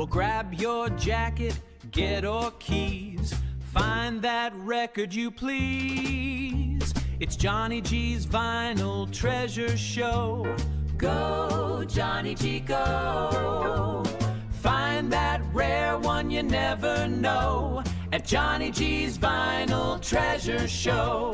grab your jacket, get or keys, find that record you please. It's Johnny G's Vinyl Treasure Show. Go, Johnny G, go. Find that rare one you never know at Johnny G's Vinyl Treasure Show.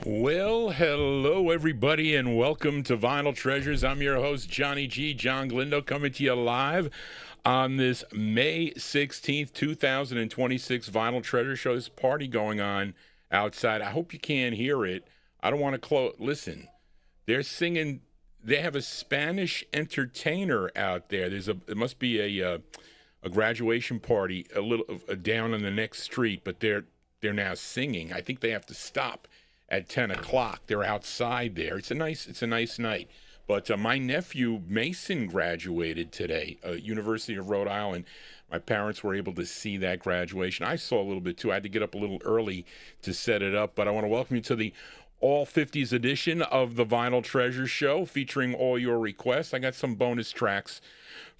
Well, hello, everybody, and welcome to Vinyl Treasures. I'm your host, Johnny G, John Glindo, coming to you live on this May 16th, 2026 Vinyl Treasure Show. This party going on outside. I hope you can't hear it. I don't want to close. Listen, they're singing. They have a Spanish entertainer out there. There must be a graduation party a little down on the next street, but they're now singing. I think they have to stop at 10 o'clock. They're outside there. It's a nice night. But my nephew Mason graduated today, University of Rhode Island. My parents were able to see that graduation. I saw a little bit too. I had to get up a little early to set it up. But I want to welcome you to the All 50s edition of the Vinyl Treasure Show, featuring all your requests. I got some bonus tracks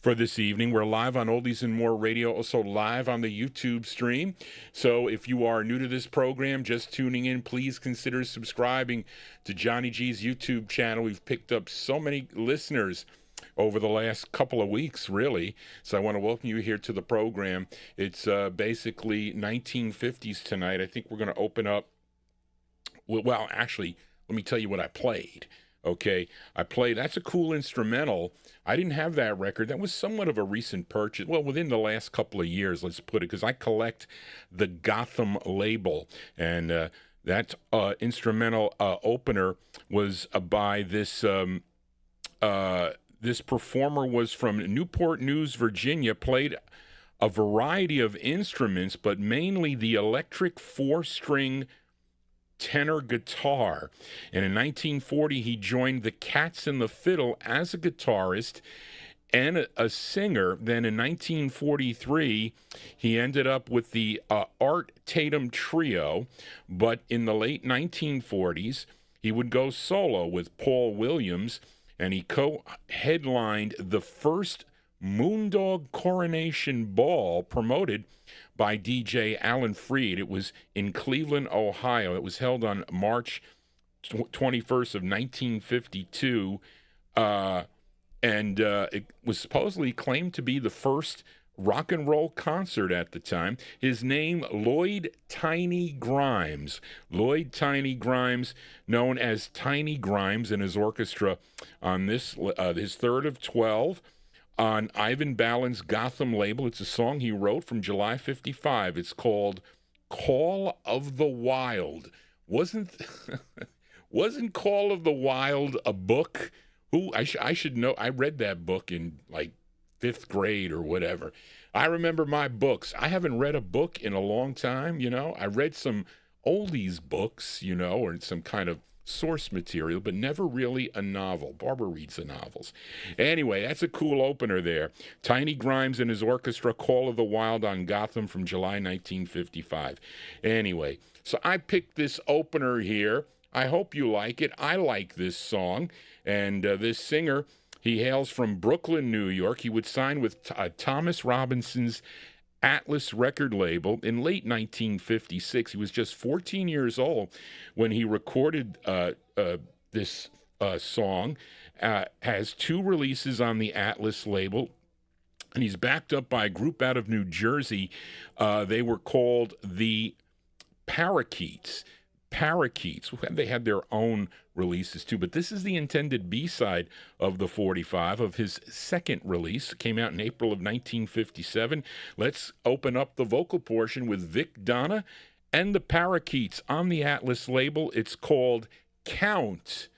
for this evening. We're live on Oldies and More Radio, also live on the YouTube stream. So if you are new to this program, just tuning in, please consider subscribing to Johnny G's YouTube channel. We've picked up so many listeners over the last couple of weeks, really. So I want to welcome you here to the program. It's basically 1950s tonight. I think we're going to open up. Well, actually, let me tell you what I played. Okay, that's a cool instrumental. I didn't have that record. That was somewhat of a recent purchase. Well, within the last couple of years, let's put it, because I collect the Gotham label. And That instrumental opener was by this this performer was from Newport News, Virginia, played a variety of instruments, but mainly the electric 4-string tenor guitar. And in 1940, he joined the Cats and the Fiddle as a guitarist and a singer. Then in 1943, he ended up with the Art Tatum Trio. But in the late 1940s, he would go solo with Paul Williams, and he co-headlined the first Moondog Coronation Ball promoted by DJ Alan Freed. It was in Cleveland, Ohio. It was held on March 21st of 1952. And it was supposedly claimed to be the first rock and roll concert at the time. His name, Lloyd Tiny Grimes. Lloyd Tiny Grimes, known as Tiny Grimes, and his orchestra on this, his third of 12 on Ivan Ballin's Gotham label. It's a song he wrote from July 55. It's called Call of the Wild. Wasn't Call of the Wild a book? I should know. I read that book in like 5th grade or whatever. I remember my books. I haven't read a book in a long time, you know. I read some oldies books, you know, or some kind of source material, but never really a novel. Barbara reads the novels. Anyway, that's a cool opener there. Tiny Grimes and his orchestra, Call of the Wild on Gotham from July 1955. Anyway, so I picked this opener here. I hope you like it. I like this song. And this singer, he hails from Brooklyn, New York. He would sign with Thomas Robinson's Atlas record label in late 1956. He was just 14 years old when he recorded this song. Has 2 releases on the Atlas label, and he's backed up by a group out of New Jersey. They were called the Parakeets. They had their own releases too, but this is the intended B-side of the 45 of his second release. It came out in April of 1957. Let's open up the vocal portion with Vic Donna and the Parakeets on the Atlas label. It's called Count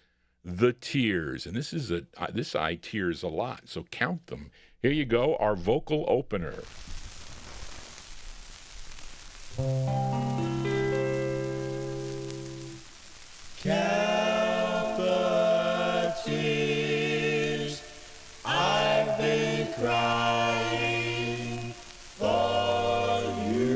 the Tears, and this eye tears a lot, so count them. Here you go, our vocal opener. Count the tears I've been crying for you.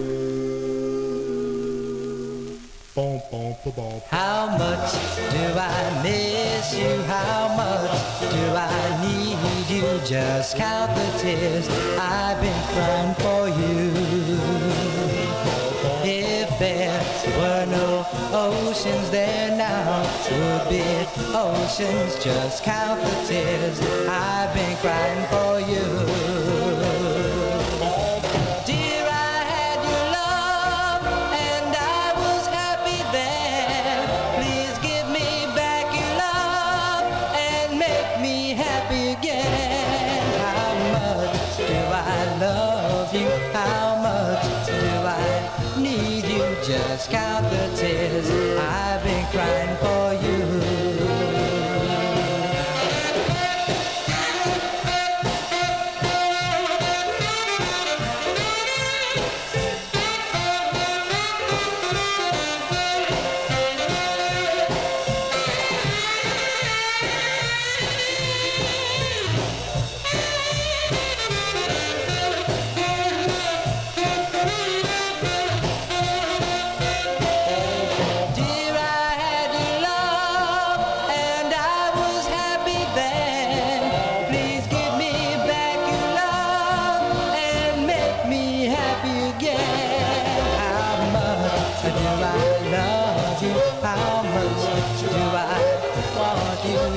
How much do I miss you? How much do I need you? Just count the tears I've been crying for you. If there were no oceans, there now would be oceans. Just count the tears I've been crying for you. Dear, I had your love and I was happy then. Please give me back your love and make me happy again. How much do I love you? How much do I need you? Just count the tears I've been crying for you.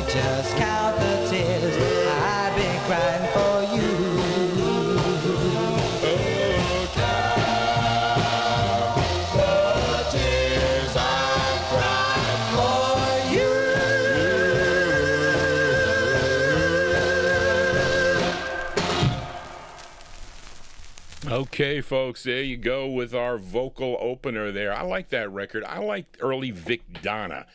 Just count the tears I've been crying for you. Oh, count the tears I've cried for you. Okay, folks, there you go with our vocal opener there. I like that record. I like early Vic Donna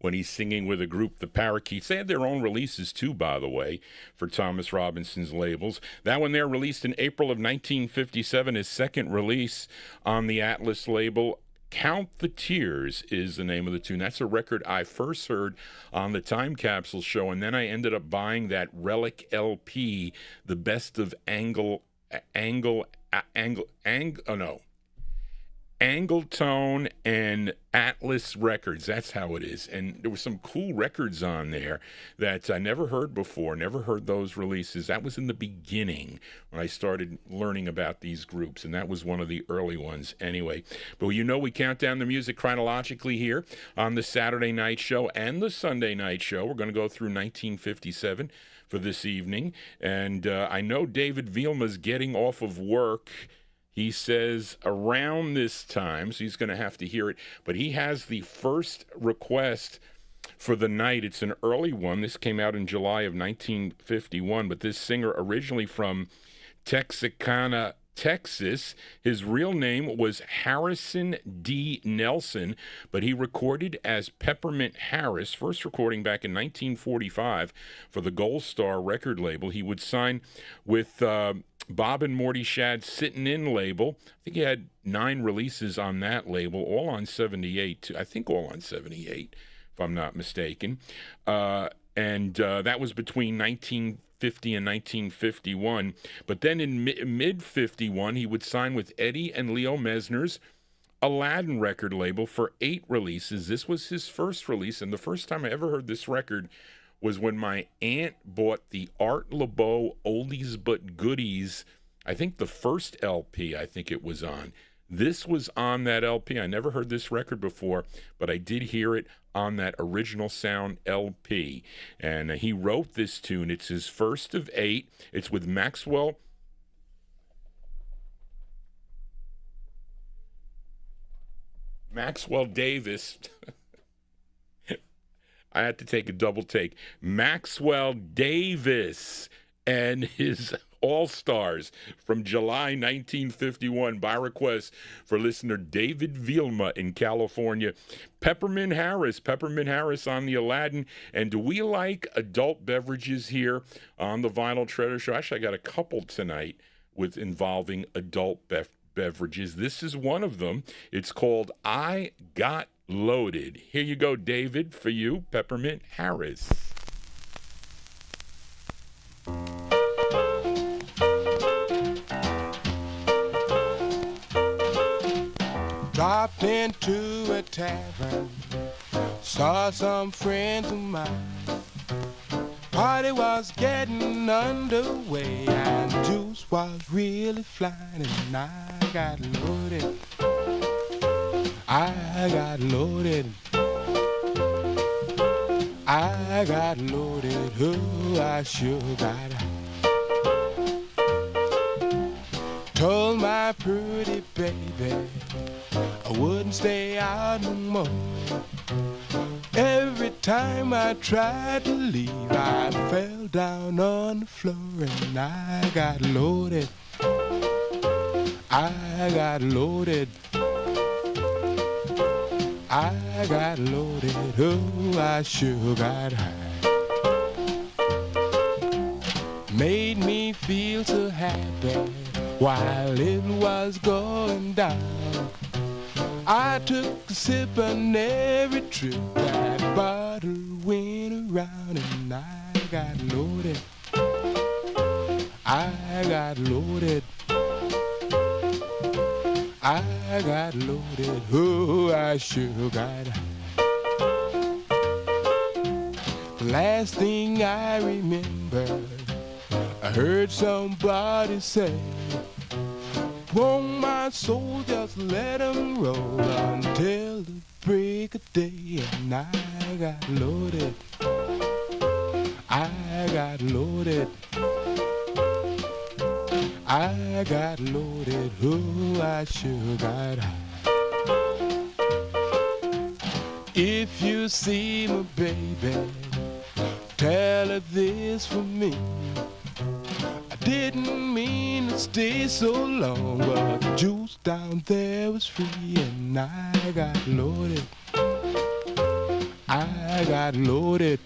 when he's singing with a group, the Parakeets. They had their own releases, too, by the way, for Thomas Robinson's labels. That one there released in April of 1957, his second release on the Atlas label. Count the Tears is the name of the tune. That's a record I first heard on the Time Capsule show, and then I ended up buying that Relic LP, the best of Angletone and Atlas Records. That's how it is. And there were some cool records on there that I never heard before, never heard those releases. That was in the beginning when I started learning about these groups, and that was one of the early ones anyway. But you know, we count down the music chronologically here on the Saturday night show and the Sunday night show. We're going to go through 1957 for this evening. And I know David Vielma's getting off of work. He says around this time, so he's going to have to hear it. But he has the first request for the night. It's an early one. This came out in July of 1951. But this singer, originally from Texarkana, Texas, his real name was Harrison D. Nelson, but he recorded as Peppermint Harris, first recording back in 1945 for the Gold Star record label. He would sign with Bob and Morty Shadd's Sittin' In label. I think he had 9 releases on that label, all on 78. I think all on 78, if I'm not mistaken. And that was between 1950 and 1951. But then in mid-51, he would sign with Eddie and Leo Mesner's Aladdin record label for 8 releases. This was his first release, and the first time I ever heard this record was when my aunt bought the Art LeBeau Oldies But Goodies, I think the first LP I think it was on. This was on that LP. I never heard this record before, but I did hear it on that Original Sound LP. And he wrote this tune. It's his first of 8. It's with Maxwell Davis. I had to take a double take. Maxwell Davis and his All-Stars from July 1951 by request for listener David Vielma in California. Peppermint Harris on the Aladdin. And do we like adult beverages here on the Vinyl Treasure Show? Actually, I got a couple tonight with involving adult beverages. This is one of them. It's called I Got Loaded. Here you go, David, for you, Peppermint Harris. Dropped into a tavern, saw some friends of mine. Party was getting underway and juice was really flying, and I got loaded. I got loaded. I got loaded. Oh, I sure got high. Told my pretty baby I wouldn't stay out no more. Every time I tried to leave, I fell down on the floor, and I got loaded. I got loaded. I got loaded, oh, I sure got high. Made me feel so happy while it was going down. I took a sip on every trip that bottle went around, and I got loaded. I got loaded. I got loaded, oh, I sure got high. Last thing I remember, I heard somebody say, won't my soul just let 'em roll until the break of day, and I got loaded. I got loaded. I got loaded, oh, I sure got high. If you see my baby, tell her this for me. didn't mean to stay so long, but the juice down there was free and I got loaded. I got loaded.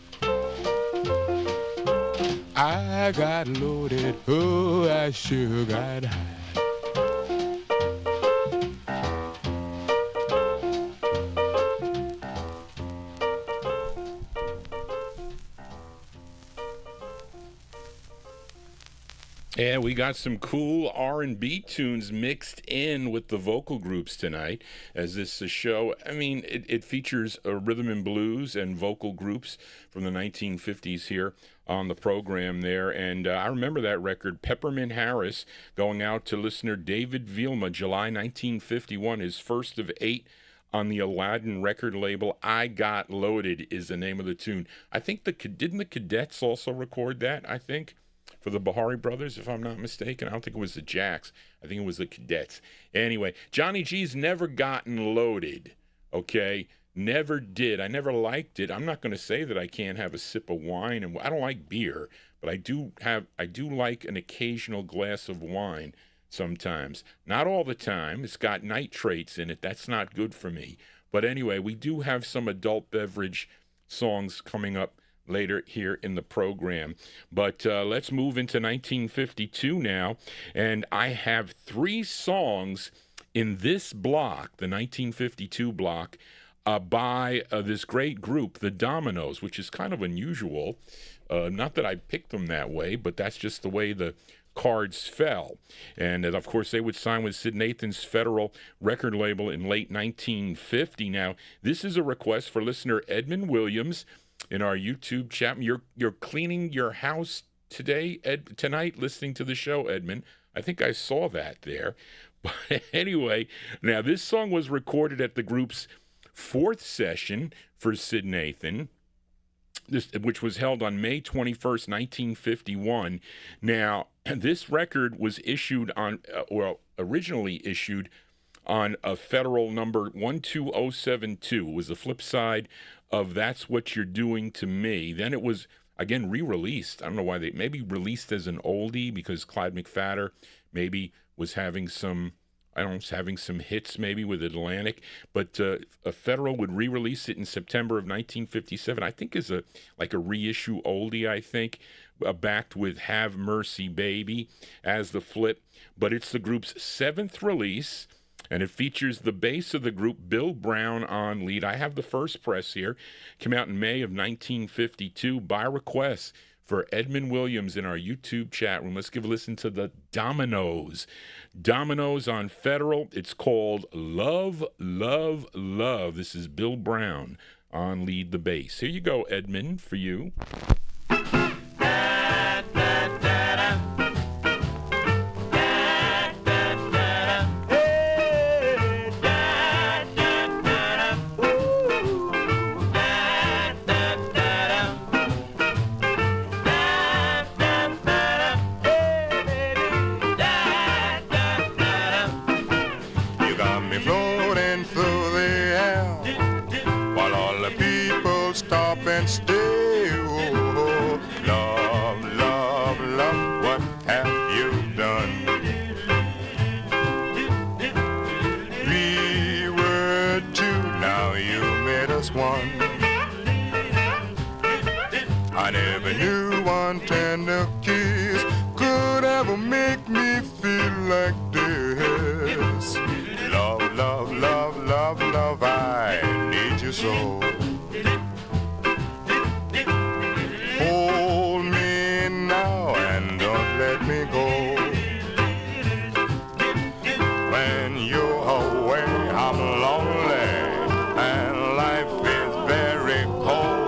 I got loaded. Oh, I sure got high. Yeah, we got some cool R&B tunes mixed in with the vocal groups tonight. As this show, I mean, it features rhythm and blues and vocal groups from the 1950s here on the program there. And I remember that record, Peppermint Harris, going out to listener David Vielma, July 1951, his first of 8 on the Aladdin record label. I Got Loaded is the name of the tune. I think didn't the Cadets also record that, I think? For the Bahari Brothers, if I'm not mistaken. I don't think it was the Jacks. I think it was the Cadets. Anyway, Johnny G's never gotten loaded, okay? Never did. I never liked it. I'm not going to say that I can't have a sip of wine, and I don't like beer, but I do like an occasional glass of wine sometimes. Not all the time. It's got nitrates in it. That's not good for me. But anyway, we do have some adult beverage songs coming up later here in the program. But let's move into 1952 now. And I have 3 songs in this block, the 1952 block, by this great group, the Dominoes, which is kind of unusual. Not that I picked them that way, but that's just the way the cards fell. And of course, they would sign with Sid Nathan's Federal record label in late 1950. Now, this is a request for listener Edmund Williams in our YouTube chat. You're cleaning your house tonight, listening to the show, Edmund. I think I saw that there. But anyway, now this song was recorded at the group's 4th session for Sid Nathan, which was held on May 21st, 1951. Now, this record was issued on, originally issued on a federal number 12072. It was the flip side of That's What You're Doing to Me. Then it was, again, re-released. I don't know why they, maybe released as an oldie because Clyde McPhatter maybe was having some, having some hits maybe with Atlantic. But a Federal would re-release it in September of 1957. I think is like a reissue oldie, I think, backed with Have Mercy Baby as the flip. But it's the group's 7th release, and it features the bass of the group, Bill Brown, on lead. I have the first press here. Came out in May of 1952 by request for Edmund Williams in our YouTube chat room. Let's give a listen to the Dominoes. Dominoes on Federal. It's called Love, Love, Love. This is Bill Brown on lead the bass. Here you go, Edmund, for you. I never knew one tender kiss could ever make me feel like this. Love, love, love, love, love, I need you so. Hold me now and don't let me go. When you're away, I'm lonely and life is very cold.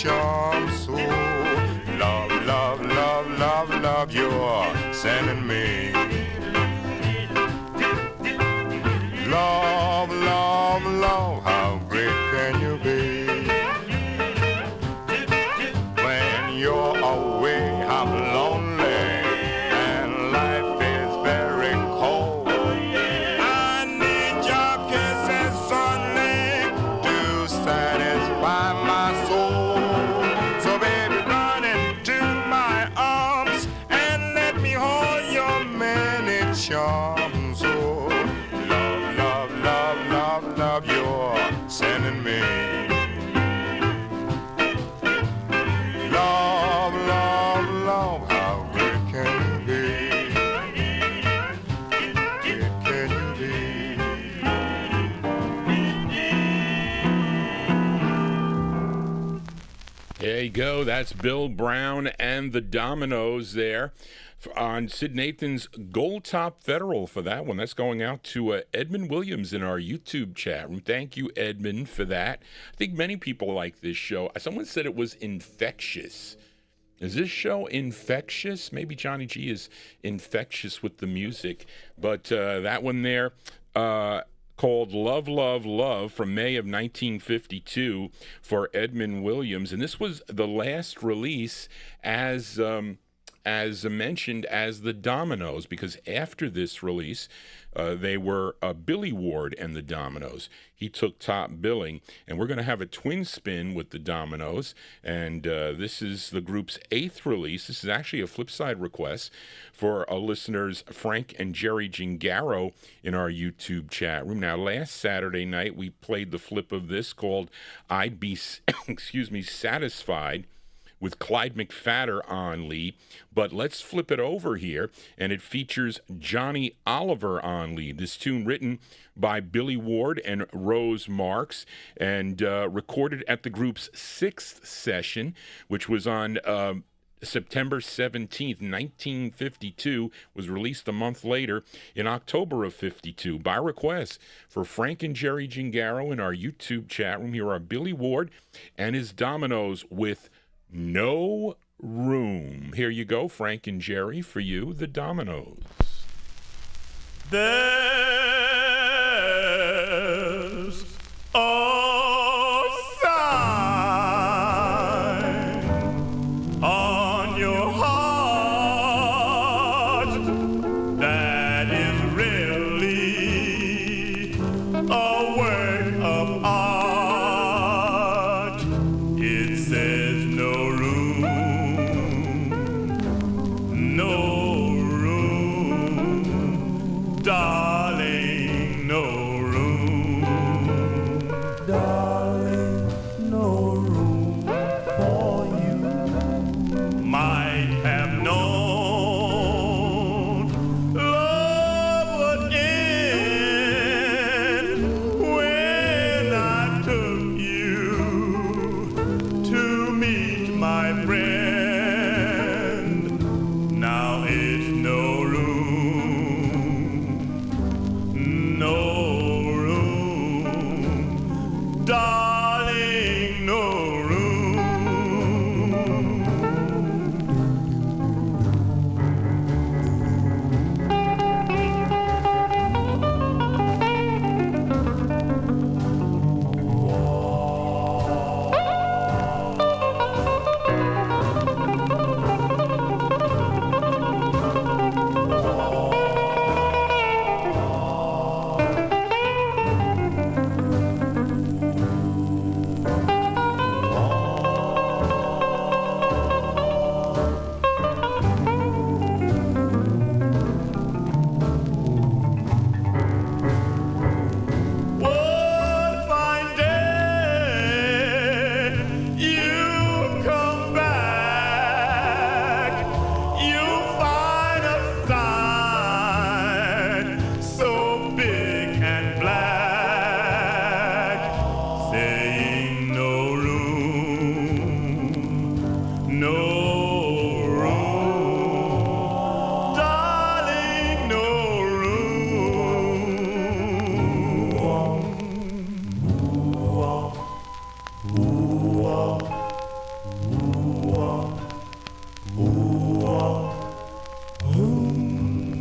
Charms, oh, love, love, love, love, love, you're sending me. Love, love, love, how great can you be? When you're away, I'm lonely, and life is very There you go. That's Bill Brown and the Dominoes there on Sid Nathan's Gold Top Federal for that one. That's going out to Edmund Williams in our YouTube chat room. Thank you, Edmund, for that. I think many people like this show. Someone said it was infectious. Is this show infectious? Maybe Johnny G is infectious with the music. But that one there, called Love, Love, Love from May of 1952 for Edmund Williams. And this was the last release as mentioned as the Dominoes, because after this release, they were Billy Ward and the Dominoes. He took top billing, and we're going to have a twin spin with the Dominoes, and this is the group's 8th release. This is actually a flip side request for listeners Frank and Jerry Gingaro in our YouTube chat room. Now, last Saturday night, we played the flip of this called I'd Be, Satisfied, with Clyde McPhatter on lead, but let's flip it over here, and it features Johnny Oliver on lead. This tune written by Billy Ward and Rose Marks, and recorded at the group's 6th session, which was on September 17th, 1952, was released a month later in October of 52 by request for Frank and Jerry Gingaro in our YouTube chat room. Here are Billy Ward and his Dominoes with No Room. Here you go, Frank and Jerry, for you, the Dominoes. There's a sign on your heart that is really a work of art. It says no room, no room, darling, no room, darling, no room for you. Might have known love would end when I took you to meet my friend. Now it's no room, no room, darling, no room. One fine day, you come back. You find a sign so big and black, saying no room, no room, darling, no room.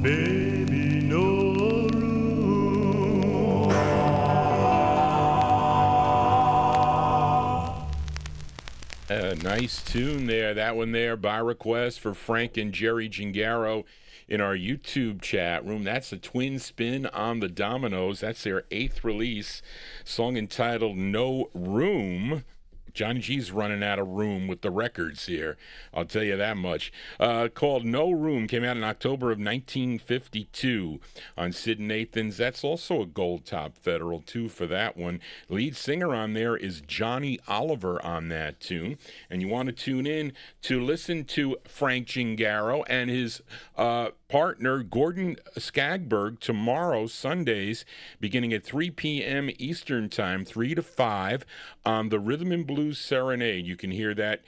Baby, no room. A nice tune there. That one there by request for Frank and Jerry Gingaro in our YouTube chat room. That's a twin spin on the Dominoes. That's their 8th release, song entitled No Room. Johnny G's running out of room with the records here, I'll tell you that much. Called No Room, came out in October of 1952 on Sid Nathan's. That's also a Gold Top Federal, too, for that one. Lead singer on there is Johnny Oliver on that tune. And you want to tune in to listen to Frank Gingaro and his partner, Gordon Skagberg, tomorrow, Sundays, beginning at 3 p.m. Eastern Time, 3 to 5, on the Rhythm and Blues Blues Serenade. You can hear that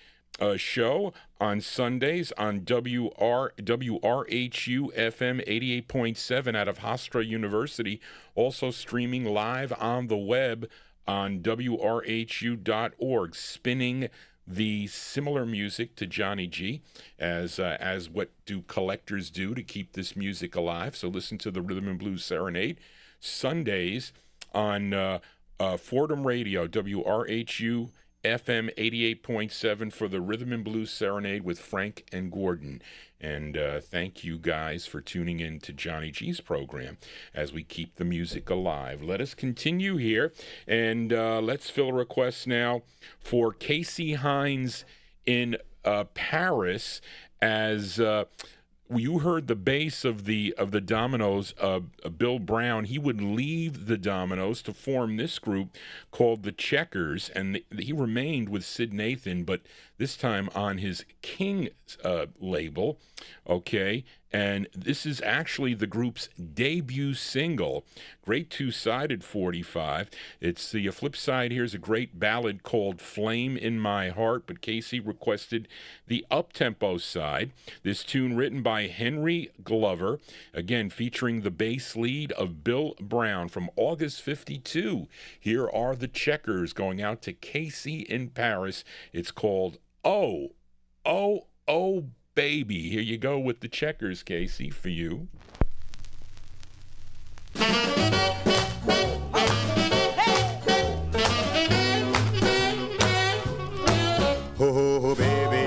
show on Sundays on WRHU FM 88.7 out of Hofstra University. Also streaming live on the web on WRHU.org, spinning the similar music to Johnny G, as what do collectors do to keep this music alive. So listen to the Rhythm and Blues Serenade Sundays on Fordham Radio, WRHU FM 88.7 for the Rhythm and Blues Serenade with Frank and Gordon. And thank you guys for tuning in to Johnny G's program as we keep the music alive. Let us continue here, and let's fill a request now for Casey Hines in Paris, as you heard the bass of the Dominoes, Bill Brown. He would leave the Dominoes to form this group called the Checkers, and he remained with Sid Nathan, but this time on his King label, okay? And this is actually the group's debut single, great two-sided 45. It's the flip side here is a great ballad called Flame in My Heart, but Casey requested the up-tempo side. This tune written by Henry Glover, again featuring the bass lead of Bill Brown from August 52. Here are the Checkers going out to Casey in Paris. It's called Oh, Oh, Oh, Baby. Here you go with the Checkers, Casey, for you. Oh, baby,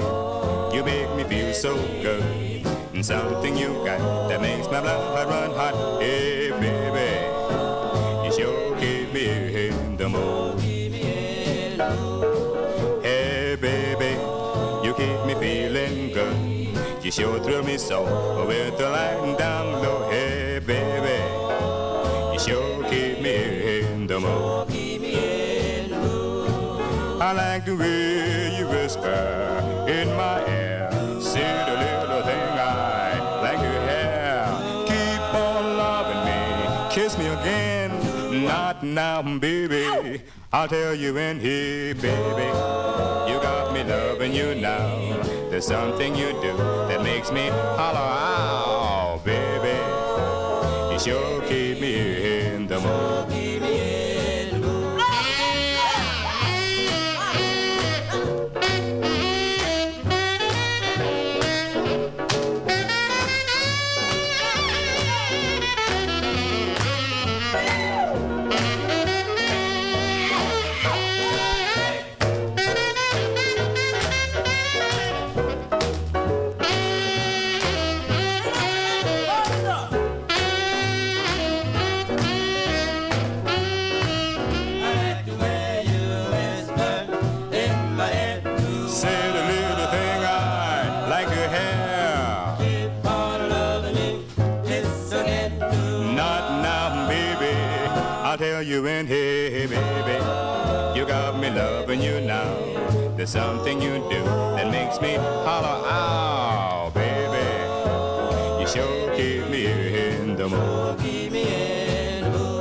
you make me feel so good. And something you got that makes my blood run hot. Hey, baby, you sure keep me in the mood. Hey, baby, you keep me feeling good. You sure thrill me so with the light down low. Hey, baby, you sure keep me in the mood. I like the way you whisper in my ear. Say the little thing I like to hear. Keep on loving me, kiss me again. Not now, baby, I'll tell you in here, baby. You got me loving you now. There's something you do that makes me holler out, baby. You sure keep me in the mood. You in here, baby. You got me loving you now. There's something you do that makes me holler out, baby. You sure keep me in the mood.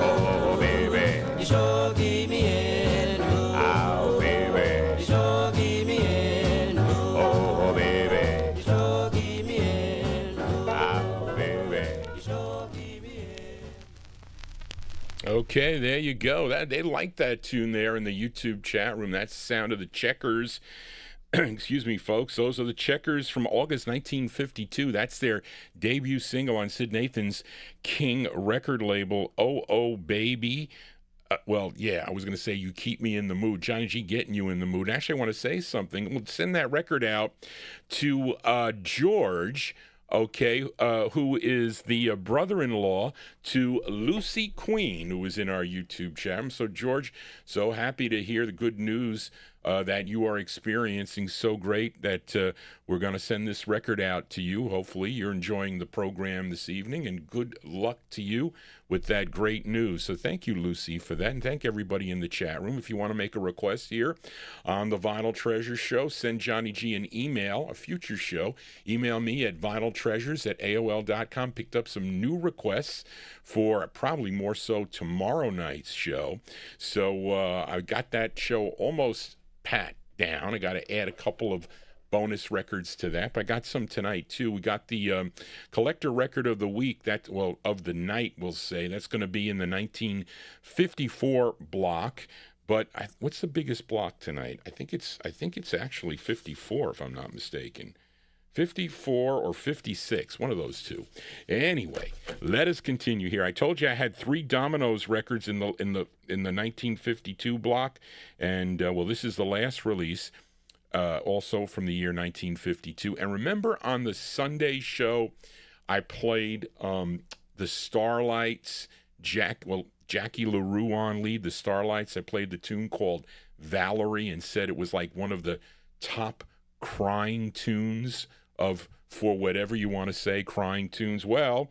Oh, baby. You sure keep me in the mood. Oh, baby. You sure keep me in the mood. Oh, baby. You sure keep me in the mood. Oh, baby. You sure keep me in. Okay, there you go. They like that tune there in the YouTube chat room. That's the sound of the Checkers. Excuse me, folks. Those are the Checkers from August 1952. That's their debut single on Sid Nathan's King record label, Oh, Oh, Baby. Well, yeah, I was going to say You Keep Me in the Mood. Johnny G getting you in the mood. Actually, I want to say something. We'll send that record out to George, okay, who is the brother-in-law to Lucy Queen, who is in our YouTube chat. So, George, so happy to hear the good news that you are experiencing so great that we're going to send this record out to you. Hopefully you're enjoying the program this evening, and good luck to you with that great news. So thank you, Lucy, for that, and thank everybody in the chat room. If you want to make a request here on the Vinyl Treasure Show, send Johnny G an email, a future show. Email me at vinyltreasures@aol.com. Picked up some new requests for probably more so tomorrow night's show. So I got that show almost pat. down. I got to add a couple of bonus records to that, but I got some tonight too. We got the collector record of the week, of the night, we'll say. That's going to be in the 1954 block. But what's the biggest block tonight? I think it's actually 54, if I'm not mistaken. 54 or 56, one of those two. Anyway, let us continue here. I told you I had 3 Dominoes records in the 1952 block, and this is the last release, also from the year 1952. And remember on the Sunday show, I played the Starlights, Jackie LaRue on lead, the Starlights. I played the tune called Valerie and said it was like one of the top crying tunes for whatever you want to say, crying tunes. Well,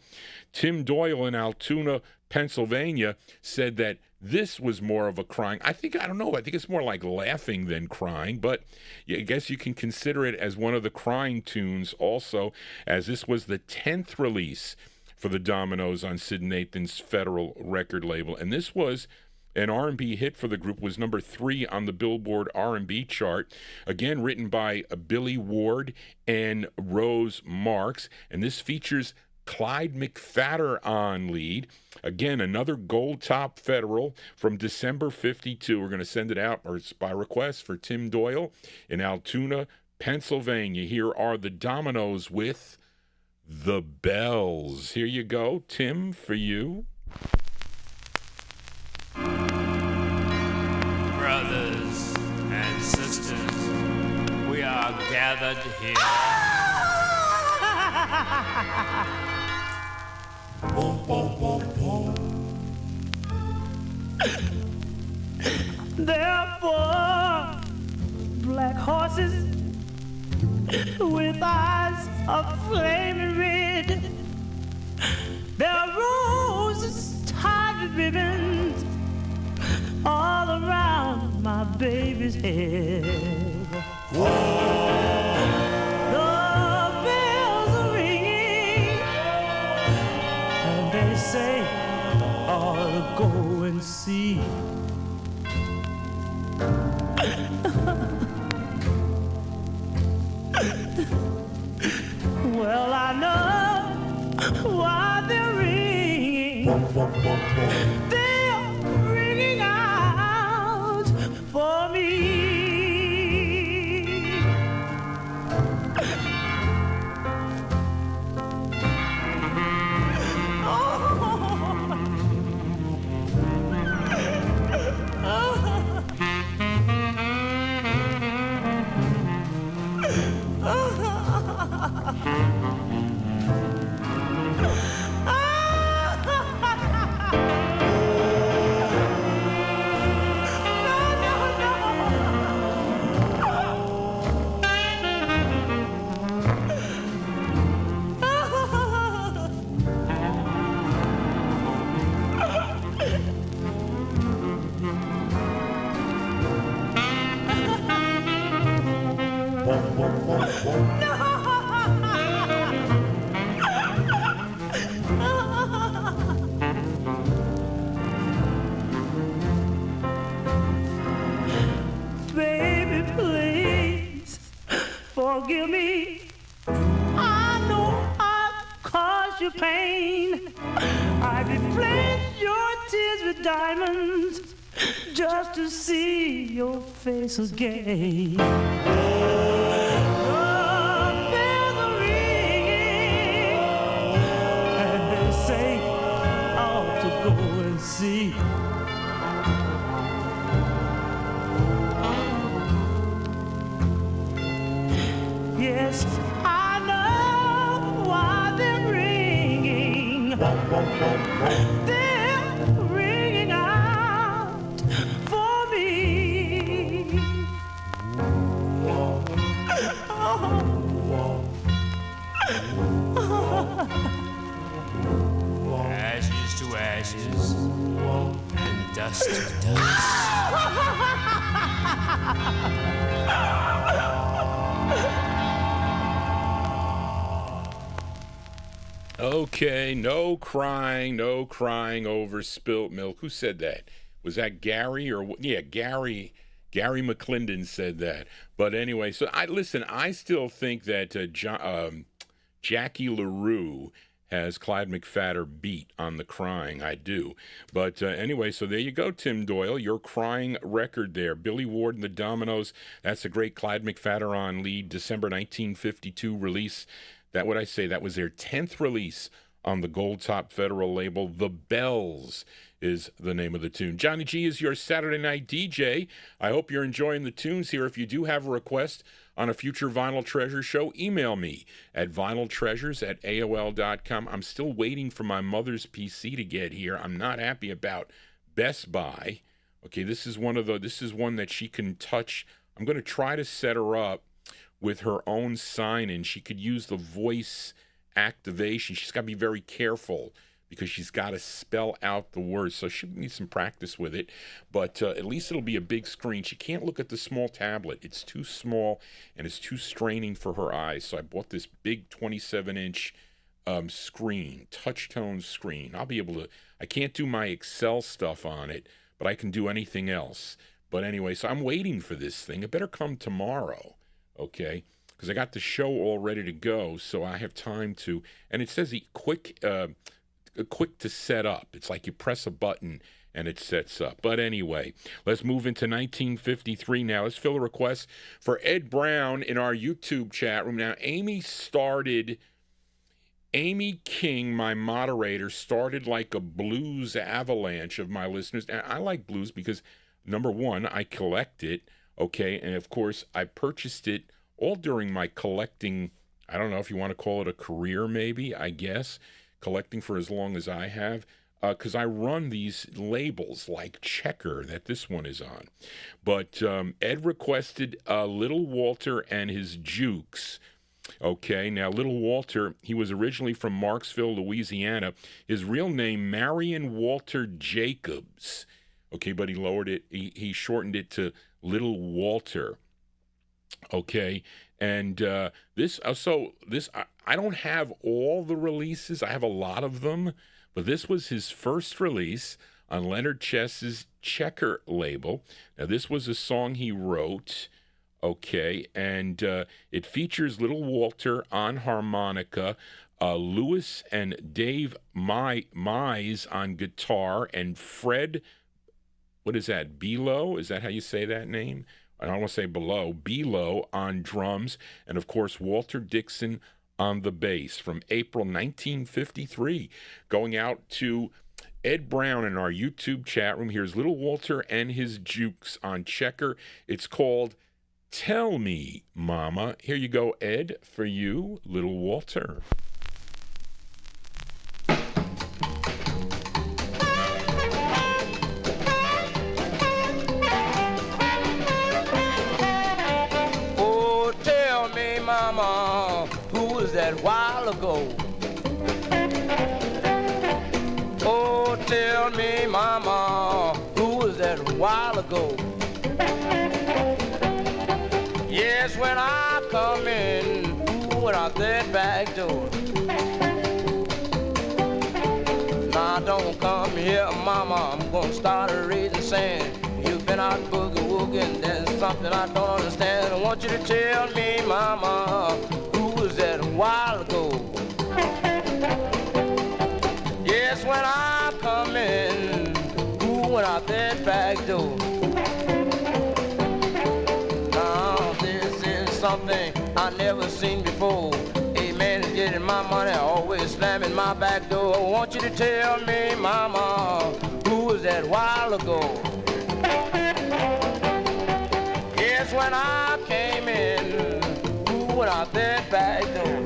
Tim Doyle in Altoona, Pennsylvania, said that this was more of a crying. I think it's more like laughing than crying, but I guess you can consider it as one of the crying tunes also, as this was the 10th release for the Dominoes on Sid Nathan's Federal record label. And this was an R&B hit for the group, was number 3 on the Billboard R&B chart. Again, written by Billy Ward and Rose Marks. And this features Clyde McPhatter on lead. Again, another gold top Federal from December 52. We're going to send it out, or it's by request, for Tim Doyle in Altoona, Pennsylvania. Here are the Dominoes with The Bells. Here you go, Tim, for you. Brothers and sisters, we are gathered here. There are 4 black horses with eyes of flaming red. There are roses tied with ribbons all around my baby's head. The bells are ringing, and they say I'll go and see. Well, I know why they're ringing. They're ringing out for me. Baby, please forgive me. I know I've caused you pain. I replaced your tears with diamonds just to see your face again. The bells are ringing, and they say I ought to go and see. Yes, I know why they're ringing. They're ringing out for me. Ashes to ashes, and dust to dust. Okay, no crying over spilt milk. Who said that? Was that Gary or yeah, Gary Gary McClendon said that. But anyway, so I still think that Jackie LaRue has Clyde McPhatter beat on the crying. I do. But anyway, so there you go, Tim Doyle, your crying record there. Billy Ward and the Dominoes, that's a great Clyde McPhatter on lead, December 1952 release. That what I say, that was their 10th release on the Gold Top Federal label. The Bells is the name of the tune. Johnny G is your Saturday night DJ. I hope you're enjoying the tunes here. If you do have a request on a future Vinyl Treasure show, email me at vinyltreasures@aol.com. I'm still waiting for my mother's PC to get here. I'm not happy about Best Buy. Okay, this is one that she can touch. I'm going to try to set her up with her own sign-in. She could use the voice activation. She's got to be very careful because she's got to spell out the words, so she needs some practice with it. But at least it'll be a big screen. She can't look at the small tablet. It's too small, and it's too straining for her eyes. So I bought this big 27-inch screen, touch-tone screen. I'll be able to, I can't do my Excel stuff on it, but I can do anything else. But anyway, so I'm waiting for this thing. It better come tomorrow, okay? Because I got the show all ready to go, so I have time to, and it says quick to set up. It's like you press a button and it sets up. But anyway, let's move into 1953 now. Let's fill a request for Ed Brown in our YouTube chat room. Now, Amy King, my moderator, started like a blues avalanche of my listeners. And I like blues because, number one, I collect it, okay? And, of course, I purchased it all during my collecting, I don't know if you want to call it a career maybe, I guess, collecting for as long as I have, because I run these labels like Checker that this one is on. But Ed requested Little Walter and his Jukes. Okay, now Little Walter, he was originally from Marksville, Louisiana. His real name, Marion Walter Jacobs. Okay, but he lowered it, he shortened it to Little Walter. Okay, and I don't have all the releases. I have a lot of them, but this was his first release on Leonard Chess's Checker label. Now, this was a song he wrote, okay, and it features Little Walter on harmonica, Louis and Dave Mize on guitar, and Fred, what is that, Below? Is that how you say that name? I don't want to say Below on drums, and of course Walter Dixon on the bass from April 1953. Going out to Ed Brown in our YouTube chat room. Here's Little Walter and his Jukes on Checker. It's called Tell Me, Mama. Here you go, Ed, for you, Little Walter. Mama, who was that while ago? Oh, tell me, Mama, who was that while ago? Yes, when I come in, ooh, out that back door. Now don't come here, Mama, I'm gonna start raising sand. You've been out boogie-woogie, there's something I don't understand. I want you to tell me, Mama, who was that a while ago? Yes, when I come in, who went out that back door? Now, this is something I never seen before. A man is getting my money, always slamming my back door. I want you to tell me, Mama, who was that while ago? Yes, when I came in, who went out that back door?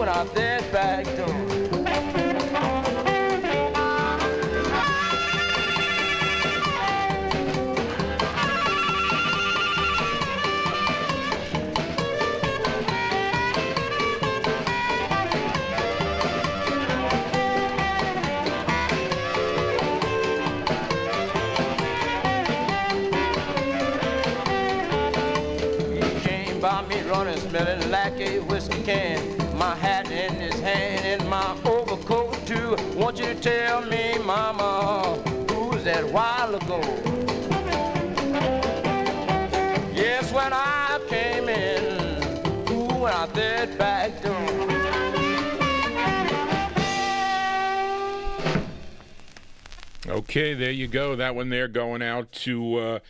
went out that back door. By me running, smelling like a whiskey can. My hat in his hand and my overcoat too. Want you to tell me, mama, who was that while ago? Yes, when I came in, who went out that back door? Okay, there you go. That one there going out to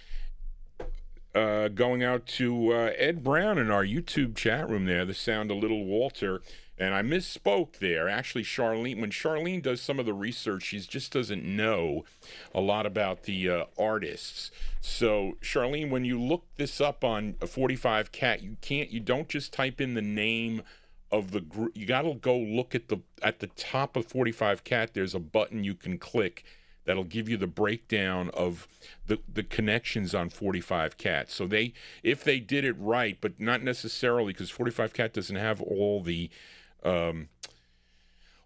Ed Brown in our YouTube chat room there, the sound of Little Walter. And I misspoke there. Actually, Charlene, when Charlene does some of the research, she just doesn't know a lot about the artists. So, Charlene, when you look this up on a 45 Cat, you don't just type in the name of the group. You got to go look at the top of 45 Cat. There's a button you can click that'll give you the breakdown of the connections on 45 Cat. So if they did it right, but not necessarily, because 45 Cat doesn't have all the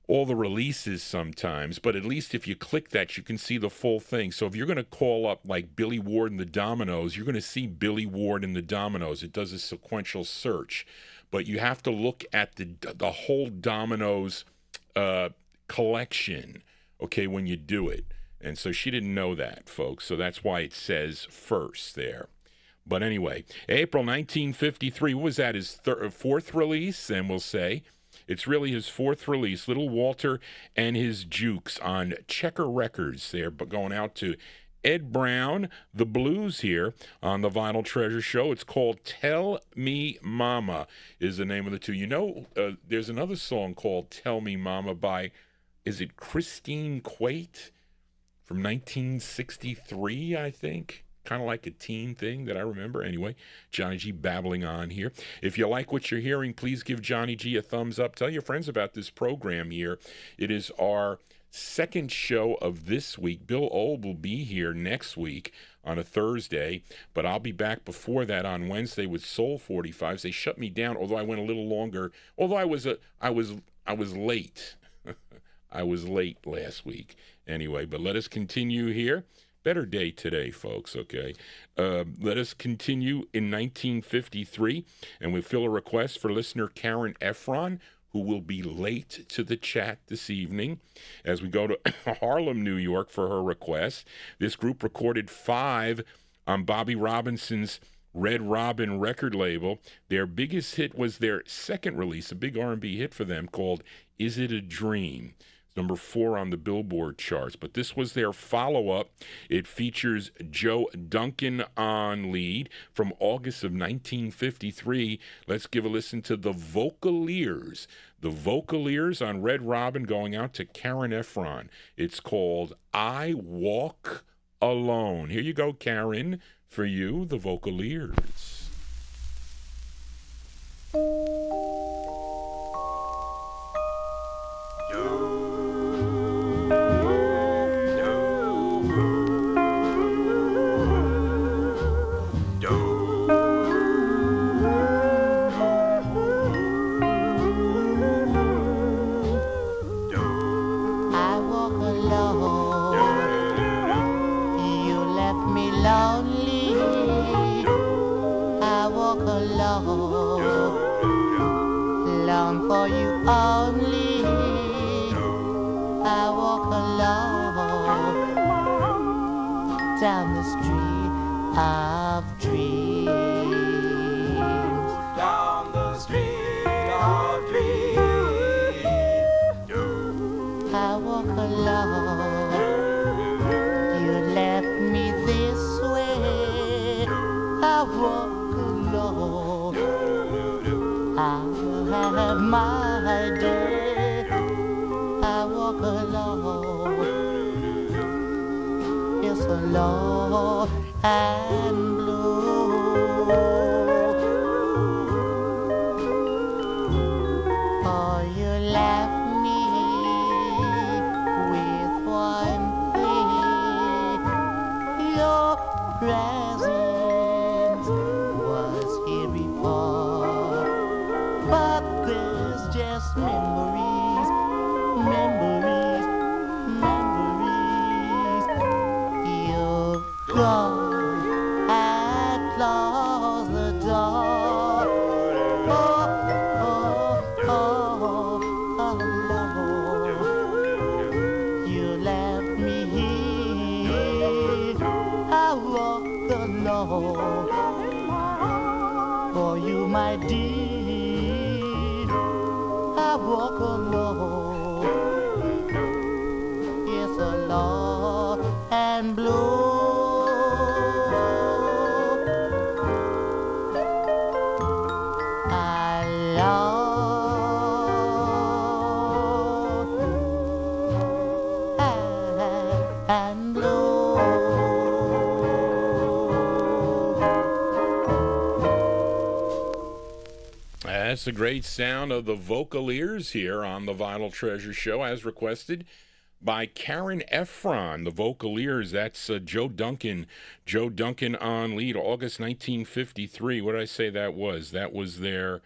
releases sometimes, but at least if you click that, you can see the full thing. So if you're going to call up like Billy Ward and the Dominoes, you're going to see Billy Ward and the Dominoes. It does a sequential search, but you have to look at the whole Dominoes collection, okay, when you do it. And so she didn't know that, folks. So that's why it says first there. But anyway, April 1953, what was that, his fourth release? And we'll say it's really his fourth release, Little Walter and his Jukes on Checker Records there, but going out to Ed Brown, the blues here on the Vinyl Treasure Show. It's called Tell Me Mama is the name of the two. You know, there's another song called Tell Me Mama by, is it Christine Quate? From 1963, I think. Kind of like a teen thing that I remember. Anyway, Johnny G babbling on here. If you like what you're hearing, please give Johnny G a thumbs up. Tell your friends about this program here. It is our second show of this week. Bill Old will be here next week on a Thursday, but I'll be back before that on Wednesday with Soul 45s. They shut me down, although I went a little longer. Although I was late. I was late last week. Anyway, but let us continue here. Better day today, folks, okay? Let us continue in 1953, and we fill a request for listener Karen Efron, who will be late to the chat this evening as we go to Harlem, New York for her request. This group recorded 5 on Bobby Robinson's Red Robin record label. Their biggest hit was their second release, a big R&B hit for them called Is It a Dream? Number 4 on the Billboard charts. But this was their follow-up. It features Joe Duncan on lead from August of 1953. Let's give a listen to the Vocaliers. The Vocaliers on Red Robin going out to Karen Efron. It's called I Walk Alone. Here you go, Karen, for you, the Vocaliers. Long for you only. I walk alone down the street of dreams. Down the street of dreams. I walk alone. You left me this way. I walk alone. I have my day. I walk alone. It's alone and blue. For you memories, memories, memories. You've gone and closed the door. Oh, oh, oh, Lord. You left me here. I walk alone. For you, my dear, I walk alone. It's alone and blue. I love and blue. That's the great sound of the Vocaleers here on the Vinyl Treasure Show, as requested by Karen Efron. The Vocaleers, that's Joe Duncan. Joe Duncan on lead, August 1953. What did I say that was? That was their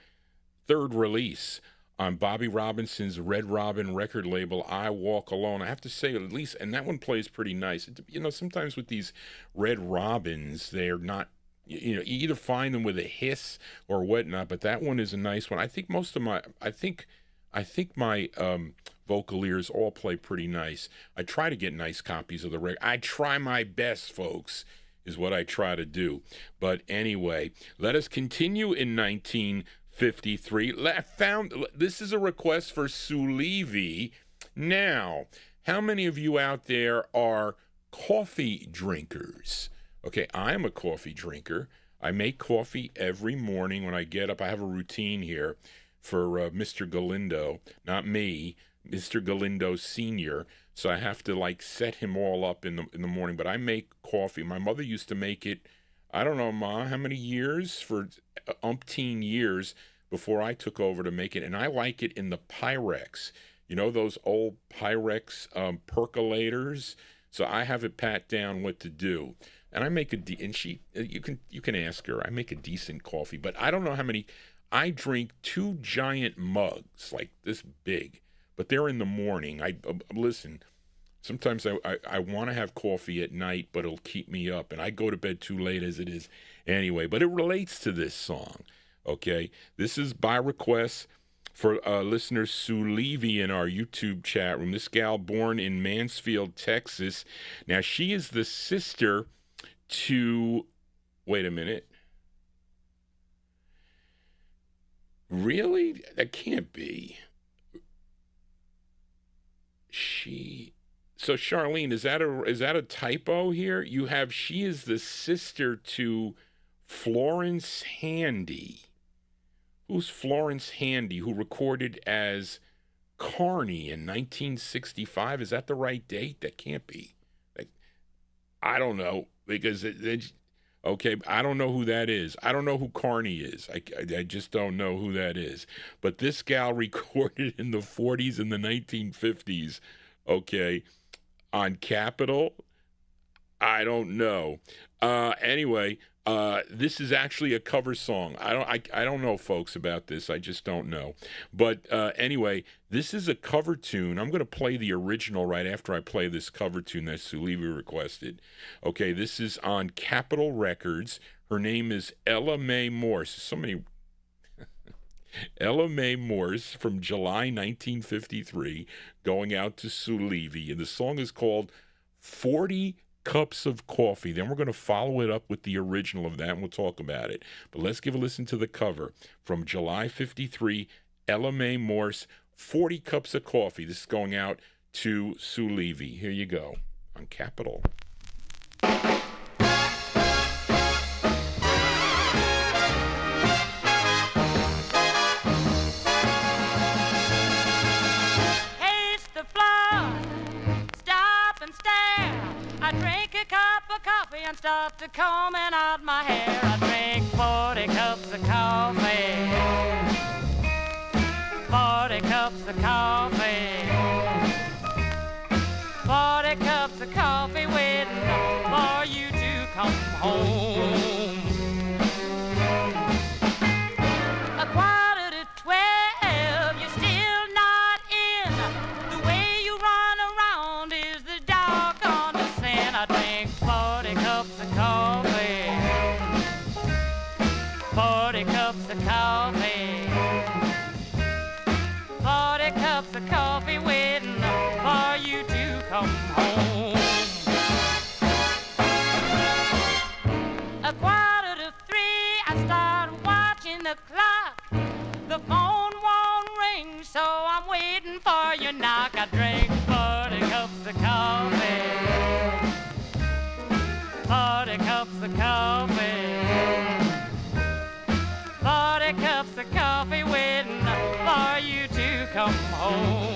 third release on Bobby Robinson's Red Robin record label, I Walk Alone. I have to say, at least, and that one plays pretty nice. You know, sometimes with these Red Robins, they're not, you know, you either find them with a hiss or whatnot, but that one is a nice one. I think most of my, I think my Vocaleers all play pretty nice. I try to get nice copies of the record. I try my best, folks, is what I try to do. But anyway, let us continue in 1953. This is a request for Sue Levy. Now, how many of you out there are coffee drinkers? Okay, I am a coffee drinker. I make coffee every morning when I get up. I have a routine here for Mr. Galindo, not me, Mr. Galindo Sr., so I have to like set him all up in the morning. But I make coffee. My mother used to make it, I don't know, Ma, how many years? For umpteen years before I took over to make it. And I like it in the Pyrex. You know, those old Pyrex percolators? So I have it pat down what to do. And I make you can ask her. I make a decent coffee, but I don't know how many. I drink 2 giant mugs like this big, but they're in the morning. Listen. Sometimes I want to have coffee at night, but it'll keep me up, and I go to bed too late as it is anyway. But it relates to this song. Okay, this is by request for listener Sue Levy in our YouTube chat room. This gal born in Mansfield, Texas. Now she is the sister to, wait a minute. Really? That can't be. So Charlene, is that a typo here? You have she is the sister to Florence Handy. Who's Florence Handy, who recorded as Carney in 1965? Is that the right date? That can't be. I don't know, because okay, I don't know who that is. I don't know who Carney is. I just don't know who that is. But this gal recorded in the 40s and the 1950s, okay, on Capitol. I don't know. Anyway, this is actually a cover song. I don't know, folks, about this. I just don't know. But anyway, this is a cover tune. I'm going to play the original right after I play this cover tune that Sue Levy requested. Okay, this is on Capitol Records. Her name is Ella Mae Morse. So many. Ella Mae Morse from July 1953, going out to Sue Levy. And the song is called 40 Cups of Coffee. Then we're going to follow it up with the original of that, and we'll talk about it. But let's give a listen to the cover from July 53, Ella Mae Morse, 40 Cups of Coffee. This is going out to Sue Levy. Here you go on Capitol. Taste the floor, stop and stare. I drink a cup of coffee and start to combing out my hair. I drink 40 cups of coffee, 40 cups of coffee, 40 cups of coffee waiting for you to come home. A quarter to 12, you're still not of coffee waiting for you to come home. 2:45, I start watching the clock. The phone won't ring, so I'm waiting for your knock. I drink 40 cups of coffee, 40 cups of coffee, 40 cups of coffee waiting for you to come home.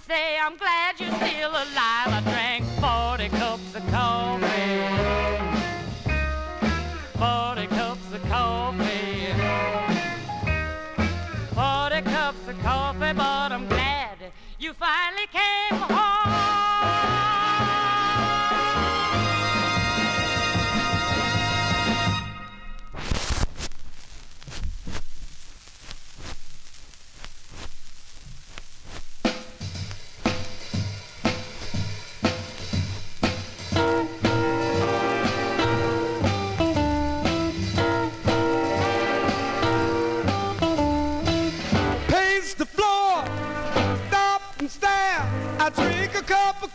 Say I'm glad you're still alive. I drank 40 cups of coffee, 40 cups of coffee, 40 cups of coffee, but I'm glad you finally came home.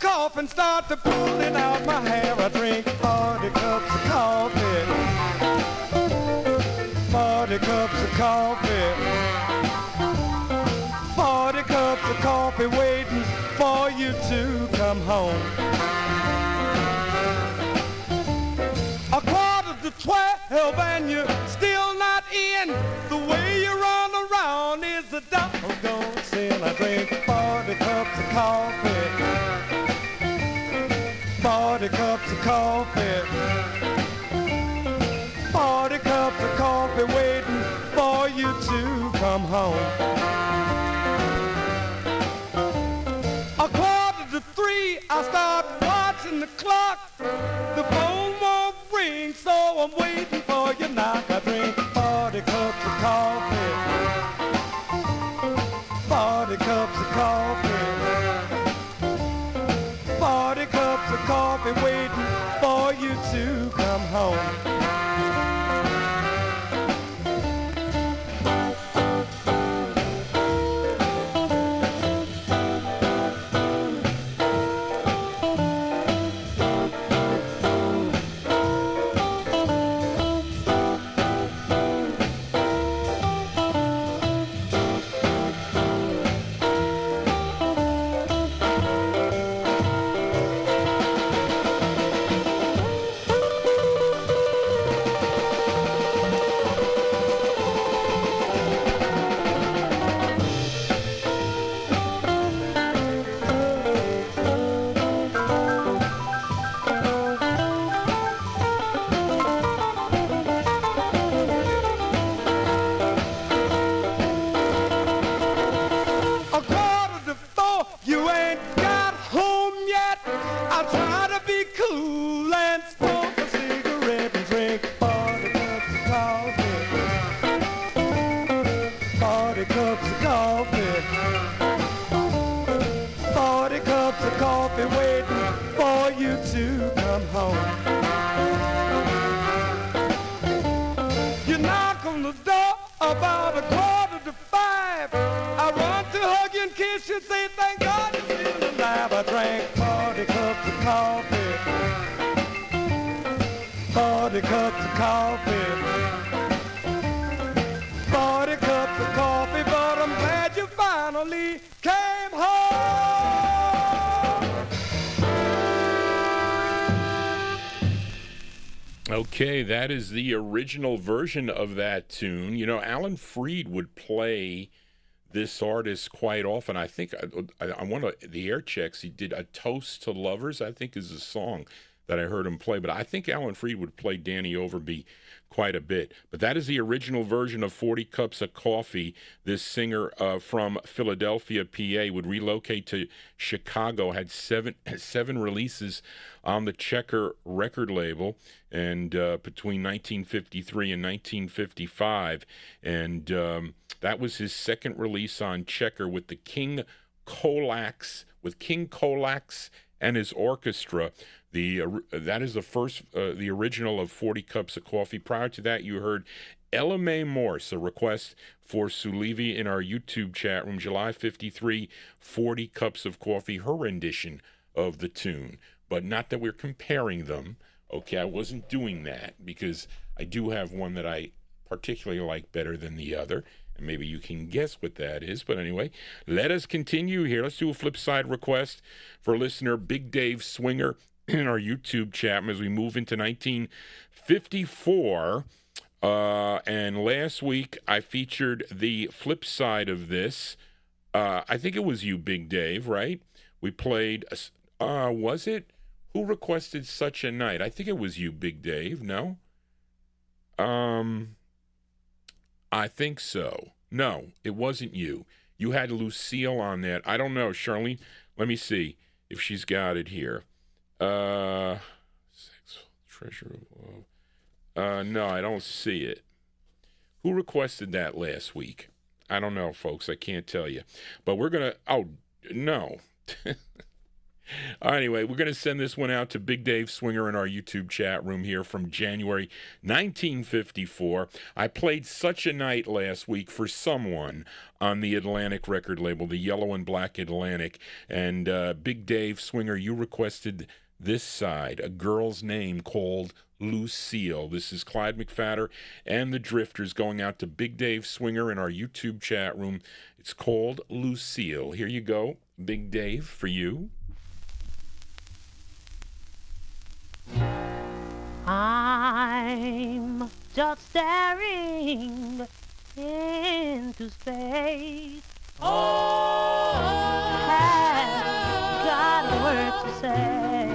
Cough and start to pulling out my hair. I drink 40 cups of coffee, 40 cups of coffee, 40 cups of coffee waiting for you to come home. 11:45 and you're still not in. The way you run around is a doggone sin. I drink 40 cups of coffee, 40 cups of coffee, 40 cups of coffee waiting for you to come home. 2:45, I start watching the clock. The phone won't ring, so I'm waiting for your knock. I drink 40 cups of coffee, 40 cups of coffee, 40 cups of coffee waiting for you to come home. Coffee waiting for you to come home. You knock on the door about 4:45. I run to hug you and kiss you and say thank God you're still alive. I drank 40 cups of coffee, 40 cups of coffee, 40 cups of coffee, but I'm glad finally came home. Okay, that is the original version of that tune. You know, Alan Freed would play this artist quite often. I think on one of the air checks, he did A Toast to Lovers, I think is a song that I heard him play. But I think Alan Freed would play Danny Overby quite a bit. But that is the original version of 40 Cups of Coffee. This singer from Philadelphia, PA, would relocate to Chicago, had seven releases on the Checker record label, and between 1953 and 1955. And that was his second release on Checker with the King Colacs and his orchestra. That is the first, the original of 40 Cups of Coffee. Prior to that, you heard Ella Mae Morse, a request for Sulevi in our YouTube chat room, July 53, 40 Cups of Coffee, her rendition of the tune. But not that we're comparing them. Okay, I wasn't doing that because I do have one that I particularly like better than the other. And maybe you can guess what that is. But anyway, let us continue here. Let's do a flip side request for listener Big Dave Swinger in our YouTube chat as we move into 1954. And last week I featured the flip side of this. I think it was you, Big Dave, right? We played, was it? Who requested Such a Night? I think it was you, Big Dave, no? I think so. No, it wasn't you. You had Lucille on that. I don't know, Charlene. Let me see if she's got it here. Treasure of Love. No, I don't see it. Who requested that last week? I don't know, folks. I can't tell you. But we're going to... Oh, no. Anyway, we're going to send this one out to Big Dave Swinger in our YouTube chat room here from January 1954. I played Such a Night last week for someone on the Atlantic record label, the Yellow and Black Atlantic. And Big Dave Swinger, you requested this side, A Girl's Name called Lucille. This is Clyde McFadder and the Drifters going out to Big Dave Swinger in our YouTube chat room. It's called Lucille. Here you go, Big Dave, for you. I'm just staring into space. Oh, have got a word to say.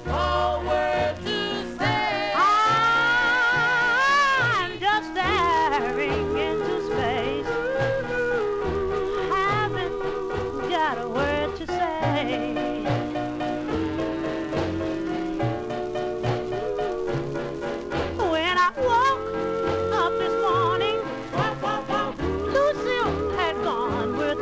A word to say. I'm just staring into space. Haven't got a word to say. Lucille had gone with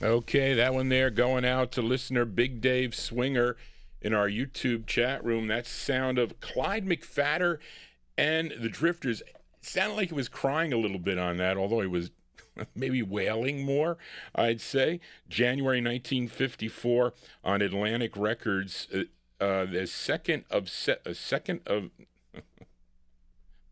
Okay, that one there going out to listener Big Dave Swinger in our YouTube chat room. That's the sound of Clyde McFadder and the Drifters. It sounded like he was crying a little bit on that, although he was maybe wailing more, I'd say. January 1954 on Atlantic Records. The second of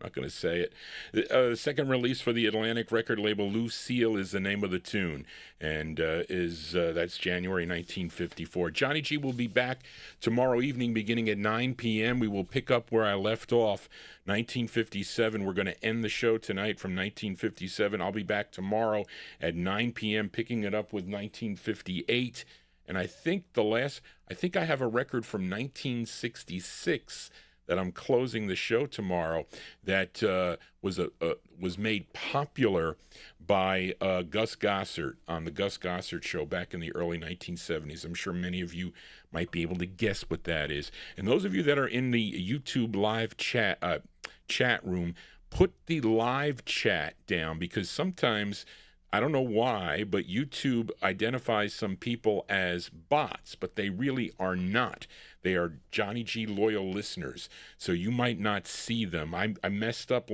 I'm not going to say it. The second release for the Atlantic record label, Lucille, is the name of the tune, and that's January 1954. Johnny G will be back tomorrow evening beginning at 9 p.m. We will pick up where I left off, 1957. We're going to end the show tonight from 1957. I'll be back tomorrow at 9 p.m. picking it up with 1958. And I think I have a record from 1966 that I'm closing the show tomorrow that was made popular by Gus Gossard on the Gus Gossard Show back in the early 1970s. I'm sure many of you might be able to guess what that is. And those of you that are in the YouTube live chat room, put the live chat down, because sometimes, I don't know why, but YouTube identifies some people as bots, but they really are not. They are Johnny G loyal listeners, so you might not see them. I messed up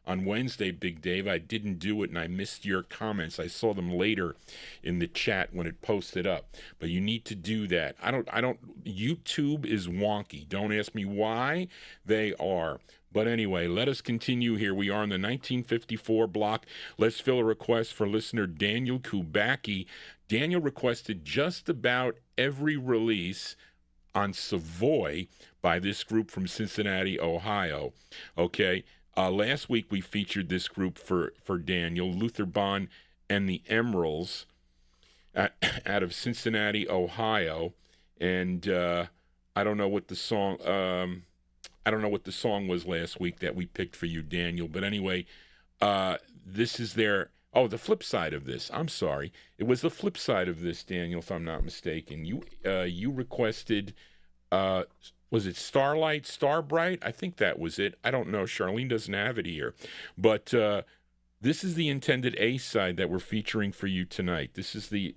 on Wednesday, Big Dave. I didn't do it, and I missed your comments. I saw them later in the chat when it posted up. But you need to do that. YouTube is wonky. Don't ask me why. They are. But anyway, let us continue here. We are in the 1954 block. Let's fill a request for listener Daniel Kubacki. Daniel requested just about every release on Savoy by this group from Cincinnati, Ohio. Okay, last week we featured this group for Daniel, Luther Bond and the Emeralds, out of Cincinnati, Ohio. And I don't know what the song... I don't know what the song was last week that we picked for you, Daniel. But anyway, this is their... Oh, the flip side of this. I'm sorry. It was the flip side of this, Daniel, if I'm not mistaken. You requested... was it Starlight, Starbright? I think that was it. I don't know. Charlene doesn't have it here. But this is the intended A side that we're featuring for you tonight. This is the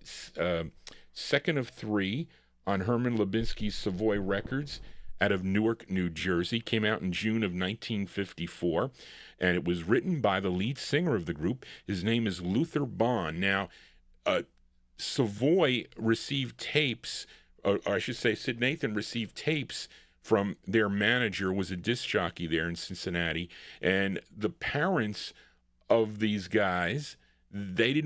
second of three on Herman Lubinsky's Savoy Records, out of Newark, New Jersey. Came out in June of 1954, and it was written by the lead singer of the group. His name is Luther Bond. Now, Savoy received tapes, or I should say Sid Nathan received tapes from their manager, was a disc jockey there in Cincinnati, and the parents of these guys, they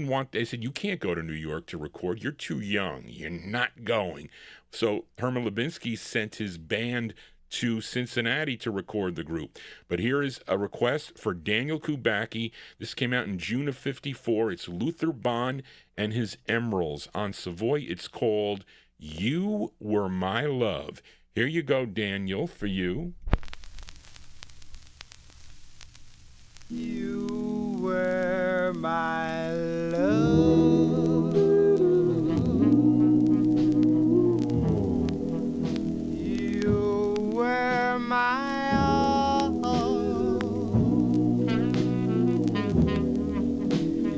said, you can't go to New York to record. You're too young. You're not going. So Herman Lubinsky sent his band to Cincinnati to record the group. But here is a request for Daniel Kubacki. This came out in June of 54. It's Luther Bond and his Emeralds on Savoy. It's called You Were My Love. Here you go, Daniel, for you. You were my love. You were my all.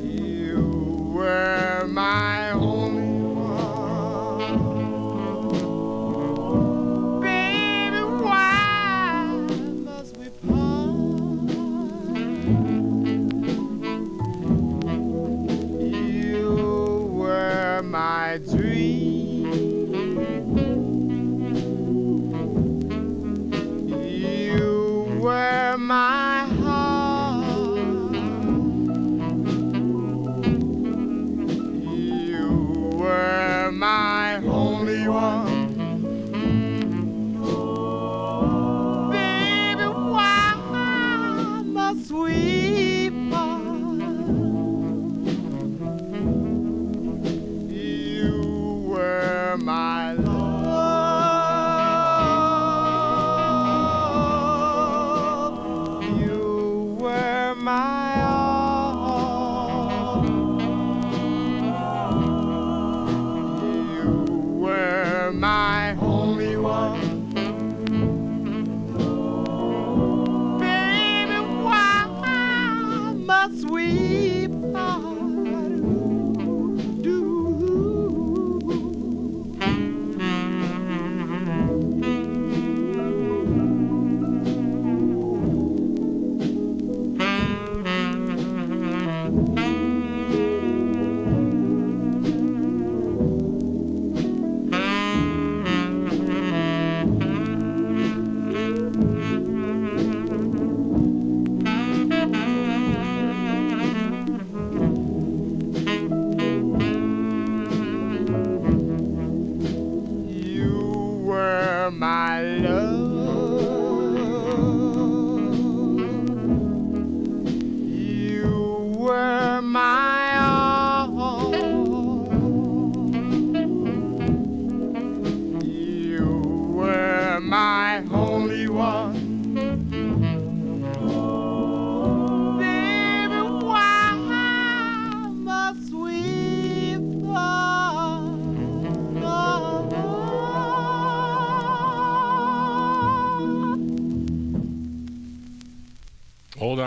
You were my only one. Baby, why must we part? You were my dream. You were my heart. You were my only one. Baby, why must we part? You were my love. You were my all. You were my only one. Baby, why must we part? Do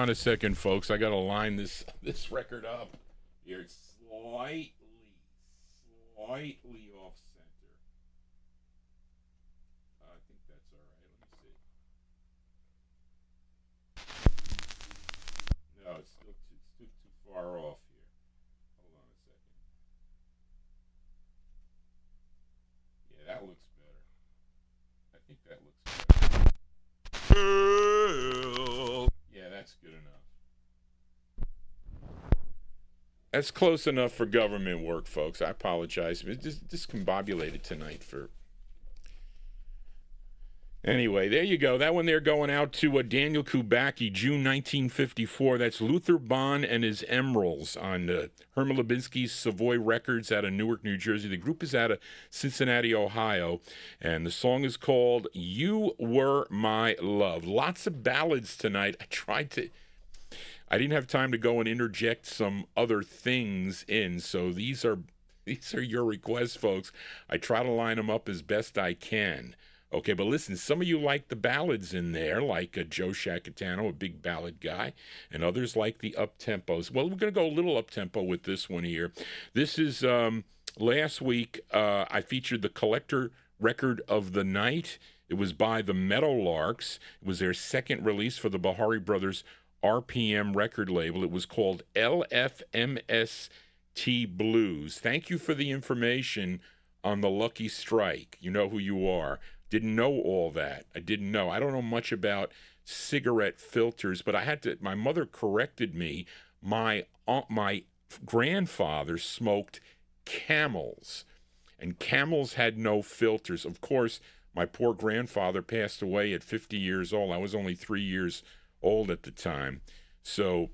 on a second, folks. I got to line this record up. Here, it's slightly off center. I think that's all right. Let me see. No, it's still too far off here. Hold on a second. Yeah, that looks better. I think that looks better. Yeah, that's good enough. That's close enough for government work, folks. I apologize. It's just discombobulated tonight for... Anyway, there you go. That one there going out to Daniel Kubacki, June 1954. That's Luther Bond and his Emeralds on Herman Lubinsky's Savoy Records out of Newark, New Jersey. The group is out of Cincinnati, Ohio, and the song is called You Were My Love. Lots of ballads tonight. I didn't have time to go and interject some other things in, so these are your requests, folks. I try to line them up as best I can. Okay, but listen, some of you like the ballads in there, like Joe Shacatano, a big ballad guy, and others like the up-tempos. Well, we're going to go a little up-tempo with this one here. This is, last week, I featured the collector record of the night. It was by the Meadowlarks. It was their second release for the Bahari Brothers RPM record label. It was called LFMST Blues. Thank you for the information on the Lucky Strike. You know who you are. Didn't know all that. I didn't know. I don't know much about cigarette filters, but my mother corrected me. My grandfather smoked Camels, and Camels had no filters. Of course, my poor grandfather passed away at 50 years old. I was only 3 years old at the time. So,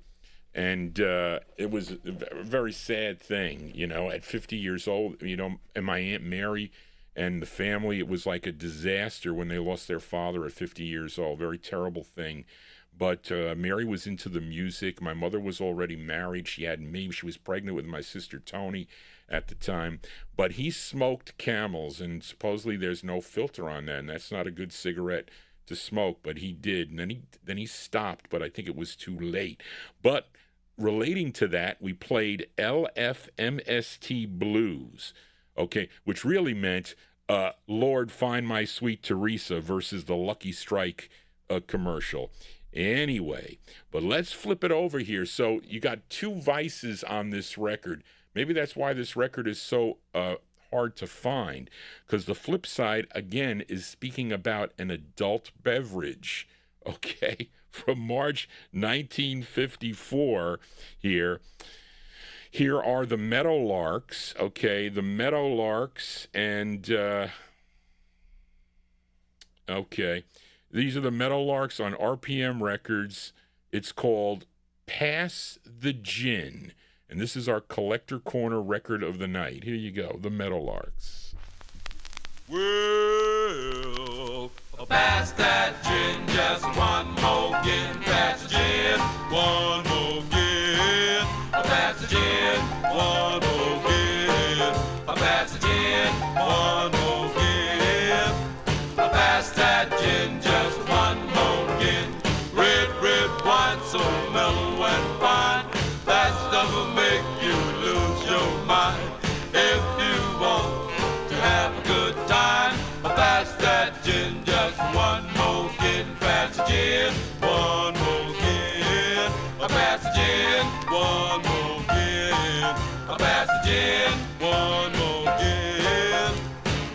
and it was a very sad thing, at 50 years old, and my Aunt Mary and the family, it was like a disaster when they lost their father at 50 years old. Very terrible thing. But Mary was into the music. My mother was already married. She had me. She was pregnant with my sister Tony at the time. But he smoked Camels, and supposedly there's no filter on that, and that's not a good cigarette to smoke, but he did. And then he stopped, but I think it was too late. But relating to that, we played LFMST Blues, okay, which really meant Lord Find My Sweet Teresa versus the Lucky Strike commercial. Anyway, but let's flip it over here. So you got two vices on this record. Maybe that's why this record is so hard to find, because the flip side, again, is speaking about an adult beverage, okay, from March 1954 here. Here are the Meadowlarks, okay, the Meadowlarks, and, okay, these are the Meadowlarks on RPM Records. It's called Pass the Gin, and this is our Collector Corner record of the night. Here you go, the Meadowlarks. Well, pass that gin, just one more gin, pass the gin, one more gin, pass the gin, one more gin, pass the gin, one more gin, pass that gin, just one more gin. Red wine, so mellow and fine, that stuff will make you lose your mind. If you want to have a good time, pass that gin, just one more gin, pass the gin, one more gin, pass the gin, one more gin, pass the gin, one more gin,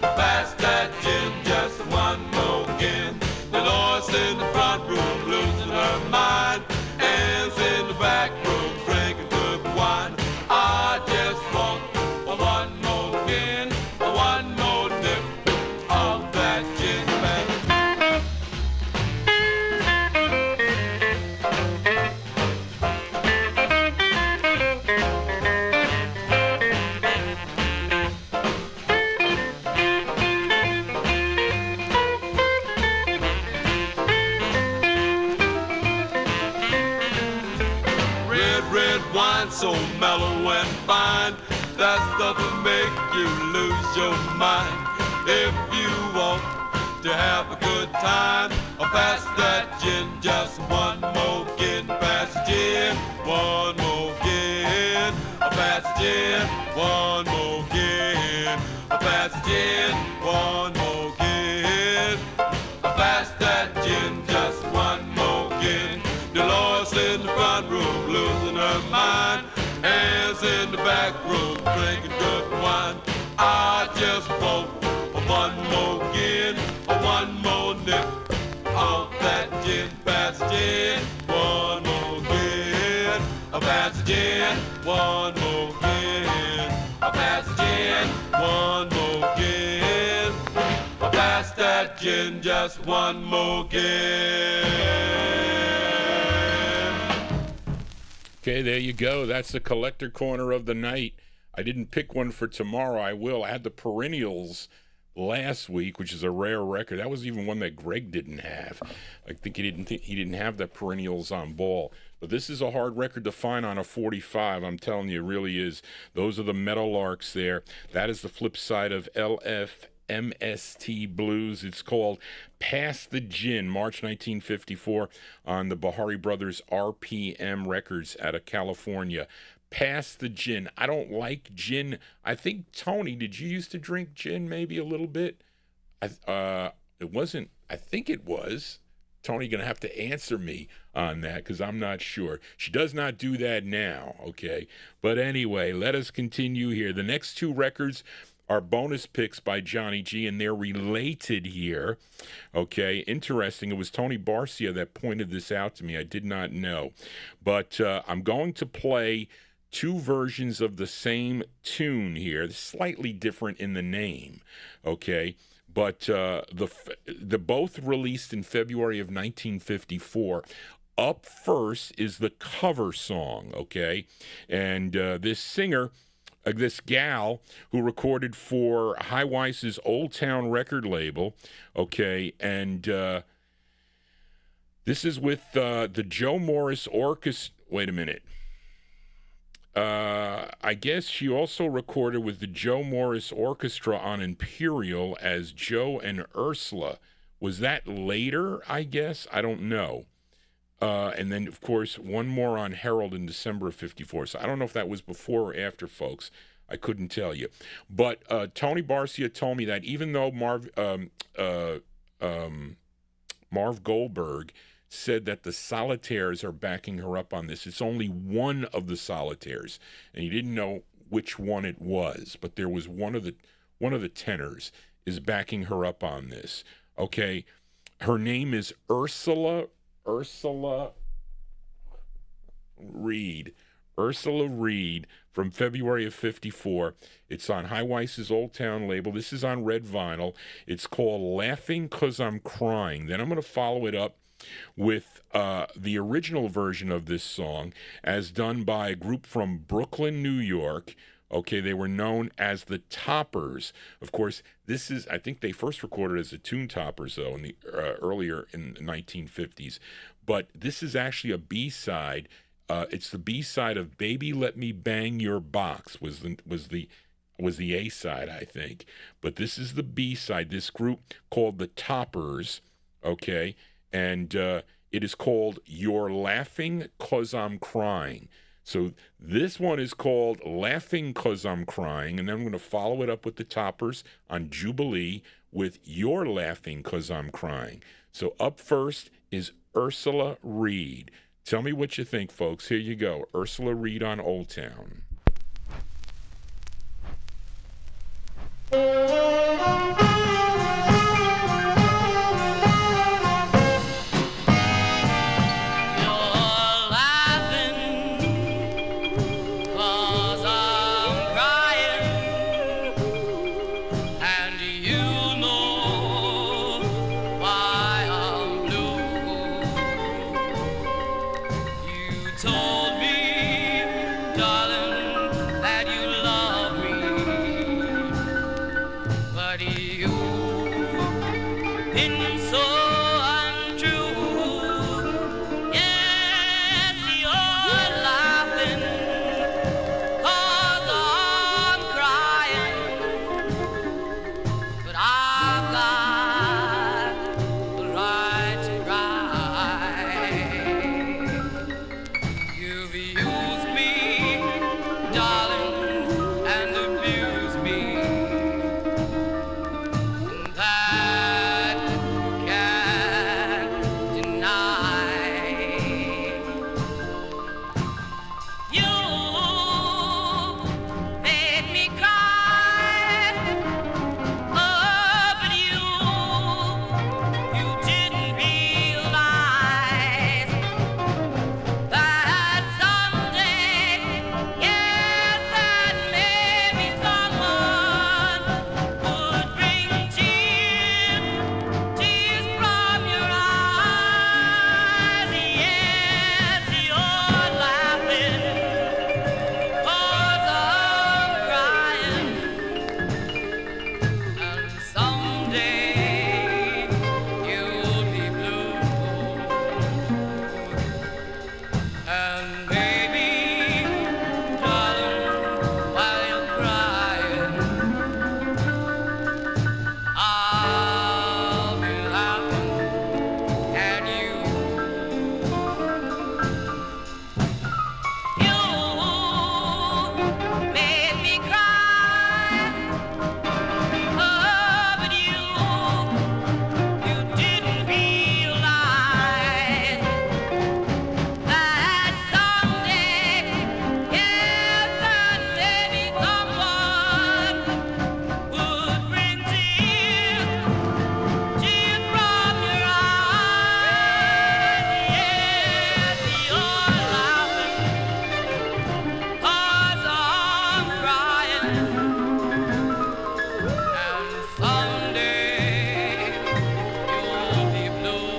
pass that gin, just one more gin. The Lord's in the front room losing her mind, Anne's in the back room drinking good wine. I just want one more gin, one more nip of that gin, baby. Red wine, so mellow and fine, that stuff will make you lose your mind. If you want to have a good time, Pass that gin, just one more gin. Pass the gin, one more gin. Pass the gin, one more gin. Pass the gin, one more gin. Pass that gin, just one more gin. Dolores in the front room, losing her mind. Hands in the back room, drinking good wine. I just want one more gin, one more nip of that gin. Pass the gin, one more gin. Pass the gin, one more gin. Pass the gin, one more gin. Pass that gin, just one more gin. Okay, there you go. That's the collector corner of the night. I didn't pick one for tomorrow. I will. I had the Perennials last week, which is a rare record. That was even one that Greg didn't have. I think he didn't have the Perennials on ball. But this is a hard record to find on a 45. I'm telling you, it really is. Those are the Meadowlarks there. That is the flip side of LFMST Blues. It's called Pass the Gin, March 1954, on the Bahari Brothers RPM Records out of California. Pass the gin. I don't like gin. I think, Tony, did you used to drink gin maybe a little bit? It wasn't. I think it was. Tony going to have to answer me on that because I'm not sure. She does not do that now, okay? But anyway, let us continue here. The next two records are bonus picks by Johnny G, and they're related here. Okay, interesting. It was Tony Barcia that pointed this out to me. I did not know. But I'm going to play two versions of the same tune here, slightly different in the name, okay? But the both released in February of 1954. Up first is the cover song, okay? And this singer, this gal who recorded for High Weiss's Old Town record label, okay? And this is with the Joe Morris Orchestra. Wait a minute. I guess she also recorded with the Joe Morris Orchestra on Imperial as Joe and Ursula. Was that later, I guess? I don't know. And then, of course, one more on Herald in December of 54. So I don't know if that was before or after, folks. I couldn't tell you. But Tony Barcia told me that even though Marv Goldberg said that the Solitaires are backing her up on this, it's only one of the Solitaires, and he didn't know which one it was, but there was one of the tenors is backing her up on this. Okay, her name is Ursula Reed. Ursula Reed from February of 54. It's on High Weiss's Old Town label. This is on red vinyl. It's called Laughing 'Cause I'm Crying. Then I'm going to follow it up with the original version of this song as done by a group from Brooklyn, New York. Okay, they were known as the Toppers. Of course, this is, I think they first recorded as the Tune Toppers, though, in the earlier in the 1950s. But this is actually a B-side. It's the B-side of "Baby Let Me Bang Your Box" was the A-side, I think. But this is the B-side. This group called the Toppers, okay, and it is called "You're Laughing 'Cause I'm Crying." So this one is called "Laughing 'Cause I'm Crying," and then I'm going to follow it up with the Toppers on Jubilee with "You're Laughing 'Cause I'm Crying." So up first is Ursula Reed. Tell me what you think, folks. Here you go. Ursula Reed on Old Town. But I've got the right to You've used me, darling, and abused me. That you can't deny. You made me cry. Oh, but you didn't realize that someday, yes, that maybe someone would bring tears from your eyes. Yes, you're laughing 'cause I'm crying, and someday you'll be blue. And baby, darling, while you're crying, I'll be laughing at you. You made me cry. Oh, but you didn't realize that someday, yes, that maybe someone would bring tears from your eyes. Yes, you're laughing 'cause I'm crying, and someday you'll be blue.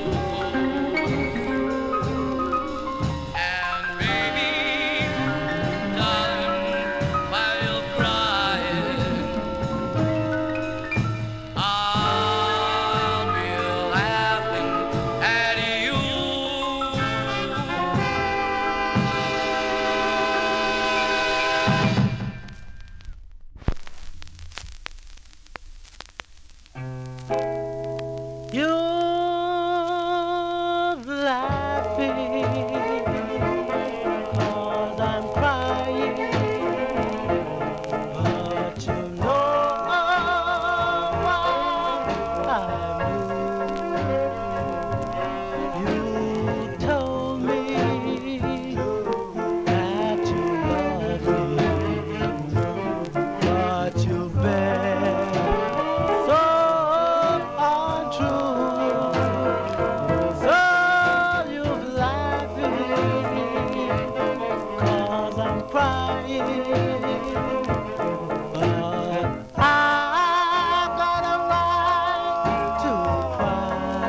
And baby, darling, while you're crying, I'll be laughing at you. You're laughing 'cause I'm crying, but you know I'm blue. You told me that you loved me, but you've been so untrue. So you're laughing 'cause I'm crying, but I've got a right to cry.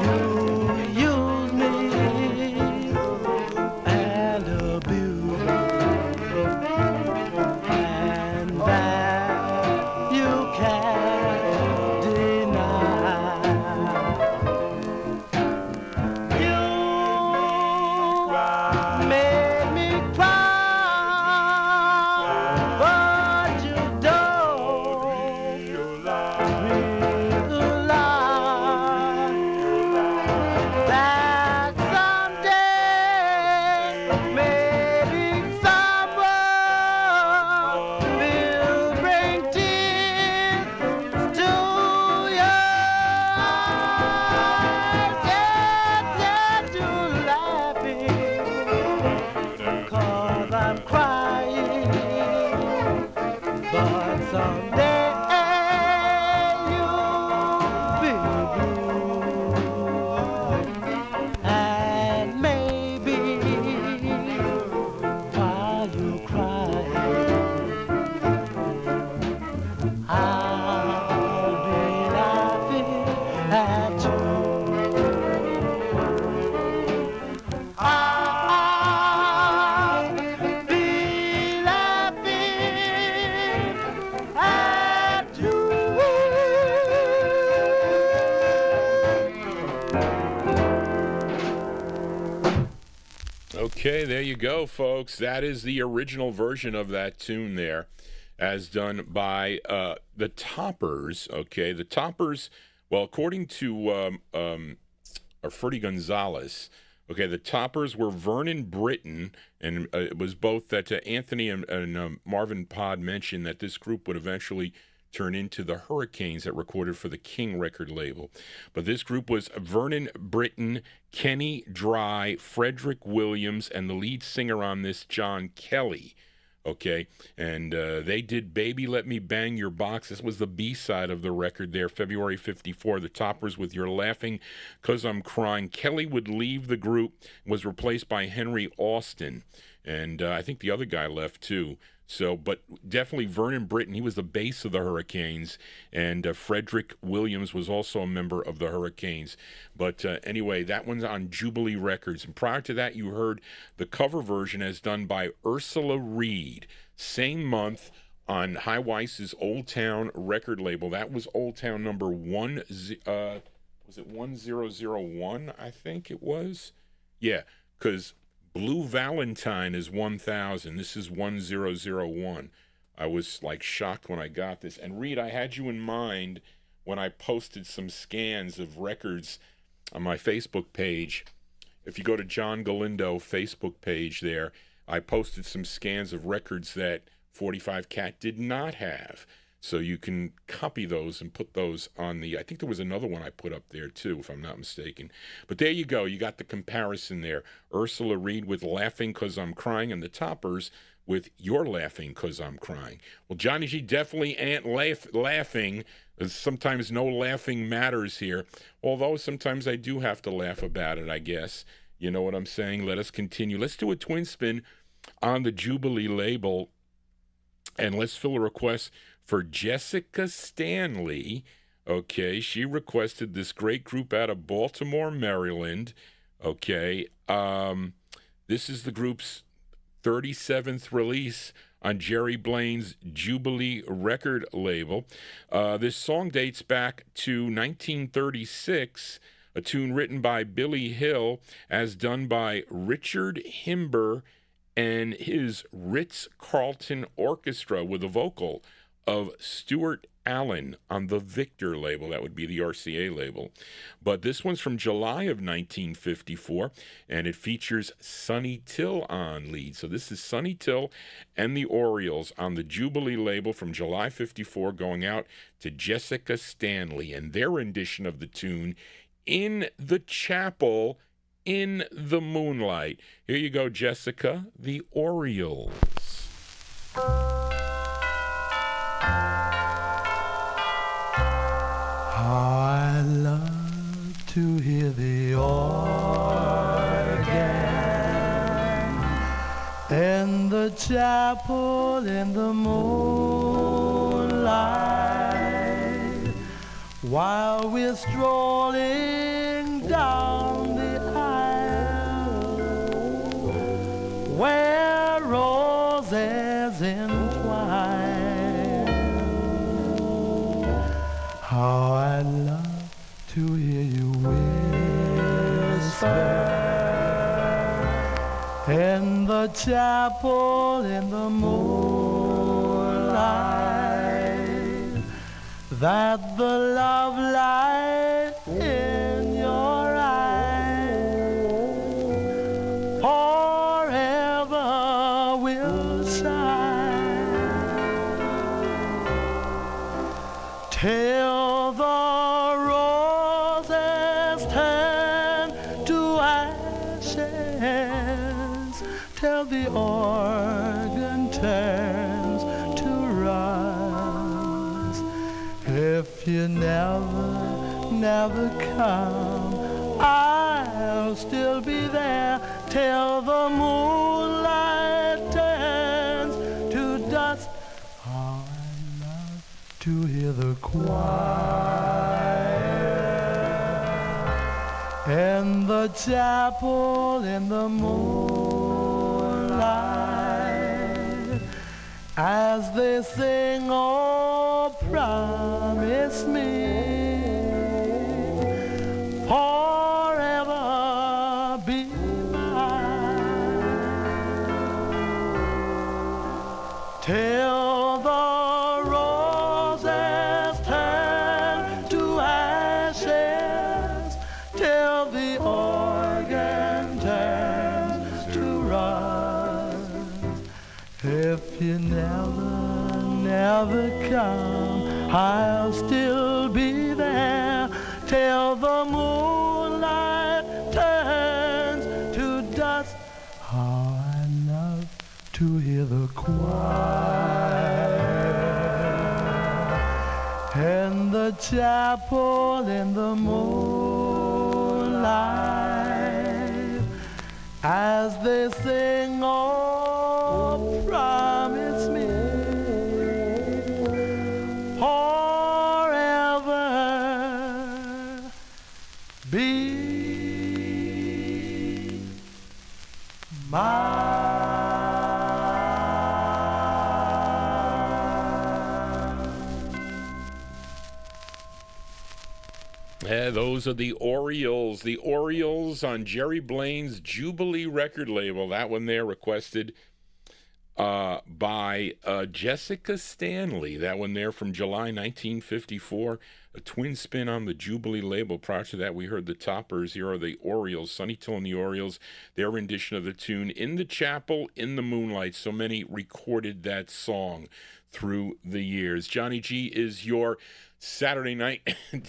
You use me and abuse me, and that you can't deny. You made me cry, but you don't realize that someday maybe someone will bring tears to your eyes. Yes, yes, you're laughing 'cause I'm crying, but someday you'll be blue. And maybe while you're crying, I'll be laughing at you. I'll be laughing at you. Okay, there you go, folks. That is the original version of that tune there, as done by the Toppers. Okay, the Toppers, well, according to Freddie Gonzalez, Okay, the toppers were Vernon Britton, and it was both that Anthony and Marvin Pod mentioned that this group would eventually turn into the Hurricanes that recorded for the King record label. But this group was Vernon Britton, Kenny Dry, Frederick Williams, and the lead singer on this, John Kelly. Okay, and they did Baby Let Me Bang Your Box. This was the B-side of the record there, February 54. The toppers with You're Laughing 'Cause I'm Crying. Kelly would leave the group, was replaced by Henry Austin, and I think the other guy left too. So, but definitely Vernon Britton, he was the bass of the Hurricanes, and Frederick Williams was also a member of the Hurricanes. But anyway, that one's on Jubilee Records. And prior to that, you heard the cover version as done by Ursula Reed. Same month on High Weiss's Old Town record label. That was Old Town number was it 1001? I think it was. Yeah, because Blue Valentine is 1000. This is 1001. I was like shocked when I got this. And Reed, I had you in mind when I posted some scans of records on my Facebook page. If you go to John Galindo Facebook page there, I posted some scans of records that 45 Cat did not have. So you can copy those and put those on the, I think there was another one I put up there too, if I'm not mistaken. But there you go. You got the comparison there. Ursula Reed with Laughing 'Cause I'm Crying, and the toppers with You're Laughing 'Cause I'm Crying. Well, Johnny G definitely ain't laughing. Sometimes no laughing matters here. Although sometimes I do have to laugh about it, I guess. You know what I'm saying? Let us continue. Let's do a twin spin on the Jubilee label. And let's fill a request for Jessica Stanley. Okay, she requested this great group out of Baltimore, Maryland. Okay, this is the group's 37th release on Jerry Blaine's Jubilee record label. This song dates back to 1936, a tune written by Billy Hill as done by Richard Himber and his Ritz-Carlton Orchestra with a vocal of Stuart Allen on the Victor label. That would be the RCA label. But this one's from July of 1954, and it features Sonny Till on lead. So this is Sonny Till and the Orioles on the Jubilee label from July 54, going out to Jessica Stanley and their rendition of the tune, In the Chapel in the Moonlight. Here you go, Jessica, the Orioles. I love to hear the organ in the chapel in the moonlight while we're strolling down the aisle where roses entwine. How I love to hear you whisper in the chapel in the moonlight that the love light in your eyes forever will shine till the roses turn to ashes, till the organ turns to rust. If you never come, I'll still be there till the moonlight turns to dust. How I love to hear the choir in the chapel in the moonlight as they sing, oh, promise me forever be mine till the roses turn to ashes, till the organ If you never, never come, I'll still be there till the moonlight turns to dust. How I love to hear the choir in the chapel in the moonlight as they sing, oh, promise me forever be mine. Those are the Orioles. The Orioles on Jerry Blaine's Jubilee record label. That one there requested by Jessica Stanley. That one there from July 1954. A twin spin on the Jubilee label. Prior to that, we heard the Toppers. Here are the Orioles. Sonny Till and the Orioles. Their rendition of the tune In the Chapel, in the Moonlight. So many recorded that song through the years. Johnny G is your Saturday night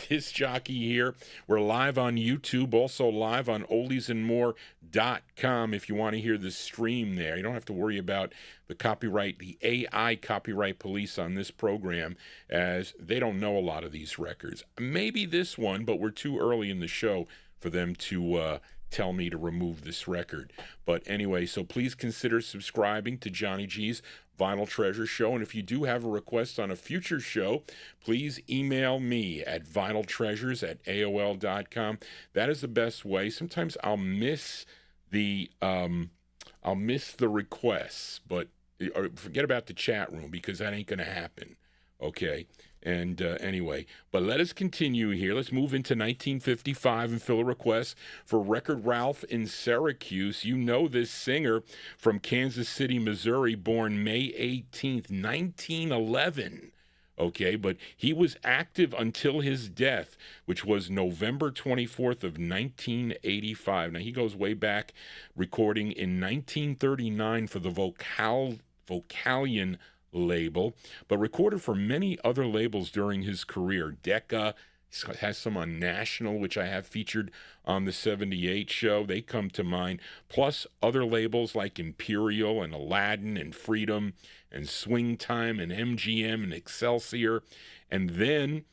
disc jockey here. We're live on YouTube, also live on oldiesandmore.com if you want to hear the stream there. You don't have to worry about the copyright, the AI copyright police on this program, as they don't know a lot of these records. Maybe this one, but we're too early in the show for them to tell me to remove this record. But anyway, so please consider subscribing to Johnny G's Vinyl Treasure Show. And if you do have a request on a future show, please email me at vinyltreasures@aol.com. That is the best way. Sometimes I'll miss the requests, but or forget about the chat room because that ain't going to happen. Okay. And anyway, but let us continue here. Let's move into 1955 and fill a request for Record Ralph in Syracuse. You know this singer from Kansas City, Missouri, born May 18th, 1911. Okay, but he was active until his death, which was November 24th of 1985. Now, he goes way back, recording in 1939 for the Vocalion label, but recorded for many other labels during his career. Decca has some on National, which I have featured on the 78 show. They come to mind, plus other labels like Imperial and Aladdin and Freedom and Swing Time and MGM and Excelsior. And then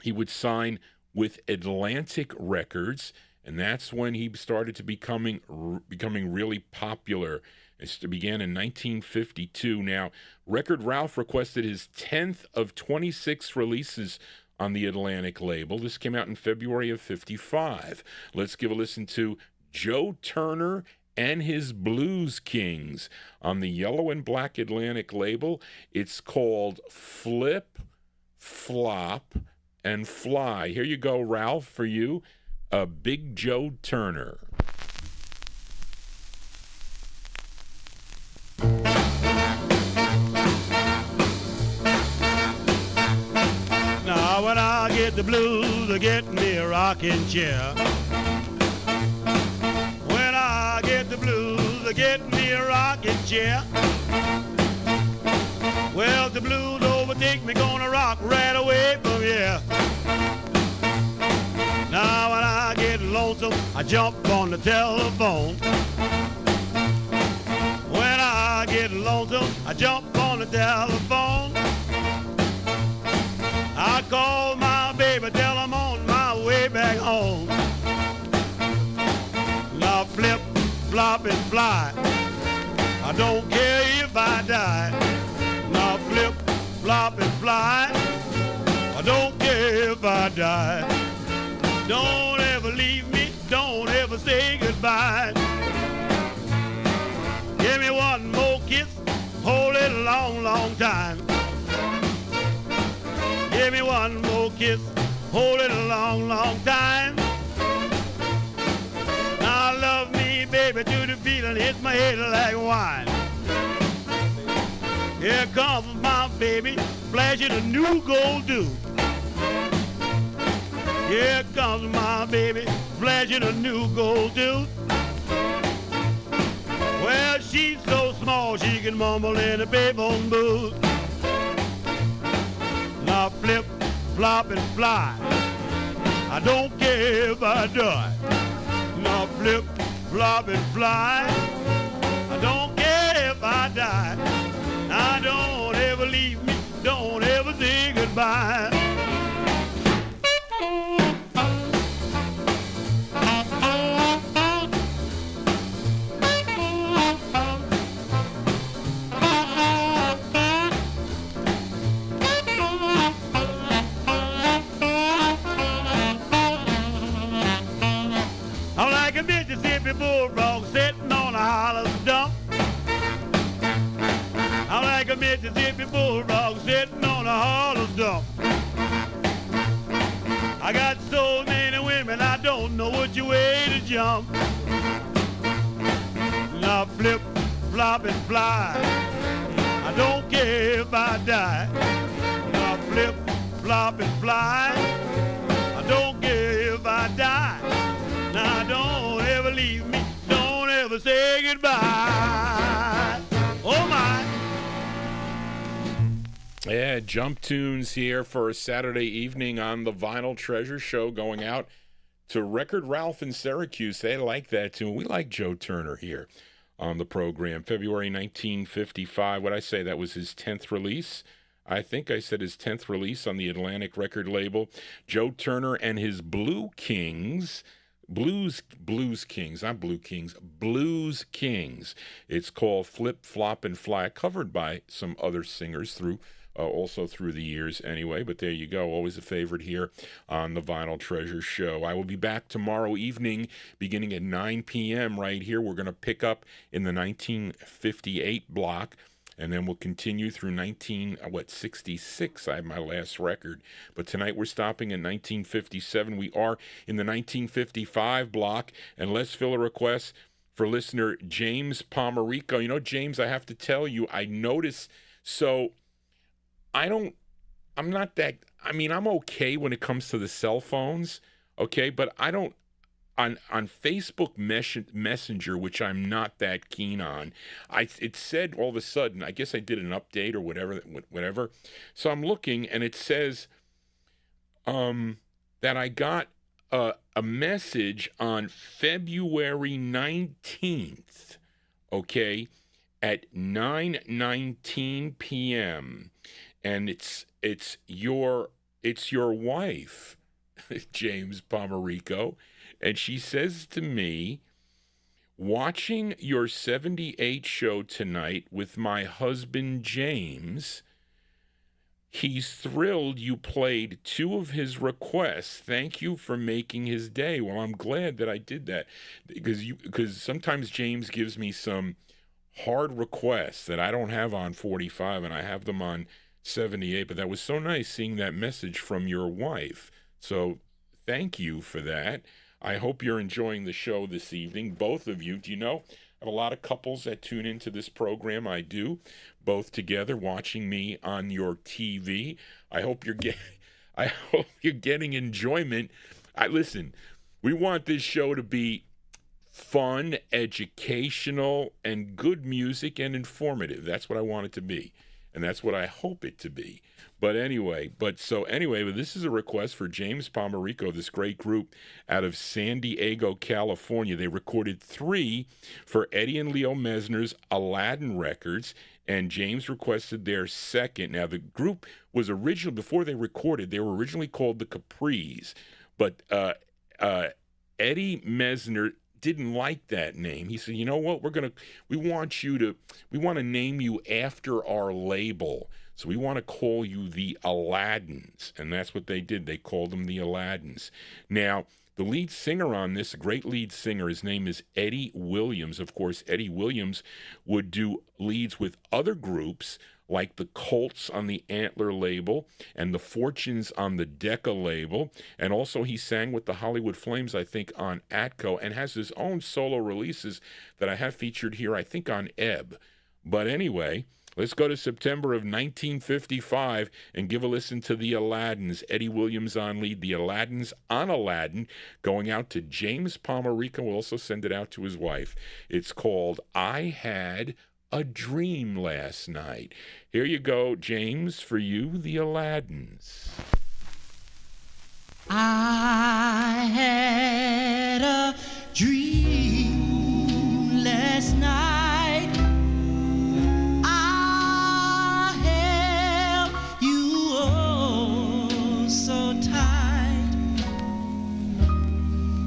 he would sign with Atlantic Records, and that's when he started to becoming really popular. It began in 1952. Now, Record Ralph requested his 10th of 26 releases on the Atlantic label. This came out in February of 55. Let's give a listen to Joe Turner and his Blues Kings on the Yellow and Black Atlantic label. It's called Flip, Flop, and Fly. Here you go, Ralph, for you, Big Joe Turner. Now when I get the blues, I get me a rocking chair. When I get the blues, I get me a rocking chair. Well, the blues overtake me, gonna rock right away from here. Now when I get lonesome, I jump on the telephone. When I get lonesome, I jump on the telephone. I call my baby, tell I'm on my way back home. Now flip, flop, and fly. I don't care if I die. Now flip, flop, and fly. I don't care if I die. Don't ever leave me, don't ever say goodbye. Give me one more kiss, hold it a long, long time. Give me one more kiss, hold it a long, long time. Now love me, baby, to the feeling hits my head like wine. Here comes my baby, flashing a new gold do. Here comes my baby, flashing a new gold do. Well, she's so small, all she can mumble in a payphone booth. Now flip, flop, and fly. I don't care if I die. Now flip, flop, and fly. I don't care if I die. Now don't ever leave me, don't ever say goodbye. I'm like a Mississippi bulldog sitting on a hollow stump. I'm like a Mississippi bulldog sitting on a hollow stump. I got so many women, I don't know which way to jump. Now flip, flop, and fly. I don't care if I die. Now flip, flop, and fly. I don't care if I die. Now don't ever leave me, don't ever say goodbye. Oh my. Yeah, jump tunes here for a Saturday evening on the Vinyl Treasure Show, going out to Record Ralph in Syracuse. They like that tune. We like Joe Turner here on the program. February 1955. What I say, that was his 10th release. I think I said his 10th release on the Atlantic record label. Joe Turner and his Blue Kings. Blues Kings, not Blue Kings, Blues Kings. It's called Flip, Flop, and Fly, covered by some other singers also through the years anyway. But there you go, always a favorite here on the Vinyl Treasure Show. I will be back tomorrow evening beginning at 9 p.m. right here. We're going to pick up in the 1958 block. And then we'll continue through 66. I have my last record. But tonight we're stopping in 1957. We are in the 1955 block. And let's fill a request for listener James Pomerico. You know, James, I have to tell you, I noticed, so I'm okay when it comes to the cell phones, okay? But I don't, on Facebook Messenger, which I'm not that keen on, it said all of a sudden, I guess I did an update or whatever. So I'm looking, and it says that I got a message on February 19th, okay, at 9:19 p.m. And it's your wife, James Pomerico. And she says to me, watching your 78 show tonight with my husband, James, he's thrilled you played 2 of his requests. Thank you for making his day. Well, I'm glad that I did that because sometimes James gives me some hard requests that I don't have on 45 and I have them on 78. But that was so nice seeing that message from your wife. So thank you for that. I hope you're enjoying the show this evening, both of you. Do you know, I have a lot of couples that tune into this program. I do, both together, watching me on your TV. I hope you're getting enjoyment. Listen, we want this show to be fun, educational, and good music and informative. That's what I want it to be, and that's what I hope it to be. But anyway, this is a request for James Pomerico, this great group out of San Diego, California. They recorded 3 for Eddie and Leo Mesner's Aladdin Records, and James requested their second. Now, the group was originally, before they recorded, they were originally called the Capris, but Eddie Mesner didn't like that name. He said, you know what, we want to name you after our label. So we want to call you the Aladdins. And that's what they did. They called them the Aladdins. Now, the lead singer on this, a great lead singer, his name is Eddie Williams. Of course, Eddie Williams would do leads with other groups like the Colts on the Antler label and the Fortunes on the Decca label. And also he sang with the Hollywood Flames, I think, on Atco, and has his own solo releases that I have featured here, I think, on Ebb. But anyway, let's go to September of 1955 and give a listen to the Aladdins. Eddie Williams on lead, the Aladdins on Aladdin, going out to James Pomerico. We'll also send it out to his wife. It's called I Had a dream last night. Here you go, James, for you, the Aladdins. I had a dream last night. I held you oh so tight.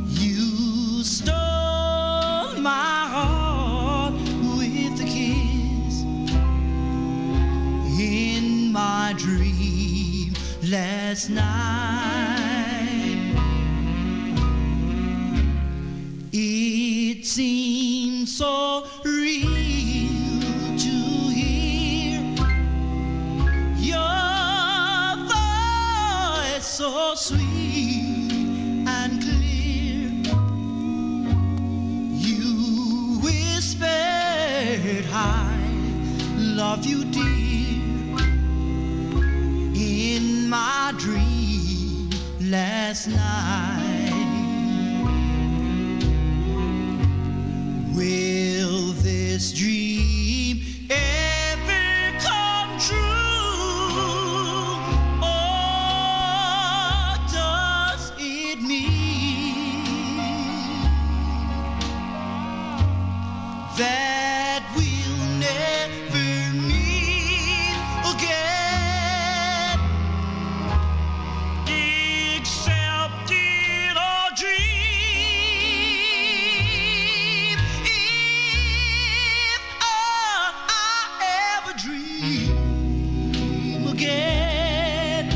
You stole my heart with a kiss in my dream last night. It seems so real to hear your voice so sweet and clear. You whispered, I love you, dear, in my dream last night. Will this dream ever come true? Or does it mean that we'll never meet again? Except in a dream. Dream again,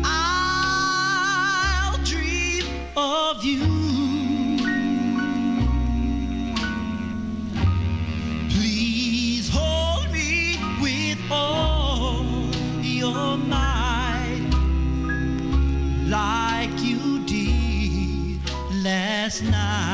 I'll dream of you. Please hold me with all your might, like you did last night.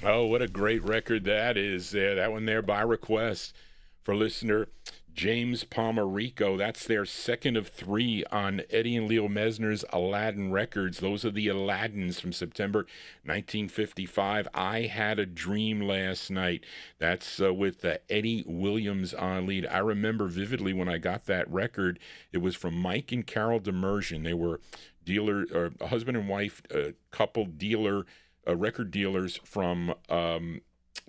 Oh, what a great record that is. That one there by request for listener James Palmerico. That's their second of 3 on Eddie and Leo Mesner's Aladdin Records. Those are the Aladdins from September 1955. I Had a Dream Last Night. That's with Eddie Williams on lead. I remember vividly when I got that record. It was from Mike and Carol Demersion. They were husband and wife couple dealer, record dealers from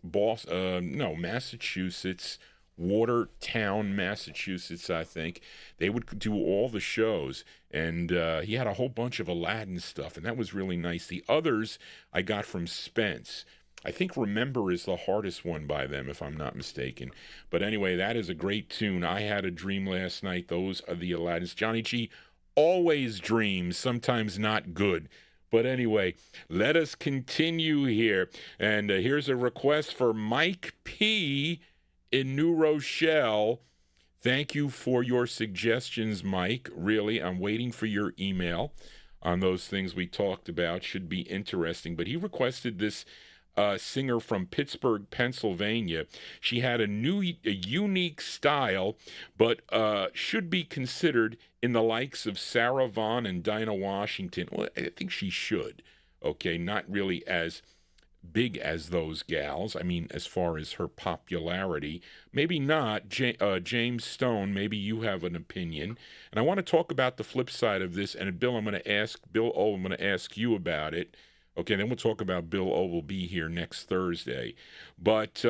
Massachusetts, Watertown, Massachusetts, I think. They would do all the shows, and he had a whole bunch of Aladdin stuff, and that was really nice. The others I got from Spence. I think Remember is the hardest one by them, if I'm not mistaken. But anyway, that is a great tune. I Had a Dream Last Night. Those are the Aladdins. Johnny G always dreams, sometimes not good. But anyway, let us continue here. And here's a request for Mike P. in New Rochelle. Thank you for your suggestions, Mike. Really, I'm waiting for your email on those things we talked about. Should be interesting. But he requested this singer from Pittsburgh, Pennsylvania. She had a unique style, but should be considered in the likes of Sarah Vaughan and Dinah Washington. Well, I think she should. Okay, not really as big as those gals. I mean, as far as her popularity, maybe not. James Stone, maybe you have an opinion. And I want to talk about the flip side of this. And Bill, I'm going to ask you about it. Okay, then we'll talk about Bill O will be here next Thursday. But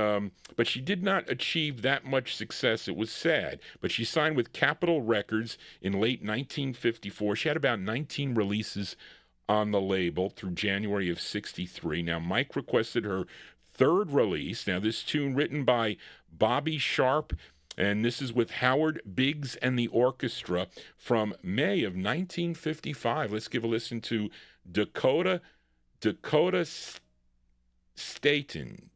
she did not achieve that much success. It was sad. But she signed with Capitol Records in late 1954. She had about 19 releases on the label through January of 63. Now, Mike requested her third release. Now, this tune written by Bobby Sharp, and this is with Howard Biggs and the Orchestra from May of 1955. Let's give a listen to Dakota Staten.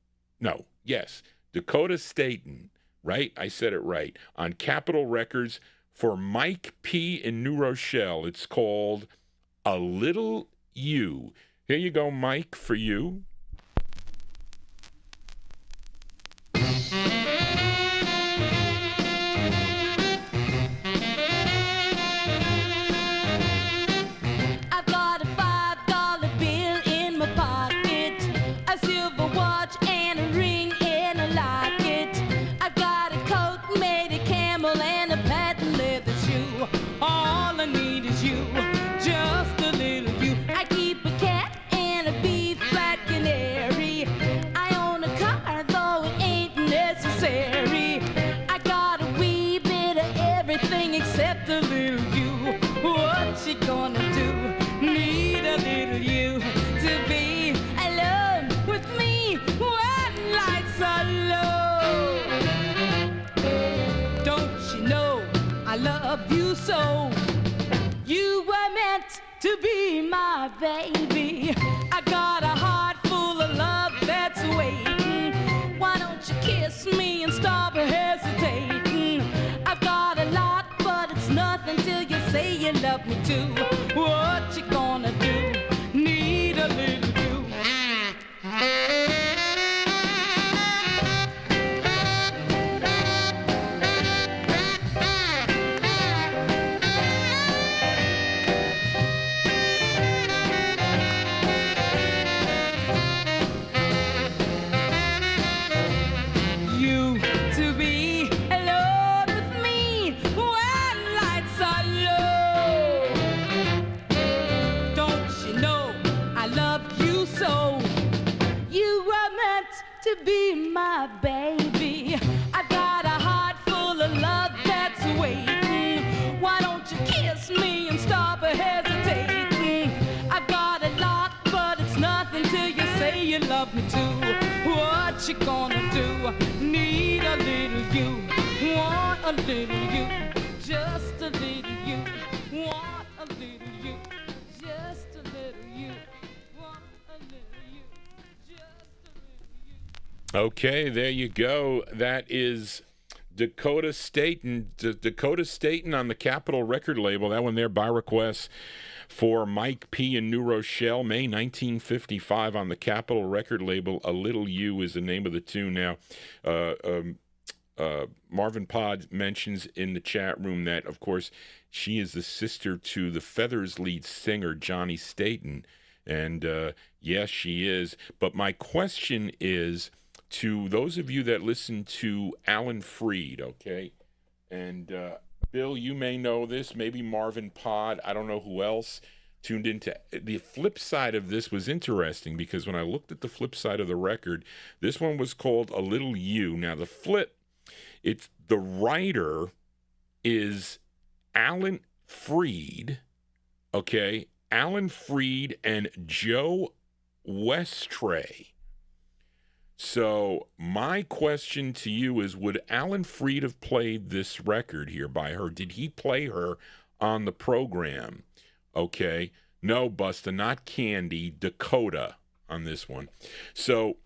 Dakota Staten, right? I said it right. On Capitol Records for Mike P. in New Rochelle. It's called A Little You. Here you go, Mike, for you. I've got a $5 bill in my pocket, a silver watch and a ring and a locket. I've got a coat made of camel and a patent leather shoe. All I need is you, just a little you. I keep a cat and a beef fat canary. I own a car, though it ain't necessary. I got a wee bit of everything except a little you. What you gonna do? Need a little you to be alone with me when lights are low. Don't you know I love you so? You were meant to be my baby. I got a heart full of love that's waiting. Why don't you kiss me and stop hesitating? I've got a lot, but it's nothing till you say you love me too. What you gonna do? Need a little you. You to be alone with me when lights are low. Don't you know I love you so? You were meant to be my baby. I've got a heart full of love that's waiting. Why don't you kiss me and stop hesitating? I've got a lot, but it's nothing till you say you love me too. What you gonna do? Need a little you, want a little you, just a little you, want a little you, just a little you, want a little you, just a little you. Okay, there you go. That is Dakota Staten. Dakota Staten on the Capitol record label. That one there by request for Mike P. in New Rochelle, May 1955 on the Capitol record label. A Little You is the name of the tune. Now, Marvin Pod mentions in the chat room that, of course, she is the sister to the Feathers lead singer, Johnny Staten. And yes, she is. But my question is to those of you that listen to Alan Freed, okay? And Bill, you may know this, maybe Marvin Pod, I don't know who else tuned into. The flip side of this was interesting because when I looked at the flip side of the record, this one was called A Little You. Now the flip, it's the writer is Alan Freed, okay? Alan Freed and Joe Westray. So my question to you is, would Alan Freed have played this record here by her? Did he play her on the program? Okay. No, Busta, not Candy, Dakota on this one. So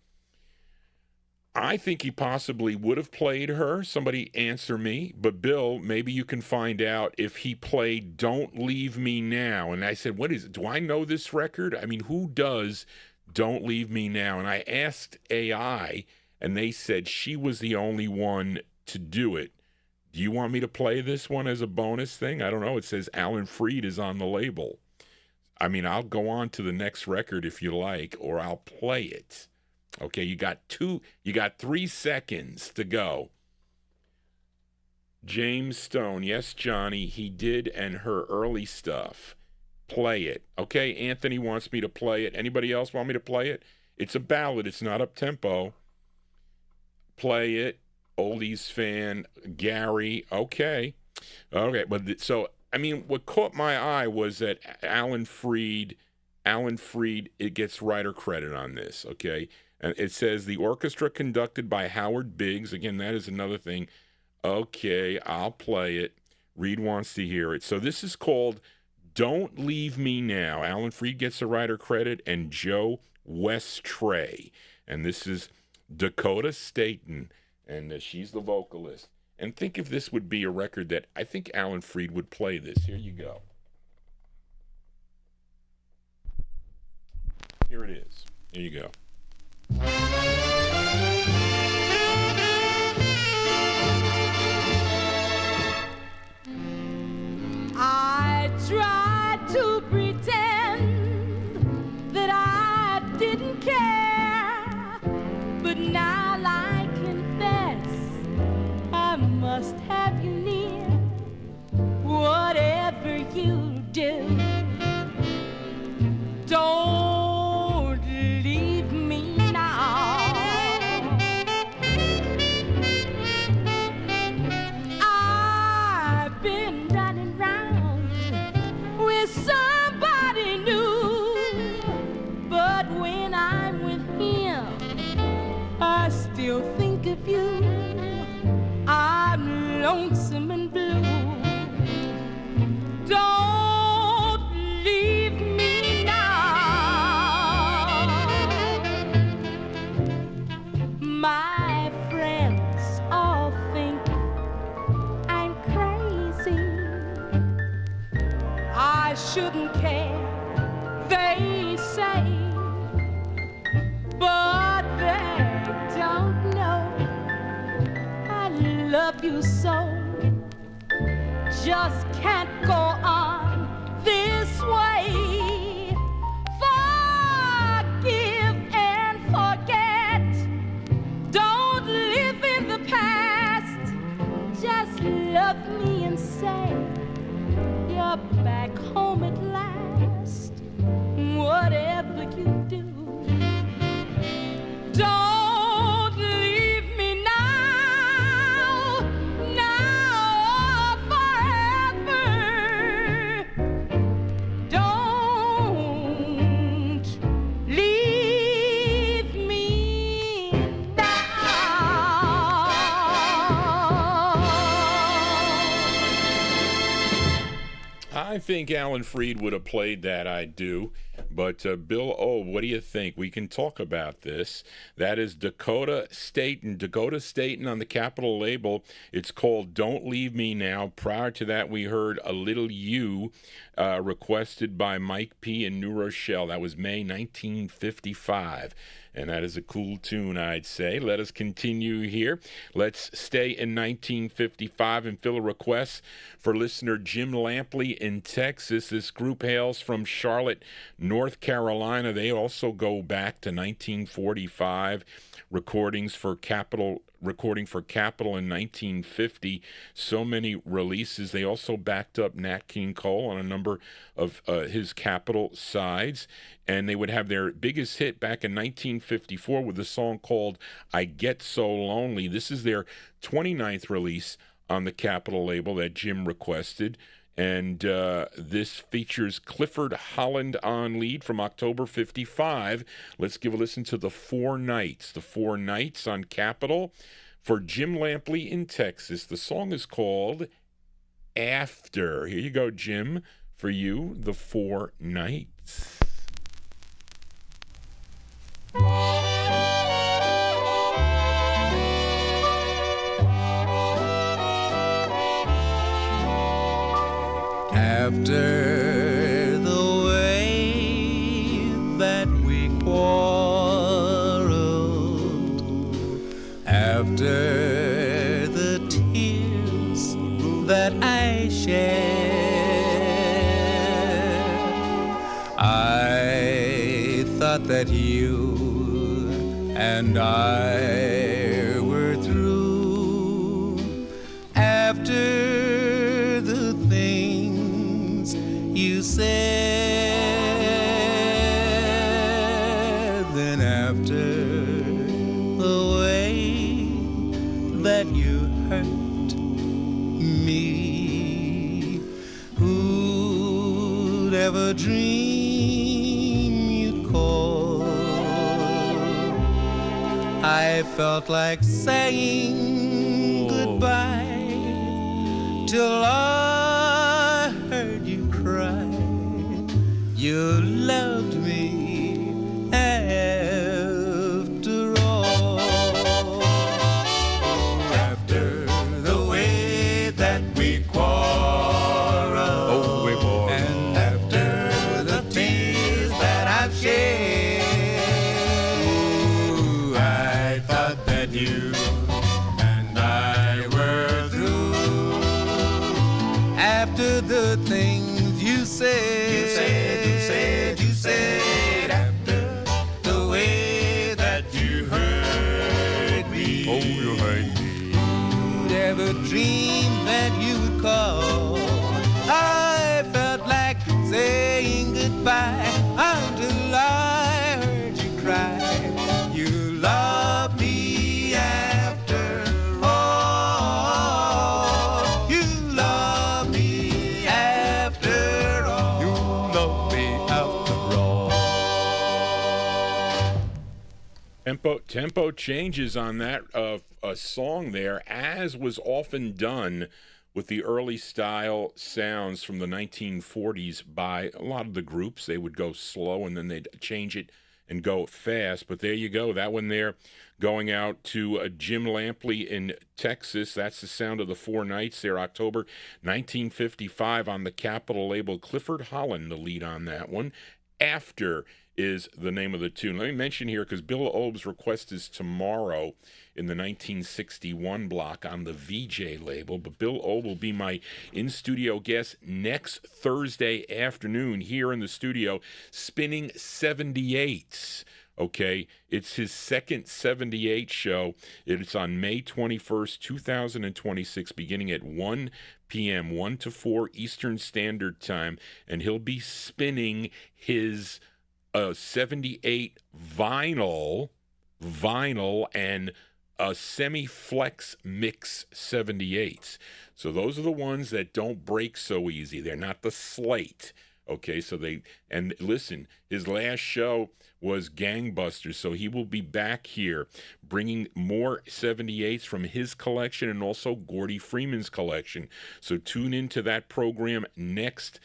I think he possibly would have played her. Somebody answer me. But Bill, maybe you can find out if he played Don't Leave Me Now. And I said, what is it? Do I know this record? I mean, who does Don't Leave Me Now? And I asked AI, and they said she was the only one to do it. Do you want me to play this one as a bonus thing? I don't know. It says Alan Freed is on the label. I mean, I'll go on to the next record if you like, or I'll play it. Okay, you got 3 seconds to go. James Stone, yes, Johnny, he did, and her early stuff. Play it. Okay, Anthony wants me to play it. Anybody else want me to play it? It's a ballad. It's not up-tempo. Play it. Oldies fan, Gary. Okay. Okay, but so, I mean, what caught my eye was that Alan Freed, it gets writer credit on this, okay? And it says the orchestra conducted by Howard Biggs. Again, that is another thing. Okay, I'll play it. Reed wants to hear it. So this is called Don't Leave Me Now. Alan Freed gets the writer credit, and Joe Westray. And this is Dakota Staten, and she's the vocalist. and think if this would be a record that I think Alan Freed would play this. Here you go. Here it is. Here you go. I tried to pretend that I didn't care, but now I confess I must have you near. Whatever you do, don't leave me now. I've been running round with somebody new, but when I'm with him, I still think of you. I'm lonesome and blue. Don't leave me now. My friends all think I'm crazy. I shouldn't care, they say, but they don't know I love you so. Just can't go on this way. Forgive and forget. Don't live in the past. Just love me and say you're back home at last. Whatever you do, don't leave me now, now forever. Don't leave me now. I think Alan Freed would have played that, I do. But Bill O, what do you think? We can talk about this. That is Dakota Staten on the Capitol label. It's called Don't Leave Me Now. Prior to that, we heard A Little You, requested by Mike P. in New Rochelle. That was May 1955. And that is a cool tune, I'd say. Let us continue here. Let's stay in 1955 and fill a request for listener Jim Lampley in Texas. This group hails from Charlotte, North Carolina. They also go back to 1945. Recording for Capitol in 1950. So many releases. They also backed up Nat King Cole on a number of his Capitol sides. And they would have their biggest hit back in 1954 with a song called I Get So Lonely. This is their 29th release on the Capitol label that Jim requested. And this features Clifford Holland on lead from October 55. Let's give a listen to The Four Nights. The Four Nights on Capitol for Jim Lampley in Texas. The song is called After. Here you go, Jim, for you, The Four Nights. After the way that we quarreled, after the tears that I shed, I thought that you and I were through. After the things you said, then after the way that you hurt me, who'd ever dream you'd call? I felt like saying goodbye till I heard you cry. You loved me after all. After the way after the things you said, you said after the way that you hurt me. Oh, you hurt me. Who'd ever dream that you would call? I felt like saying goodbye until I heard you cry. You love me after all. You love me after all. You love me after all. Tempo changes on that song there, as was often done with the early style sounds from the 1940s by a lot of the groups. They would go slow and then they'd change it and go fast. But there you go. That one there going out to Jim Lampley in Texas. That's the sound of the Four Nights there, October 1955 on the Capitol label. Clifford Holland, the lead on that one. After is the name of the tune. Let me mention here, because Bill Obe's request is tomorrow in the 1961 block on the VJ label, but Bill Obe will be my in-studio guest next Thursday afternoon here in the studio, spinning 78s. Okay, it's his second 78 show. It's on May 21st, 2026, beginning at 1 p.m., 1 to 4 Eastern Standard Time, and he'll be spinning his 78 vinyl and semi-flex mix 78s. So those are the ones that don't break so easy. They're not the slate. Okay, so and listen, his last show was gangbusters, so he will be back here bringing more 78s from his collection and also Gordy Freeman's collection. So tune into that program next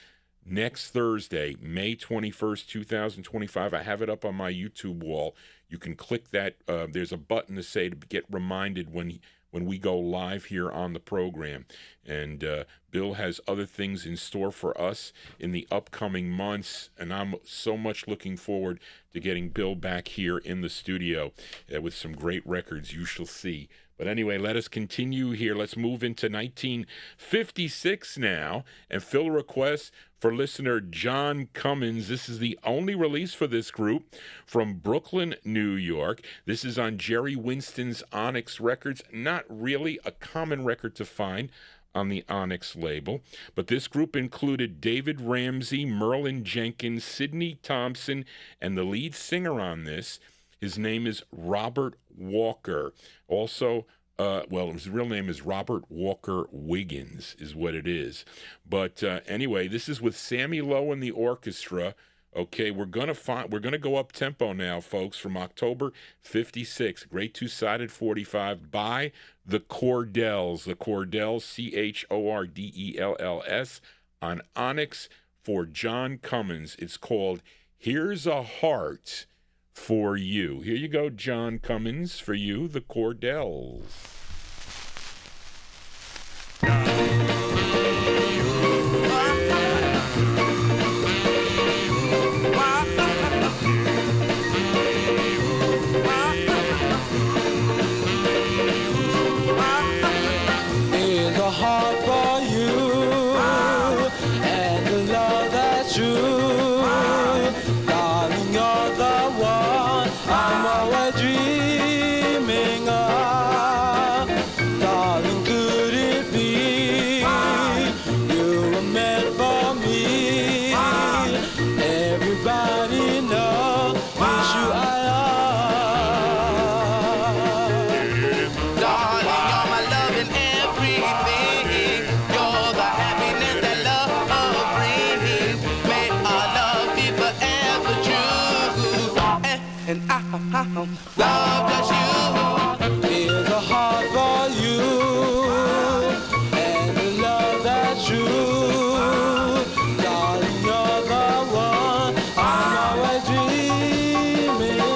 Thursday, May 21st, 2025. I have it up on my YouTube wall. You can click that. There's a button to say to get reminded when we go live here on the program. And Bill has other things in store for us in the upcoming months, and I'm so much looking forward to getting Bill back here in the studio with some great records you shall see. But anyway, let us continue here. Let's move into 1956 now and fill a request for listener John Cummins. This is the only release for this group from Brooklyn, New York. This is on Jerry Winston's Onyx Records. Not really a common record to find on the Onyx label, but this group included David Ramsey, Merlin Jenkins, Sidney Thompson, and the lead singer on this, his name is Robert Walker. Also, his real name is Robert Walker Wiggins, is what it is. But anyway, this is with Sammy Lowe and the orchestra. Okay, we're gonna go up tempo now, folks, from October 56. Great two-sided 45 by the Cordells. The Cordells, Chordells, on Onyx for John Cummins. It's called Here's a Heart for You. Here you go, John Cummins, for you, the Cordells. Here's a heart for you, and the love that's true. Darling, you're the one I'm always dreaming of. Darling, could it be you were meant for me? Everybody knows it's you I love. Darling, you're my love and everything. You're the happiness that love brings. May our love be forever true. And I love just you. Here's a heart for you, and the love that's true. Darling, you're the one I'm always dreaming of.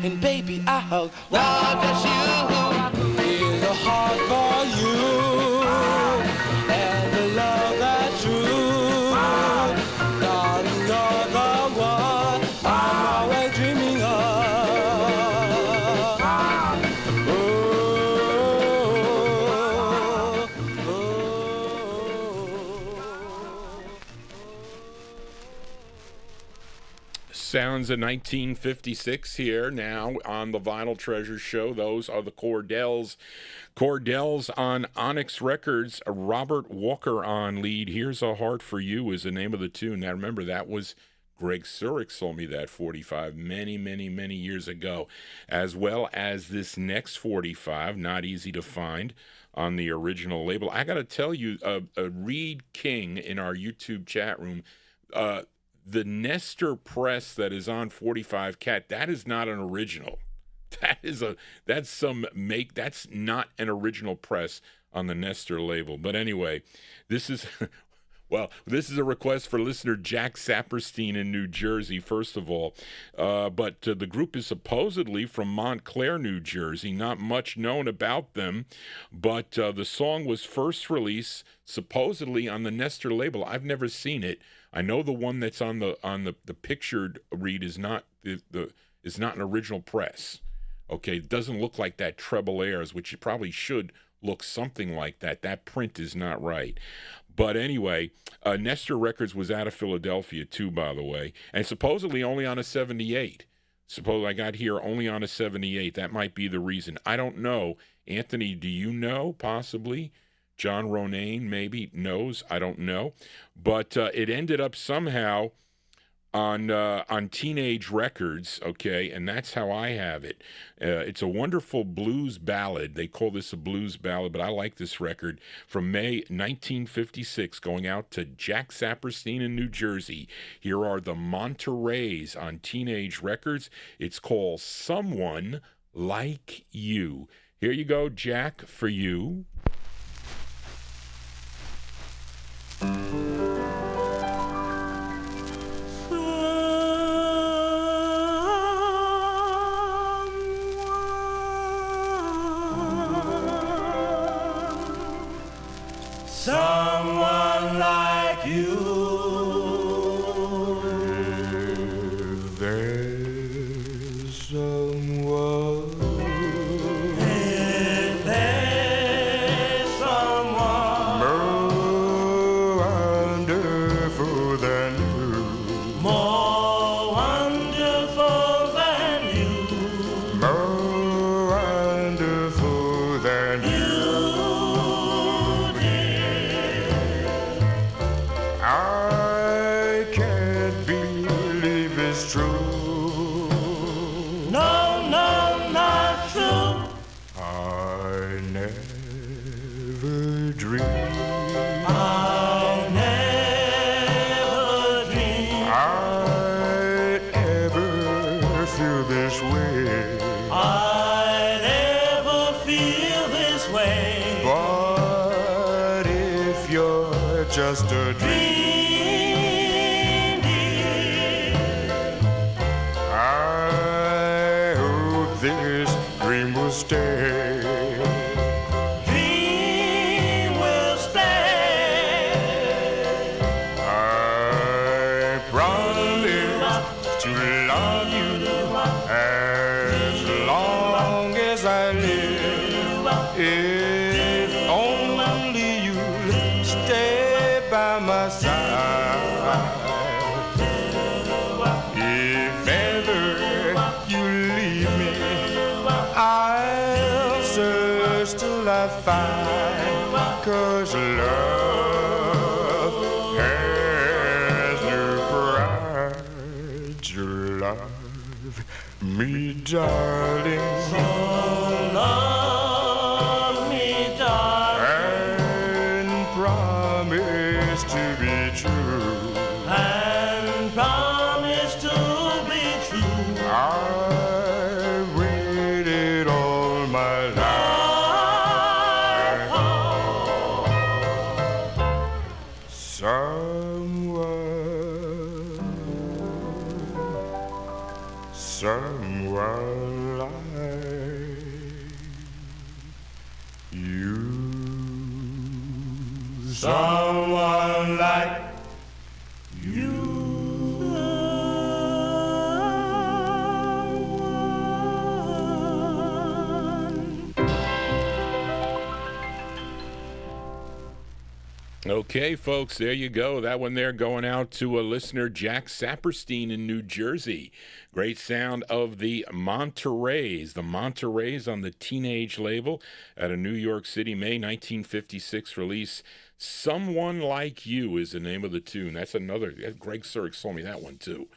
and baby I hug. Lord bless you. Here's a heart for you, and the love that's true. Darling, you're the one I'm always dreaming of. Sounds of 1956 here now on the Vinyl Treasure Show. Those are the Cordells. Cordells on Onyx Records. Robert Walker on lead. Here's a Heart for You is the name of the tune. Now remember, that was Greg Surik sold me that 45 many, many, many years ago. As well as this next 45, not easy to find on the original label. I got to tell you, Reed King in our YouTube chat room, the Nestor press that is on 45 Cat, that is not an original. That's not an original press on the Nestor label. But anyway, this is this is a request for listener Jack Saperstein in New Jersey, first of all. But the group is supposedly from Montclair, New Jersey. Not much known about them, but the song was first released supposedly on the Nestor label. I've never seen it. I know the one that's on the pictured read is not is not an original press. Okay, it doesn't look like that Treble Airs, which it probably should look something like that. That print is not right. But anyway, Nestor Records was out of Philadelphia too, by the way, and supposedly only on a 78. Suppose I got here only on a 78. That might be the reason. I don't know. Anthony, do you know? Possibly. John Ronayne maybe knows. I don't know. But it ended up somehow on Teenage Records, okay, and that's how I have it. It's a wonderful blues ballad. They call this a blues ballad, but I like this record from May 1956, going out to Jack Saperstein in New Jersey. Here are the Montereys on Teenage Records. It's called Someone Like You. Here you go, Jack, for you. Someone like you. If there's someone, If there's someone more wonderful than you, more wonderful than you, more wonderful than you, I can't believe it's true. no, no, not true. I never dreamed I never dreamed I'd ever feel this way. I'd ever feel this way. But if you're just a dream, I hope this dream will stay. Dream will stay. I promise to love you as long as I live. If only you'll stay by my side. If ever you leave me, I'll search till I find. 'Cause love has no pride. You love me, darling, Love me, darling, and promise to be true. and promise to be true. I waited all my life. Someone, someone like you. Someone like Okay, folks, there you go. That one there going out to a listener, Jack Saperstein in New Jersey. Great sound of the Monterey's. The Monterey's on the Teenage label at a New York City, May 1956 release. Someone Like You is the name of the tune. That's another. Greg Surk told me that one, too.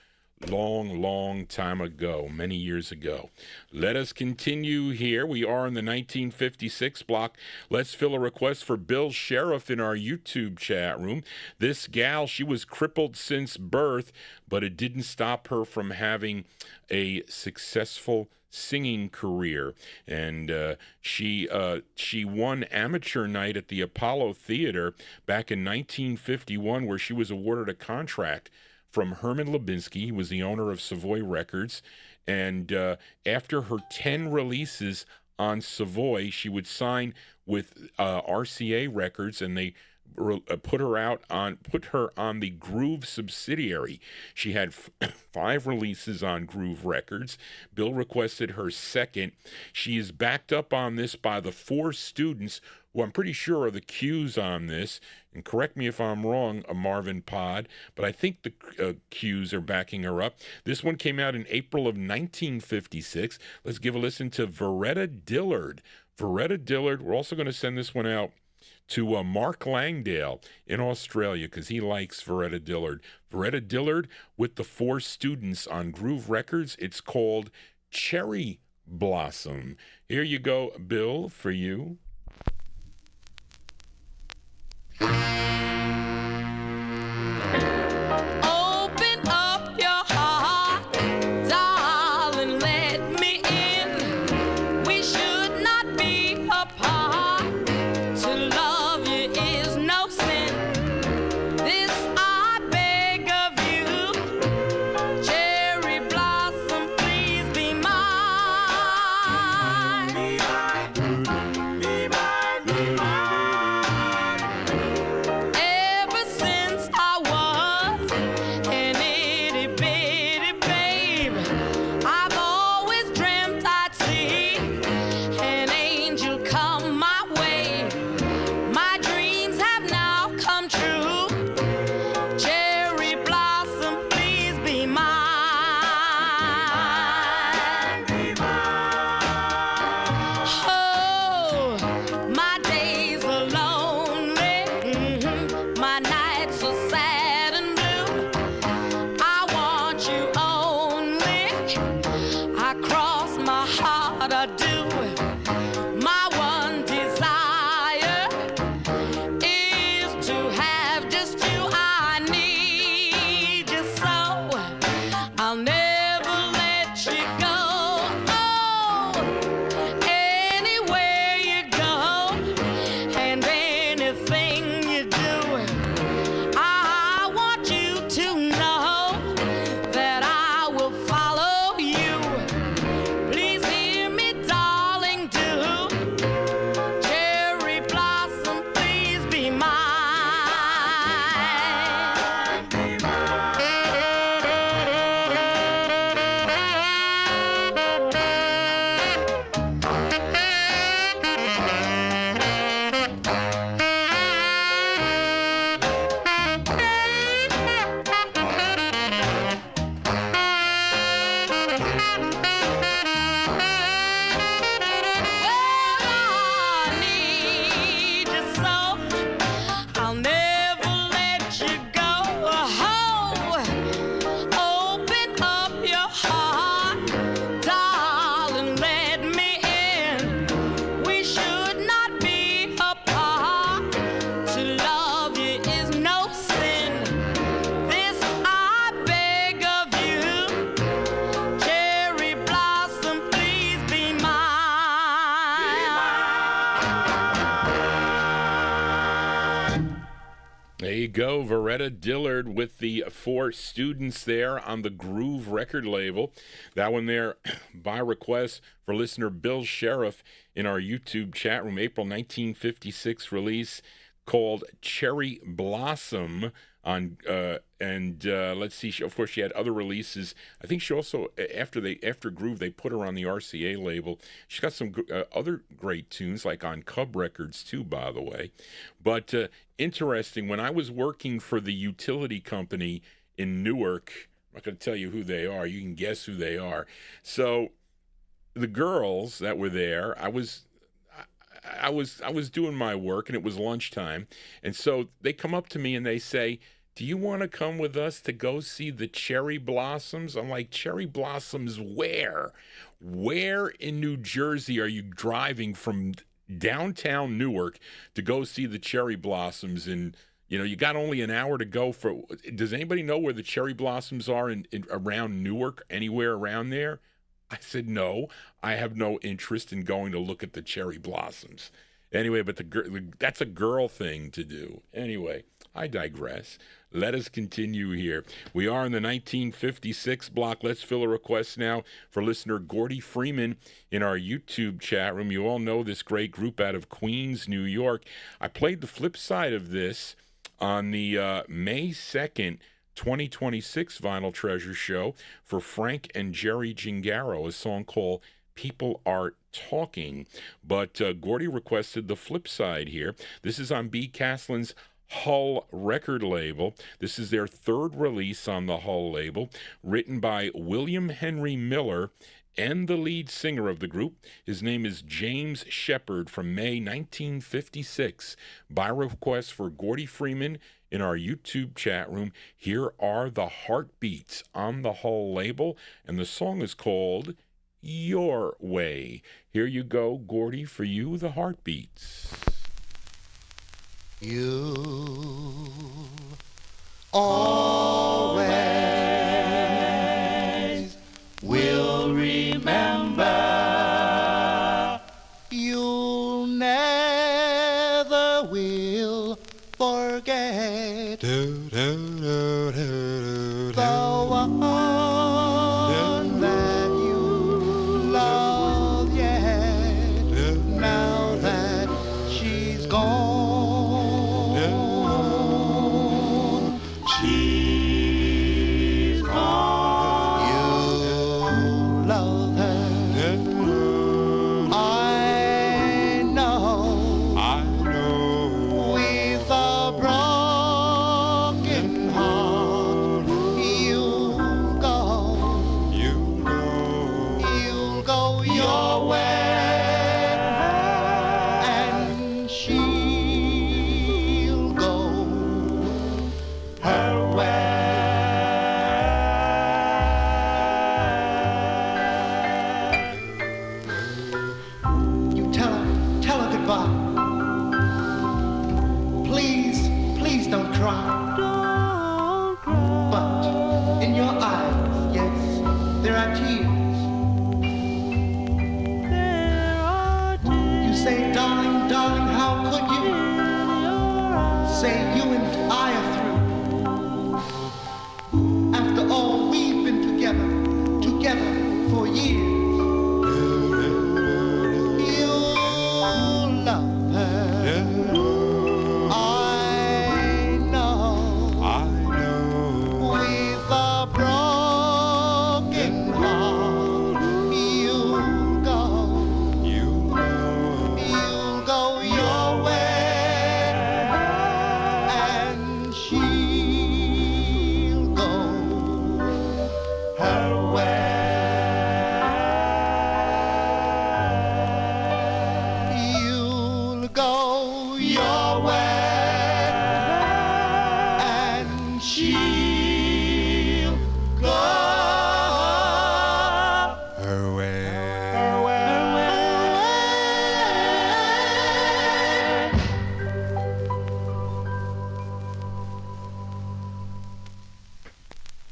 Long time ago, many years ago. Let us continue here. We are in the 1956 block. Let's fill a request for Bill Sheriff in our YouTube chat room. This gal, she was crippled since birth, but it didn't stop her from having a successful singing career. And she won amateur night at the Apollo Theater back in 1951, where she was awarded a contract from Herman Lubinsky. He was the owner of Savoy Records. And after her 10 releases on Savoy, she would sign with RCA Records, and they put her on the Groove subsidiary. She had 5 releases on Groove Records. Bill requested her second. She is backed up on this by the 4 students, who I'm pretty sure are the Q's on this. And correct me if I'm wrong, Marvin Pod, but I think the Q's are backing her up. This one came out in April of 1956. Let's give a listen to Veretta Dillard. Veretta Dillard, we're also going to send this one out to Mark Langdale in Australia, because he likes Veretta Dillard. Veretta Dillard with the 4 students on Groove Records. It's called Cherry Blossom. Here you go, Bill, for you. Open up your heart, darling, let me in. We should not be apart. To love you is no sin. This I beg of you. Cherry blossom, please be mine. Be mine, be mine, be mine. Ever since I was an itty bitty babe, I've always dreamt I'd see an angel come my way. My dreams have now come true. Cherry blossom, please be mine. Be mine. Oh, my days are lonely. My nights are sad and blue. I want you only. I cross my heart, I do. My one desire is to have just you. I need you so. I'll never let you go. Oh, anywhere you go and anything you do, I want you to know that I will follow you. Please hear me, darling, do. Cherry blossom, please be mine. Be I need you so. I'll never let you go. Oh, open up your heart, darling, let me in. We should not be apart. To love you is no sin. This I beg of you. Cherry go. Veretta Dillard with the 4 students there on the Groove record label. That one there by request for listener Bill Sheriff in our YouTube chat room. April 1956 release called Cherry Blossom. Let's see. Of course, she had other releases. I think she also after Groove they put her on the RCA label. She's got some other great tunes like on Cub Records too, by the way. But interesting. When I was working for the utility company in Newark, I'm not going to tell you who they are. You can guess who they are. So the girls that were there, I was doing my work and it was lunchtime, and so they come up to me and they say, "Do you want to come with us to go see the cherry blossoms?" I'm like, "Cherry blossoms where? Where in New Jersey are you driving from downtown Newark to go see the cherry blossoms? And you got only an hour to go for. Does anybody know where the cherry blossoms are in around Newark? Anywhere around there?" I said, "No, I have no interest in going to look at the cherry blossoms." Anyway, but that's a girl thing to do. Anyway, I digress. Let us continue here. We are in the 1956 block. Let's fill a request now for listener Gordy Freeman in our YouTube chat room. You all know this great group out of Queens, New York. I played the flip side of this on the May 2nd, 2026 Vinyl Treasure show for Frank and Jerry Gingaro, a song called People Are Talking. But Gordy requested the flip side here. This is on B. Caslin's Hull record label. This is their 3rd release on the Hull label, written by William Henry Miller and the lead singer of the group. His name is James Shepard, from May 1956. By request for Gordy Freeman in our YouTube chat room, here are the Heartbeats on the Hull label, and the song is called Your Way. Here you go, Gordy, for you, the Heartbeats. You always will remember. You'll never will forget the one that you love yet. Now that she's gone, she's gone. You love her. I know. With a broken heart, you'll go your way, and she'll go her way. You tell her goodbye. Please don't cry. But in your eyes, yes, there are tears. You say, darling, how could you? Say you and I are through. After all, we've been together for years. You love her. I know. With a broken heart, you'll go your way, and she'll go her way. You'll go your way, and she'll go her way.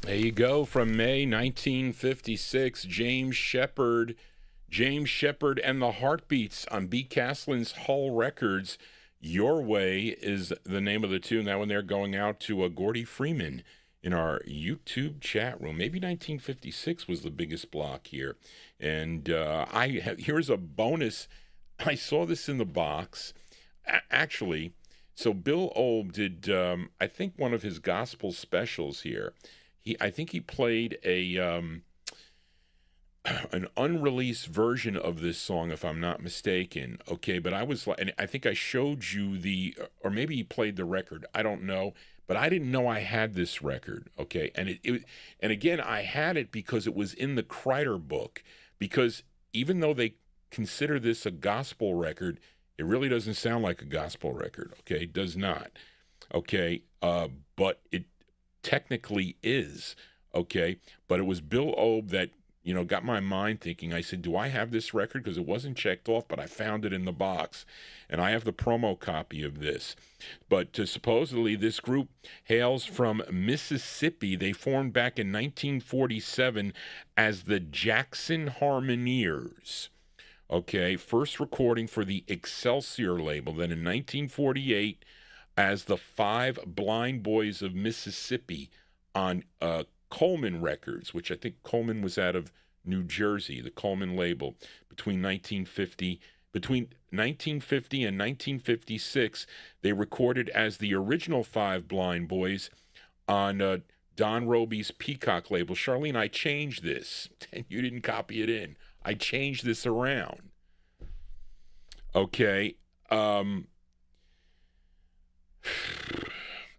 There you go, from May 1956, James Shepard and the Heartbeats on B. Caslin's Hull Records. Your Way is the name of the tune. That one there going out to Gordy Freeman in our YouTube chat room. Maybe 1956 was the biggest block here. And here's a bonus. I saw this in the box. Actually, so Bill Obe did, I think, one of his gospel specials here. I think he played an unreleased version of this song, if I'm not mistaken. Okay, but I was like, and I think I showed you or maybe he played the record. I don't know, but I didn't know I had this record. Okay, and and again, I had it because it was in the Kreider book. Because even though they consider this a gospel record, it really doesn't sound like a gospel record. Okay, it does not. Okay, but it technically is. Okay, but it was Bill Obe that got my mind thinking. I said, do I have this record? Because it wasn't checked off, but I found it in the box. And I have the promo copy of this. But supposedly this group hails from Mississippi. They formed back in 1947 as the Jackson Harmoniers. Okay, first recording for the Excelsior label. Then in 1948 as the Five Blind Boys of Mississippi on Coleman Records, which I think Coleman was out of New Jersey, the Coleman label. Between 1950 and 1956, they recorded as the original Five Blind Boys on Don Roby's Peacock label. Charlene, I changed this, and you didn't copy it in. I changed this around. Okay.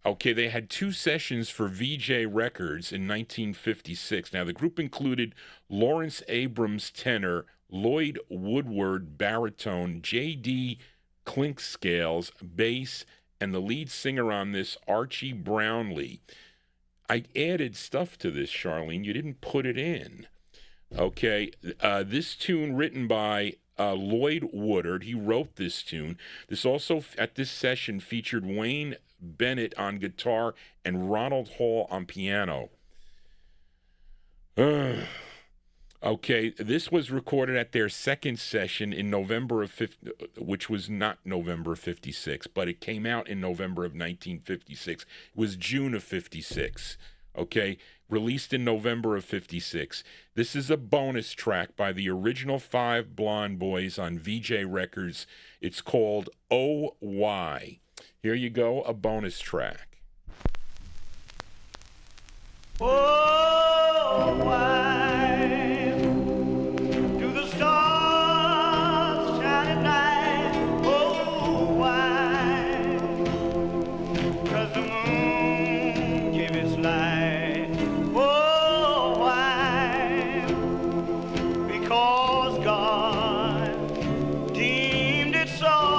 Okay, they had 2 sessions for VJ Records in 1956. Now, the group included Lawrence Abrams tenor, Lloyd Woodward baritone, J.D. Clinkscales bass, and the lead singer on this, Archie Brownlee. I added stuff to this, Charlene. You didn't put it in. Okay, this tune written by Lloyd Woodward. He wrote this tune. This also, at this session, featured Wayne Bennett on guitar and Ronald Hall on piano. Okay, this was recorded at their second session in November of which was not November of 56, but it came out in November of 1956. It was June of 56. Okay, released in November of 56. This is a bonus track by the original Five Blonde Boys on VJ Records. It's called Oh Why. Here you go, a bonus track. Oh, why do the stars shine at night? Oh, why? 'Cause the moon gave its light. Oh, why? Because God deemed it so.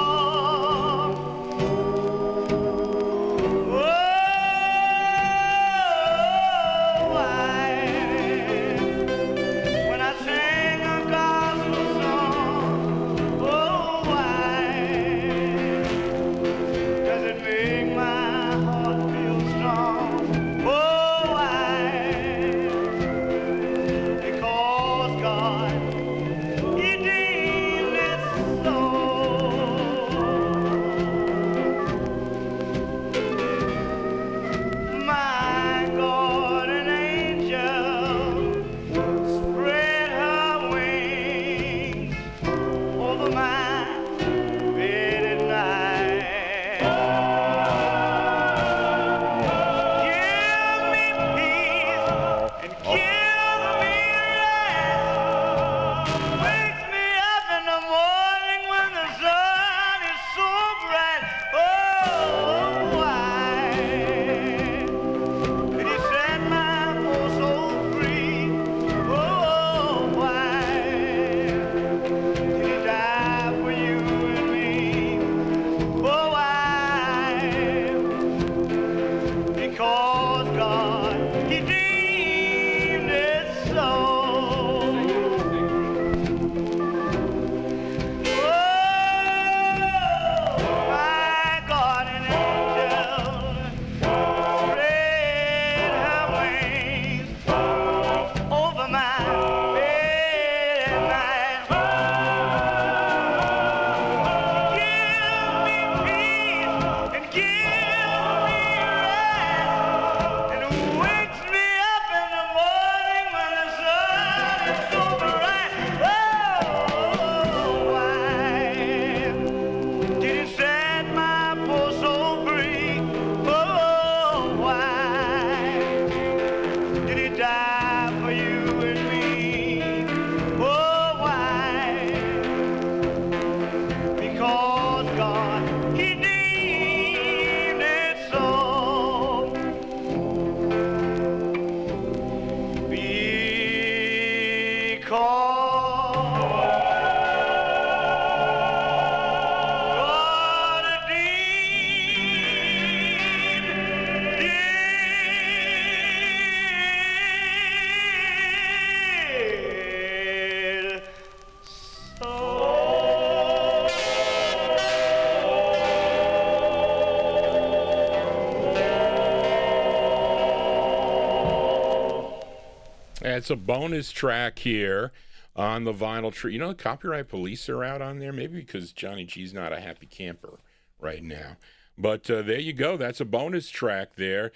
Yeah, it's a bonus track here on the Vinyl Tree. You know, the copyright police are out on there, maybe because Johnny G's not a happy camper right now. But there you go. That's a bonus track there.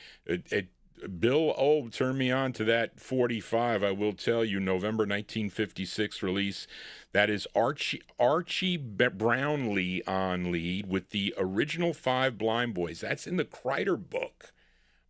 Bill O turned me on to that 45. I will tell you, November 1956 release. That is Archie Brownlee on lead with the original 5 Blind Boys. That's in the Kreider book.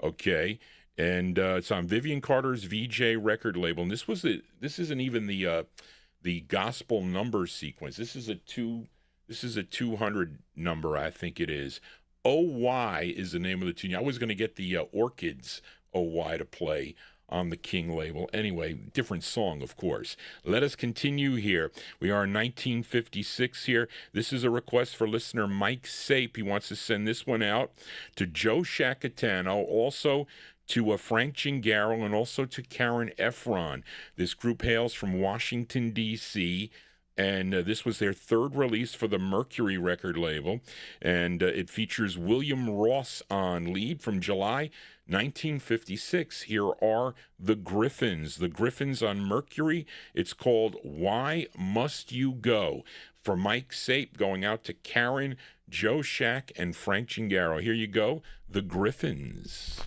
Okay. And it's on Vivian Carter's VJ record label. And this isn't even the gospel number sequence. This is a 200 number, I think it is. OY is the name of the tune. I was going to get the Orchids OY to play on the King label. Anyway, different song, of course. Let us continue here. We are in 1956 here. This is a request for listener Mike Sape. He wants to send this one out to Joe Shacatano, also to Frank Gingaro, and also to Karen Efron. This group hails from Washington, D.C., and this was their 3rd release for the Mercury record label, and it features William Ross on lead from July 1956. Here are the Griffins. The Griffins on Mercury. It's called Why Must You Go? For Mike Sape, going out to Karen, Joe Shack, and Frank Gingaro. Here you go, the Griffins.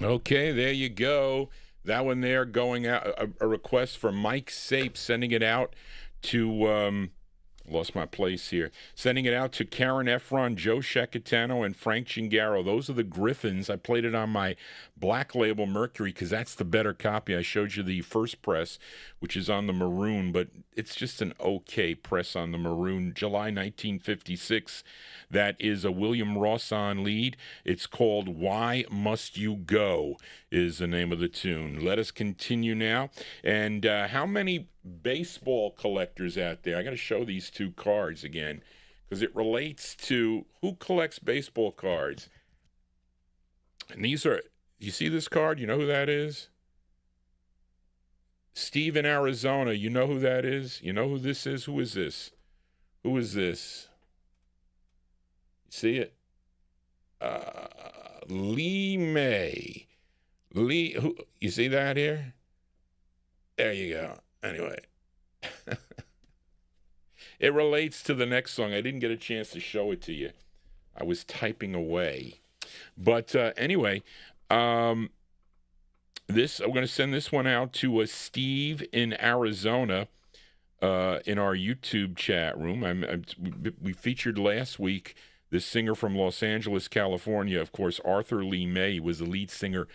Okay, there you go. That one there going out, a request for Mike Sape, sending it out to, lost my place here, sending it out to Karen Efron, Joe Shacatano, and Frank Gingaro. Those are the Griffins. I played it on my black label Mercury because that's the better copy. I showed you the first press, which is on the maroon, but it's just an okay press on the maroon. July 1956. That is a William Ross on lead. It's called Why Must You Go is the name of the tune. Let us continue now. And how many baseball collectors out there? I got to show these 2 cards again because it relates to who collects baseball cards. And these are, you see this card? You know who that is? Steve in Arizona. You know who that is? You know who this is? Who is this? Who is this? See it? Lee May. Lee, who, you see that here? There you go. Anyway. It relates to the next song. I didn't get a chance to show it to you. I was typing away. But anyway, we're going to send this one out to Steve in Arizona. In our YouTube chat room. We featured last week this singer from Los Angeles, California. Of course, Arthur Lee May was the lead singer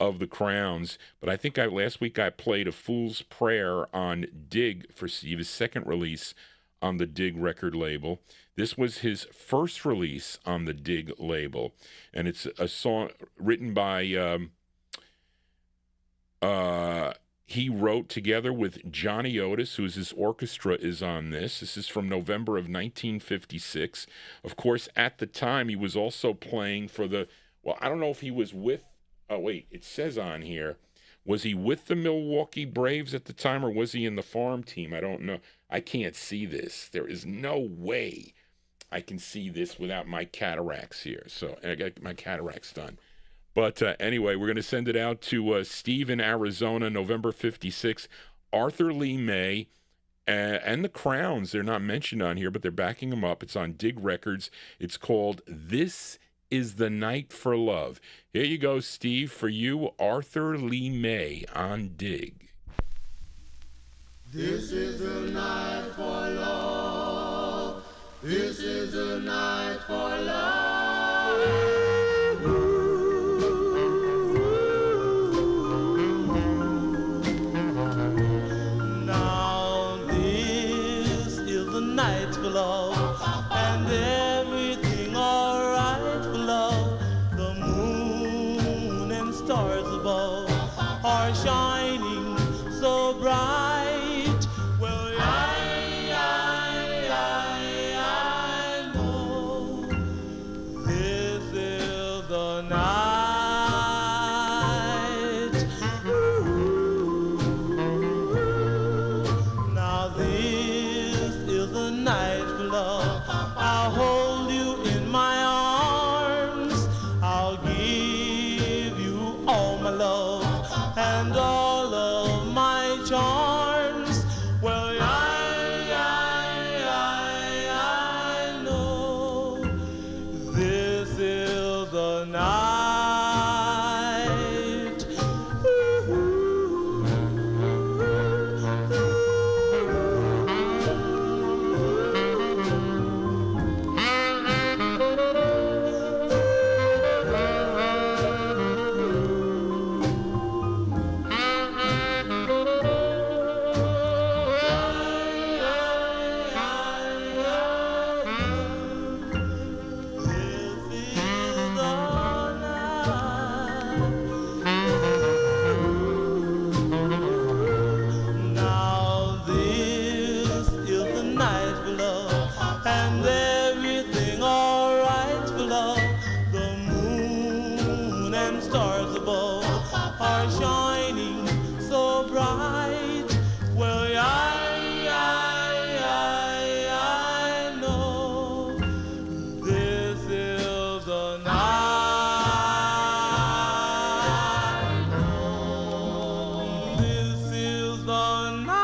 of the Crowns. But I think last week I played A Fool's Prayer on Dig for Steve, his second release on the Dig record label. This was his first release on the Dig label, and it's a song written by he wrote together with Johnny Otis, who's his orchestra is on this. This is from November of 1956. Of course, at the time, he was also playing for I don't know if he was with, it says on here, was he with the Milwaukee Braves at the time, or was he in the farm team? I don't know. I can't see this. There is no way I can see this without my cataracts here. So I got my cataracts done. But anyway, we're going to send it out to Steve in Arizona, November 56. Arthur Lee May and the Crowns. They're not mentioned on here, but they're backing them up. It's on Dig Records. It's called This Is the Night for Love. Here you go, Steve. For you, Arthur Lee May on Dig. This is a night for love. This is a night for love. Night for love, and everything alright for love. The moon and stars above are shining so bright. Well, I know this is the night. Now this is the night for love. I'll hold you in my arms. I'll give you all my love and all of my charms. Well, I know this is the night. Now this is the night for love, and everything alright for love. The moon and stars above are shining so bright. Well, I know this is the night. This is the night.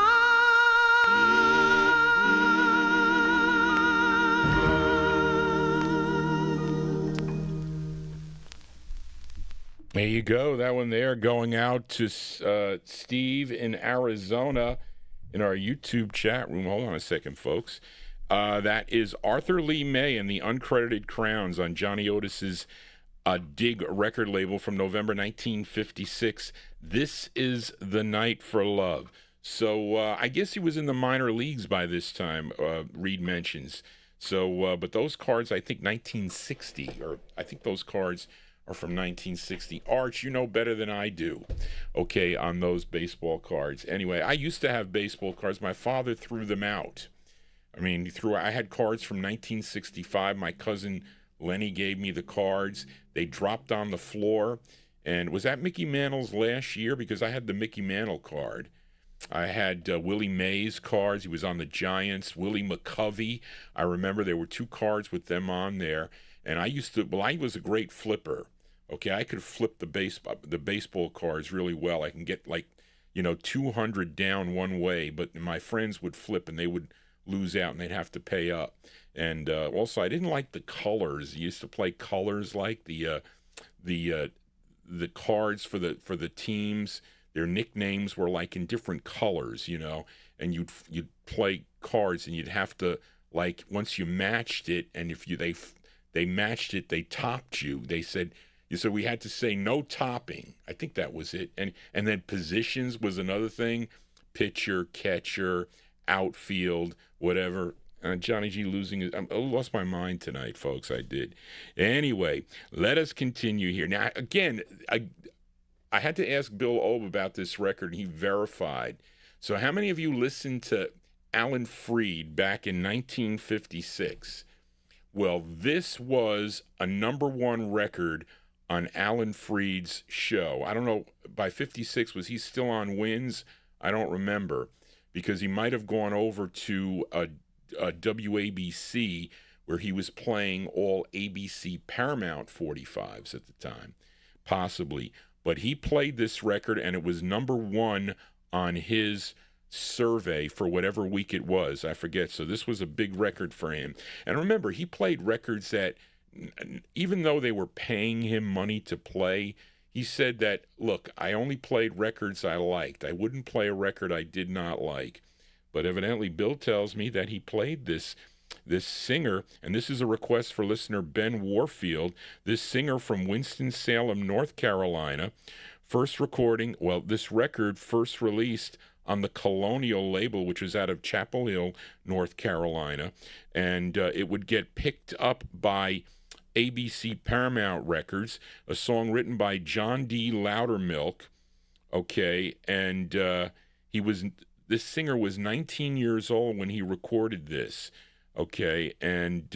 There you go. That one there going out to Steve in Arizona in our YouTube chat room. Hold on a second, folks. That is Arthur Lee May and the Uncredited Crowns on Johnny Otis's Dig record label from November 1956. This is the Night for Love. So I guess he was in the minor leagues by this time, Reed mentions. So, but those cards, I think 1960, or I think those cards are from 1960. Arch, you know better than I do, okay, on those baseball cards. Anyway, I used to have baseball cards. My father threw them out. I mean, I had cards from 1965. My cousin Lenny gave me the cards. They dropped on the floor. And was that Mickey Mantle's last year? Because I had the Mickey Mantle card. I had Willie Mays cards. He was on the Giants. Willie McCovey. I remember there were two cards with them on there. And I was a great flipper. Okay, I could flip the baseball cards really well. I can get 200 down one way, but my friends would flip and they would lose out and they'd have to pay up. And also, I didn't like the colors. I used to play colors like the cards for the teams. Their nicknames were like in different colors, and you'd play cards and you'd have to, once you matched it, and if they matched it, they topped you. They said So we had to say no topping. I think that was it. And then positions was another thing. Pitcher, catcher, outfield, whatever. Johnny G losing. I lost my mind tonight, folks. I did. Anyway, let us continue here. Now, again, I had to ask Bill Obe about this record, and he verified. So how many of you listened to Alan Freed back in 1956? Well, this was a #1 record on Alan Freed's show. I don't know, by 56, was he still on Wins? I don't remember, because he might have gone over to a WABC where he was playing all ABC Paramount 45s at the time, possibly. But he played this record, and it was #1 on his survey for whatever week it was. I forget. So this was a big record for him. And remember, he played records that, even though they were paying him money to play, he said that, look, I only played records I liked. I wouldn't play a record I did not like. But evidently, Bill tells me that he played this singer, and this is a request for listener Ben Warfield, this singer from Winston-Salem, North Carolina, this record first released on the Colonial label, which was out of Chapel Hill, North Carolina, and it would get picked up by ABC Paramount Records, a song written by John D. Loudermilk, okay, and this singer was 19 years old when he recorded this, okay, and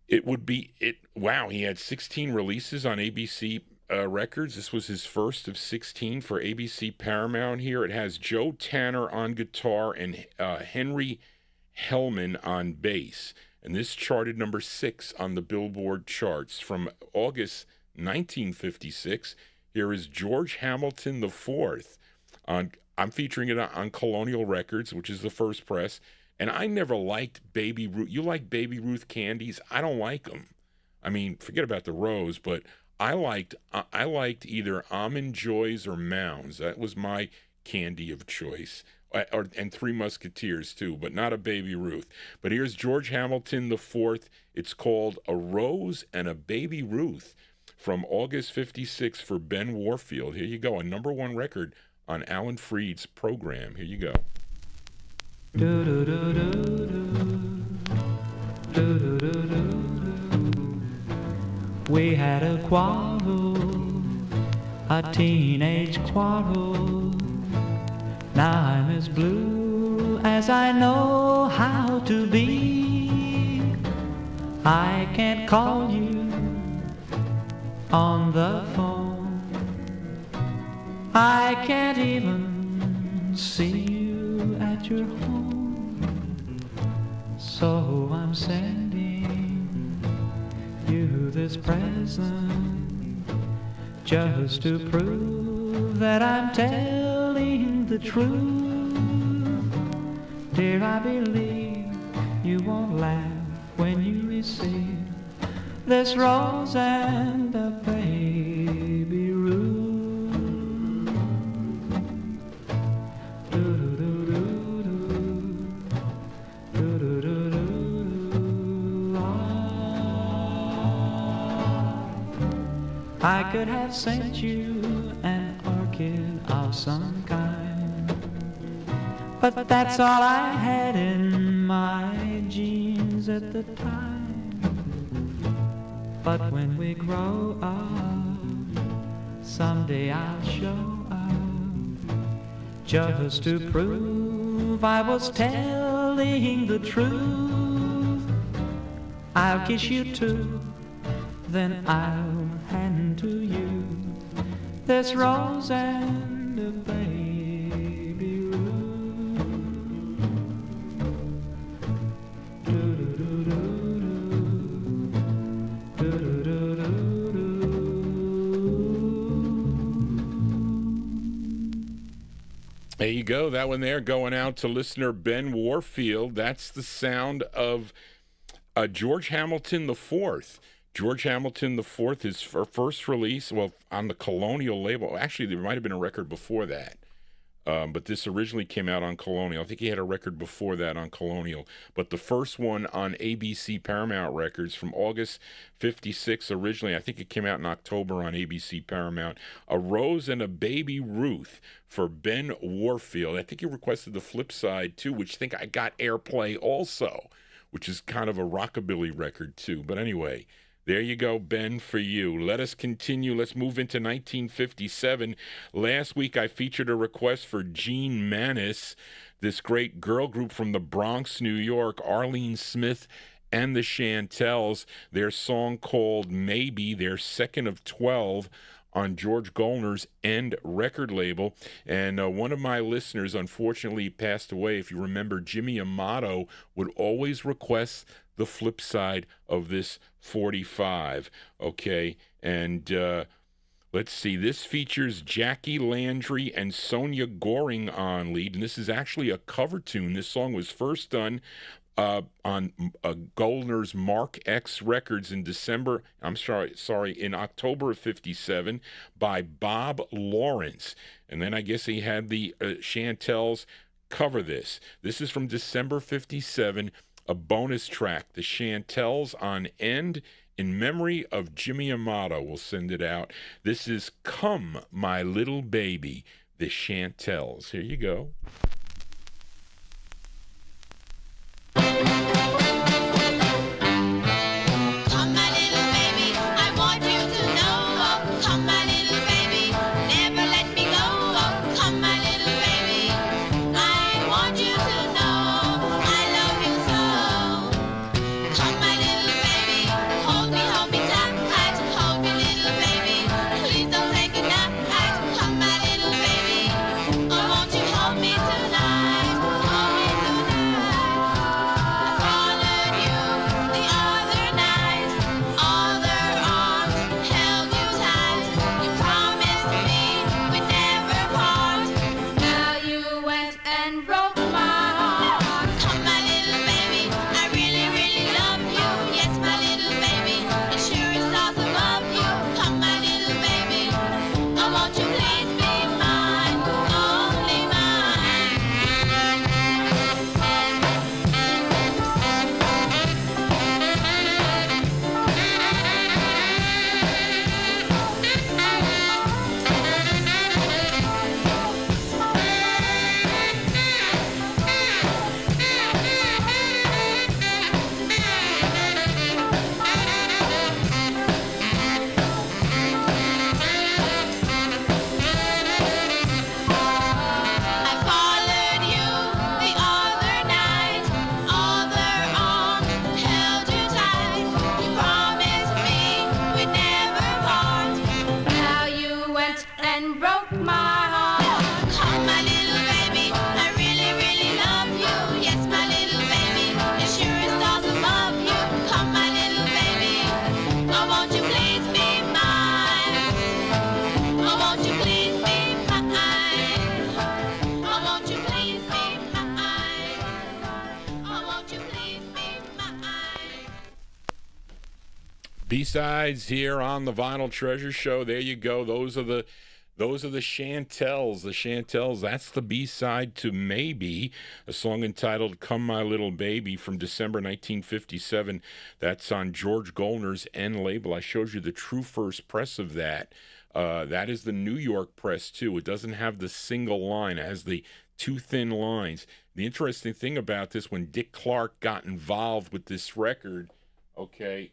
he had 16 releases on ABC Records. This was his first of 16 for ABC Paramount here. It has Joe Tanner on guitar and Henry Hellman on bass. And this charted #6 on the Billboard charts from August 1956. Here is George Hamilton IV. I'm featuring it on Colonial Records, which is the first press. And I never liked Baby Ruth. You like Baby Ruth candies? I don't like them. I mean, forget about the Rose, but I liked either Almond Joys or Mounds. That was my candy of choice. And Three Musketeers too, but not a Baby Ruth. But here's George Hamilton IV. It's called A Rose and a Baby Ruth from August 56 for Ben Warfield. Here you go, a #1 record on Alan Freed's program. Here you go. We had a quarrel, a teenage quarrel. Now I'm as blue as I know how to be. I can't call you on the phone. I can't even see you at your home. So I'm sending you this present just to prove that I'm telling the truth. Dear, I believe you won't laugh when you receive this rose and a baby Ruth. I could have sent you an orchid of some kind, but that's all I had in my jeans at the time. But when we grow up, someday I'll show up just to prove I was telling the truth. I'll kiss you too, then I'll hand to you this rose and a baby Ruth. There you go. That one there going out to listener Ben Warfield. That's the sound of George Hamilton IV. George Hamilton IV, his first release, well, on the Colonial label. Actually, there might have been a record before that. But this originally came out on Colonial. I think he had a record before that on Colonial. But the first one on ABC Paramount Records from August 56 originally, I think it came out in October on ABC Paramount. A Rose and a Baby Ruth for Ben Warfield. I think he requested the flip side too, which I think I got airplay also, which is kind of a rockabilly record too. But anyway, there you go, Ben, for you. Let us continue. Let's move into 1957. Last week, I featured a request for Jean Manis, this great girl group from the Bronx, New York, Arlene Smith and the Chantels, their song called Maybe, their second of 12 on George Golner's End record label. And one of my listeners, unfortunately, passed away. If you remember, Jimmy Amato would always request the flip side of this 45, okay? And let's see, this features Jackie Landry and Sonia Goring on lead, and this is actually a cover tune. This song was first done on Goldner's Mark X Records in in October of 57 by Bob Lawrence. And then I guess he had the Chantels cover this. This is from December 57, a bonus track, the Chantels on End in memory of Jimmy Amato. We'll send it out. This is Come, My Little Baby, the Chantels. Here you go. B-sides here on the Vinyl Treasure Show. There you go. Those are the Chantels. The Chantels, that's the B-side to Maybe, a song entitled Come My Little Baby from December 1957. That's on George Golner's End label. I showed you the true first press of that. That is the New York press, too. It doesn't have the single line. It has the two thin lines. The interesting thing about this, when Dick Clark got involved with this record, okay,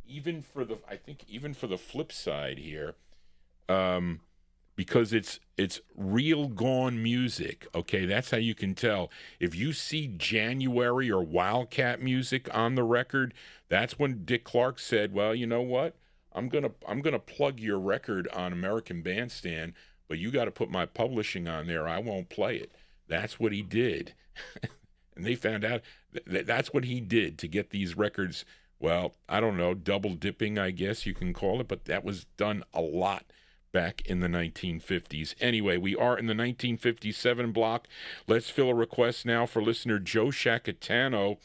even for the flip side here, because it's real gone music, okay? That's how you can tell. If you see January or Wildcat music on the record, that's when Dick Clark said, well, you know what? I'm gonna plug your record on American Bandstand, but you got to put my publishing on there. I won't play it. That's what he did. And they found out that's what he did to get these records. Well, I don't know, double dipping, I guess you can call it, but that was done a lot back in the 1950s. Anyway, we are in the 1957 block. Let's fill a request now for listener Joe Shacatano,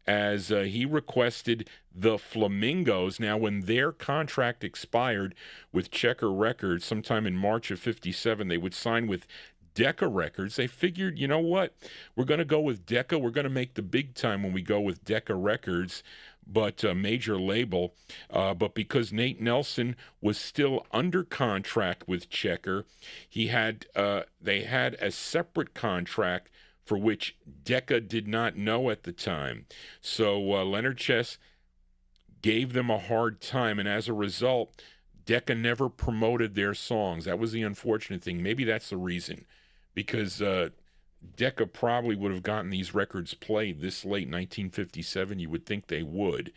as he requested the Flamingos. Now, when their contract expired with Checker Records sometime in March of 57, they would sign with Decca Records, they figured, you know what? We're going to go with Decca. We're going to make the big time when we go with Decca Records, but a major label. But because Nate Nelson was still under contract with Checker, they had a separate contract for which Decca did not know at the time. So Leonard Chess gave them a hard time, and as a result, Decca never promoted their songs. That was the unfortunate thing. Maybe that's the reason, because Decca probably would have gotten these records played this late, 1957. You would think they would,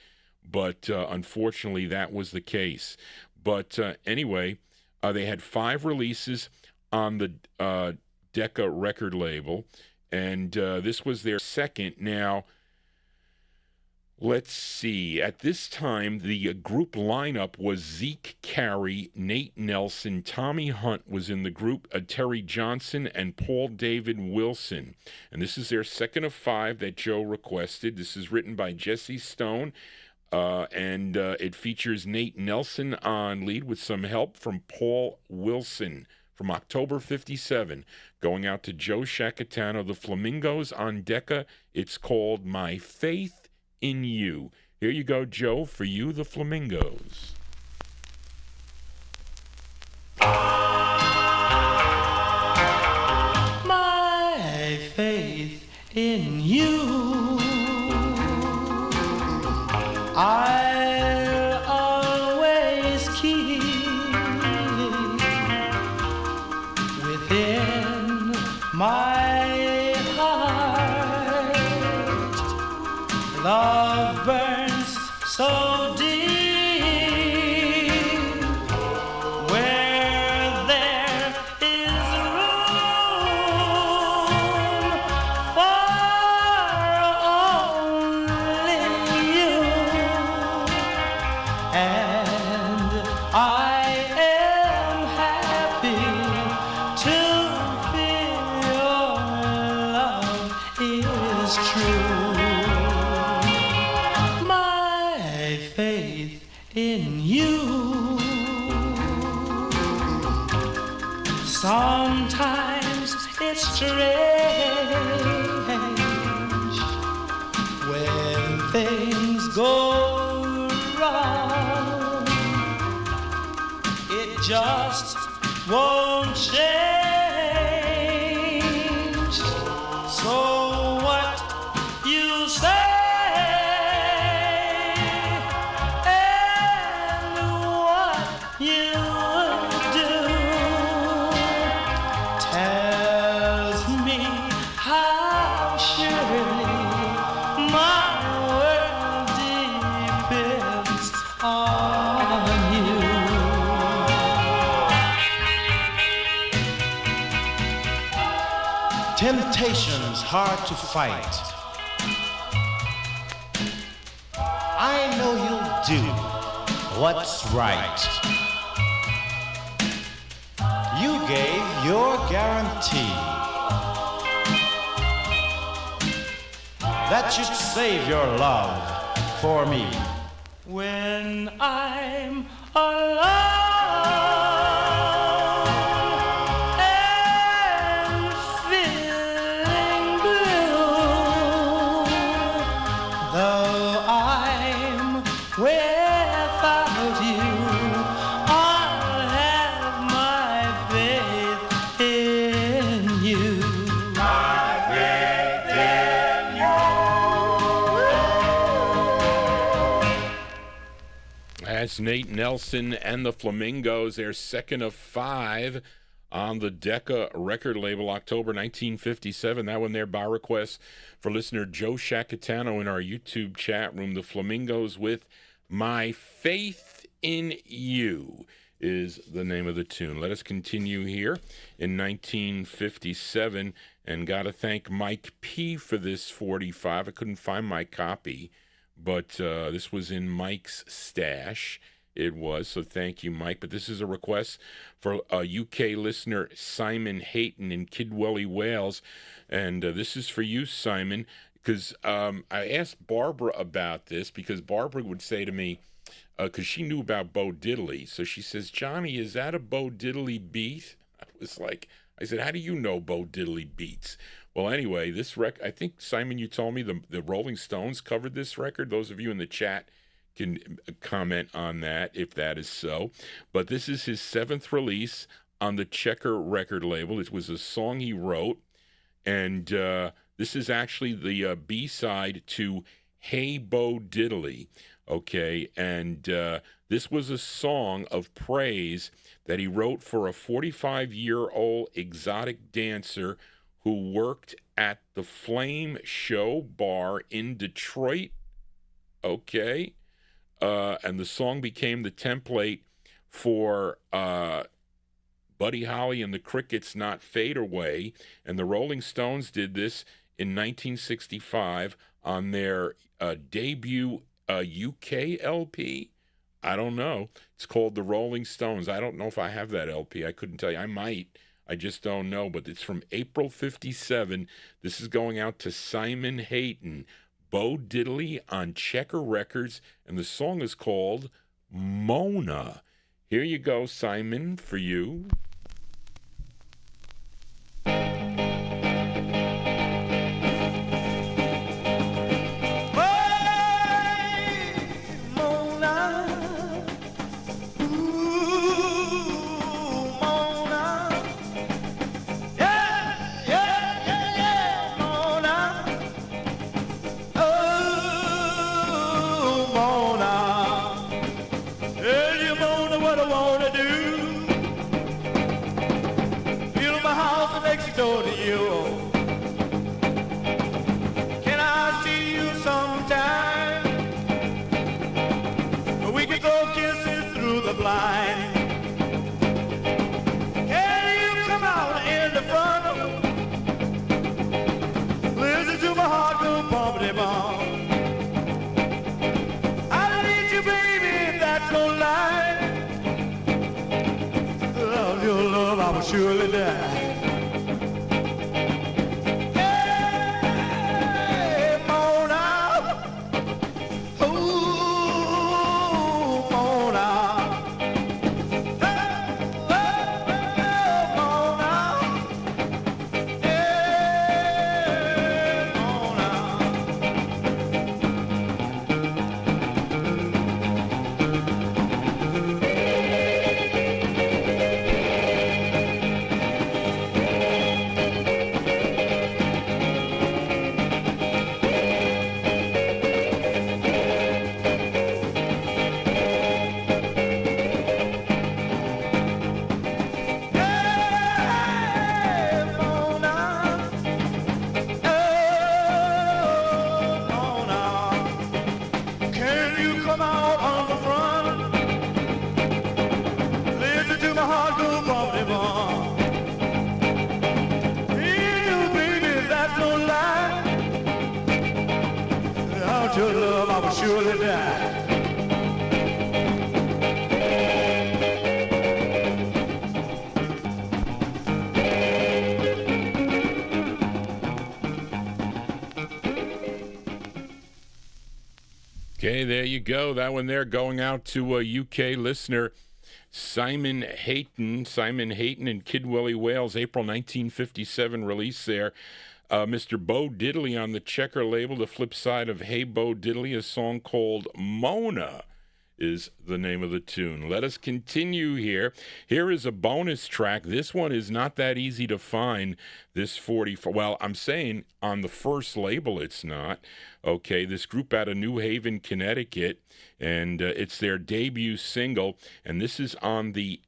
but unfortunately, that was the case. But anyway, they had 5 releases on the Decca record label, and this was their second. Now, let's see. At this time, the group lineup was Zeke Carey, Nate Nelson, Tommy Hunt was in the group, Terry Johnson, and Paul David Wilson. And this is their second of 5 that Joe requested. This is written by Jesse Stone, and it features Nate Nelson on lead with some help from Paul Wilson from October 57. Going out to Joe Shacatano, the Flamingos on Decca. It's called My Faith in You. Here you go, Joe, for you, the Flamingos. My faith in you, I'll always keep within my heart. Love burns so deep where there is room for only you, and I am happy to feel your love is true. Faith in you. Sometimes it's strange when things go wrong. It just won't change. So what you say you do tells me how surely my world depends on you. Temptation's hard to fight. I know you'll do what's right. You gave your guarantee that you'd save your love for me. When I'm alone and feeling blue, though I'm without you, I'll have my faith in you. My faith in you. That's Nate Nelson and the Flamingos, their second of 5 on the Decca record label, October 1957. That one there by request for listener Joe Shacatano in our YouTube chat room. The Flamingos with My Faith in You is the name of the tune. Let us continue here in 1957, and got to thank Mike P. for this 45. I couldn't find my copy, but this was in Mike's stash. It was, so thank you, Mike. But this is a request for a UK listener, Simon Hayton in Kidwelly, Wales. And this is for you, Simon, because I asked Barbara about this, because Barbara would say to me, because she knew about Bo Diddley. So she says, Johnny, is that a Bo Diddley beat? I was like, I said, how do you know Bo Diddley beats? Well, anyway, this I think, Simon, you told me the Rolling Stones covered this record. Those of you in the chat can comment on that if that is so. But this is his 7th release on the Checker record label. It was a song he wrote, and this is actually the B-side to Hey Bo Diddley, okay? And this was a song of praise that he wrote for a 45-year-old exotic dancer who worked at the Flame Show Bar in Detroit, okay? And the song became the template for Buddy Holly and the Crickets' Not Fade Away, and the Rolling Stones did this in 1965 on their debut UK LP. I don't know. It's called The Rolling Stones. I don't know if I have that LP. I couldn't tell you. I might. I just don't know. But it's from April 57. This is going out to Simon Hayton, Bo Diddley on Checker Records, and the song is called Mona. Here you go, Simon, for you. Surely die. Hey, Mona, ooh, Mona, hey, Mona, hey, Mona. Surely die. Okay, there you go. That one there going out to a UK listener, Simon Hayton in Kidwelly, Wales, April 1957 release there. Mr. Bo Diddley on the Checker label. The flip side of Hey Bo Diddley, a song called Mona is the name of the tune. Let us continue here. Here is a bonus track. This one is not that easy to find, this 44. Well, I'm saying on the first label it's not. Okay, this group out of New Haven, Connecticut, and it's their debut single, and this is on the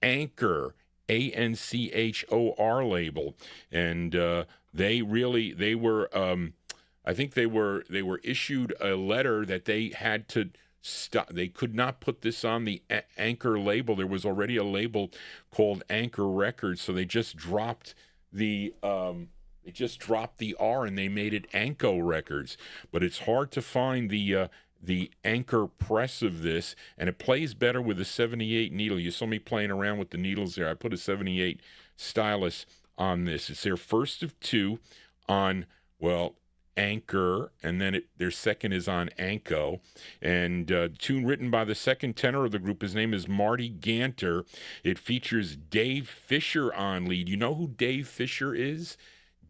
Anchor, ANCHOR label, and they were I think they were issued a letter that they had to stop. They could not put this on the Anchor label. There was already a label called Anchor Records, so they just dropped the R and they made it Ancho Records. But it's hard to find the Anchor press of this, and it plays better with a 78 needle. You saw me playing around with the needles there. I put a 78 stylus on this. It's their first of two on, well, Anchor, and then their second is on Anko. And tune written by the second tenor of the group. His name is Marty Ganter. It features Dave Fisher on lead. You know who Dave Fisher is?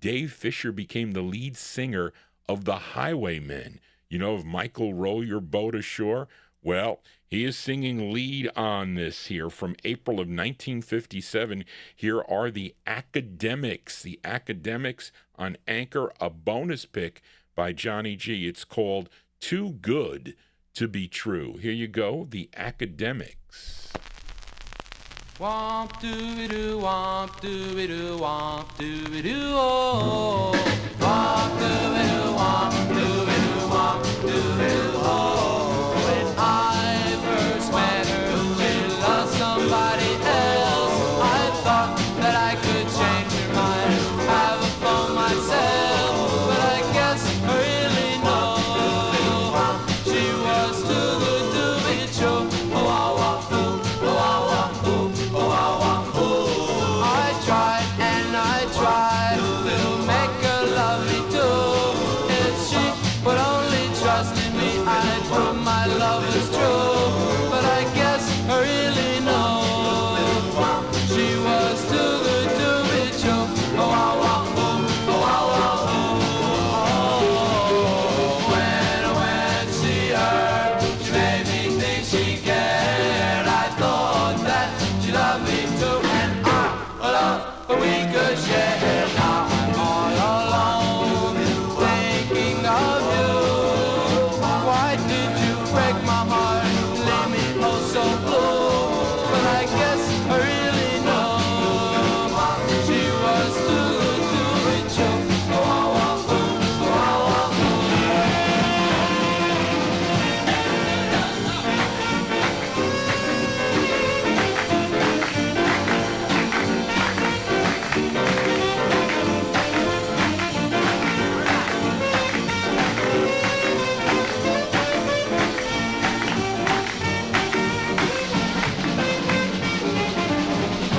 Dave Fisher became the lead singer of the Highwaymen. You know, of Michael Row Your Boat Ashore? Well, he is singing lead on this here from April of 1957. Here are the Academics. The Academics on Anchor, a bonus pick by Johnny G. It's called Too Good to Be True. Here you go, the Academics. Womp doo-be-doo, womp doo-be-doo, womp doo-be-doo, oh. Womp doo-be-doo, womp doo-be-doo, womp doo-be-doo, oh. When I first met her, she loved somebody else. I thought that I could change her mind, have her for myself, but I guess I really know she was too good to be true. Oh, ah, wah, ooh, oh, ah, wah, ooh. I tried and I tried to make her love me too. If she would only trust in me, I'd prove my love is true. But I guess I really know she was too good to be true. Oh, ah, wah, ooh, oh, ah, wah, ooh. When I went to see her, she made me think she cared. I thought that she loved me too, and we could share. Now I'm all alone, thinking of you. Why did you break my heart, leave me oh so blue? But I guess I really know she was too good to be true. Oh, oh, oh, oh,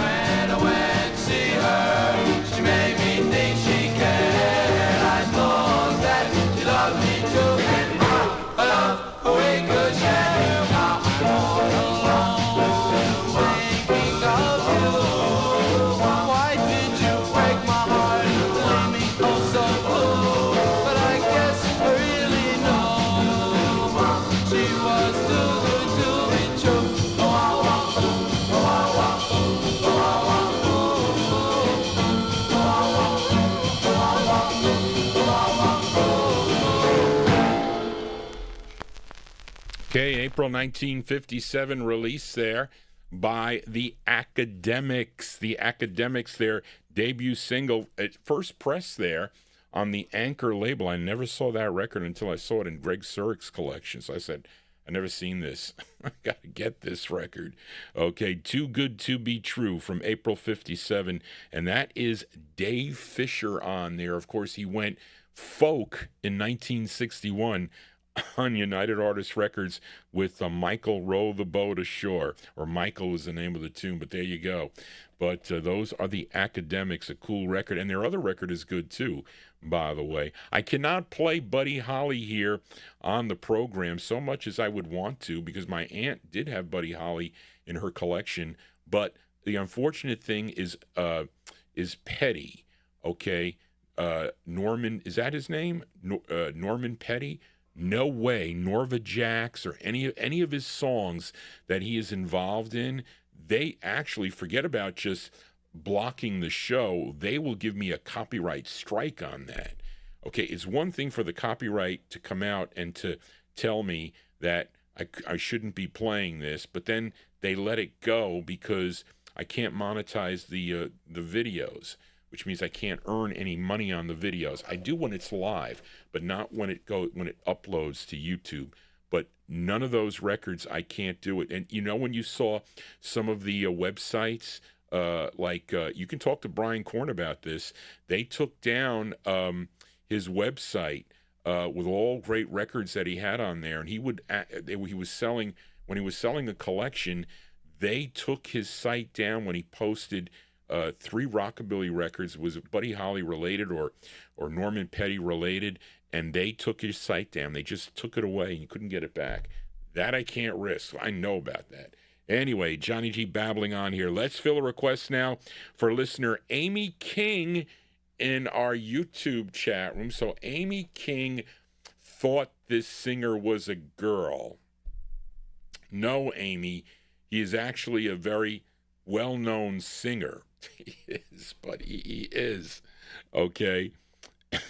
when I went to see her, she made me think she cared. I thought that she loved me too, and I love we could share. Now I'm all alone, thinking of you. Why did you break my heart, leave me oh so blue? But I guess I really know she was too good to be true. Oh, ah, wah, ooh, oh, ah, wah, ooh, oh, ah, wah, ooh, oh, ah, wah, ooh, oh, ah, wah, ooh, oh, ah, wah, ooh. Okay, April 1957 release there by the Academics. The Academics, their debut single, at first pressed there on the Anchor label. I never saw that record until I saw it in Greg Surick's collection. So I said, I've never seen this. I got to get this record. Okay, Too Good to Be True from April 57. And that is Dave Fisher on there. Of course, he went folk in 1961 on United Artists Records with Michael Row the Boat Ashore, or Michael is the name of the tune, but there you go. But those are the Academics, a cool record, and their other record is good too, by the way. I cannot play Buddy Holly here on the program so much as I would want to, because my aunt did have Buddy Holly in her collection, but the unfortunate thing is Petty, okay? Norman, is that his name? Norman Petty? No way, Norva Jax or any of his songs that he is involved in, they actually forget about just blocking the show. They will give me a copyright strike on that. Okay, it's one thing for the copyright to come out and to tell me that I shouldn't be playing this, but then they let it go because I can't monetize the videos, which means I can't earn any money on the videos. I do when it's live, but not when it uploads to YouTube. But none of those records, I can't do it. And you know, when you saw some of the websites, you can talk to Brian Korn about this. They took down his website with all great records that he had on there, and he was selling a collection. They took his site down when he posted 3 rockabilly records. Was it Buddy Holly related or Norman Petty related? and they took his site down. They just took it away, and you couldn't get it back. That I can't risk. I know about that. Anyway, Johnny G babbling on here. Let's fill a request now for listener Amy King in our YouTube chat room. So Amy King thought this singer was a girl. No, Amy, he is actually a very well-known singer. He is, buddy. He is. Okay.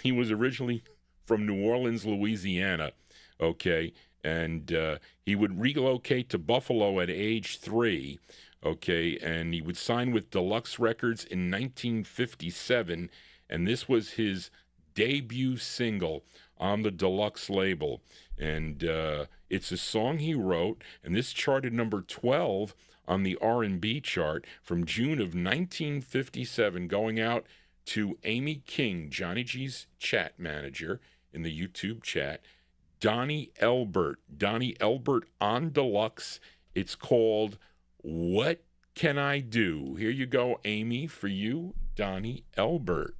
He was originally from New Orleans, Louisiana. Okay. And he would relocate to Buffalo at age 3. Okay. And he would sign with Deluxe Records in 1957. And this was his debut single on the Deluxe label. And it's a song he wrote, and this charted number 12 on the R&B chart from June of 1957, going out to Amy King, Johnny G's chat manager in the YouTube chat, Donnie Elbert. Donnie Elbert on Deluxe. It's called What Can I Do? Here you go, Amy, for you, Donnie Elbert.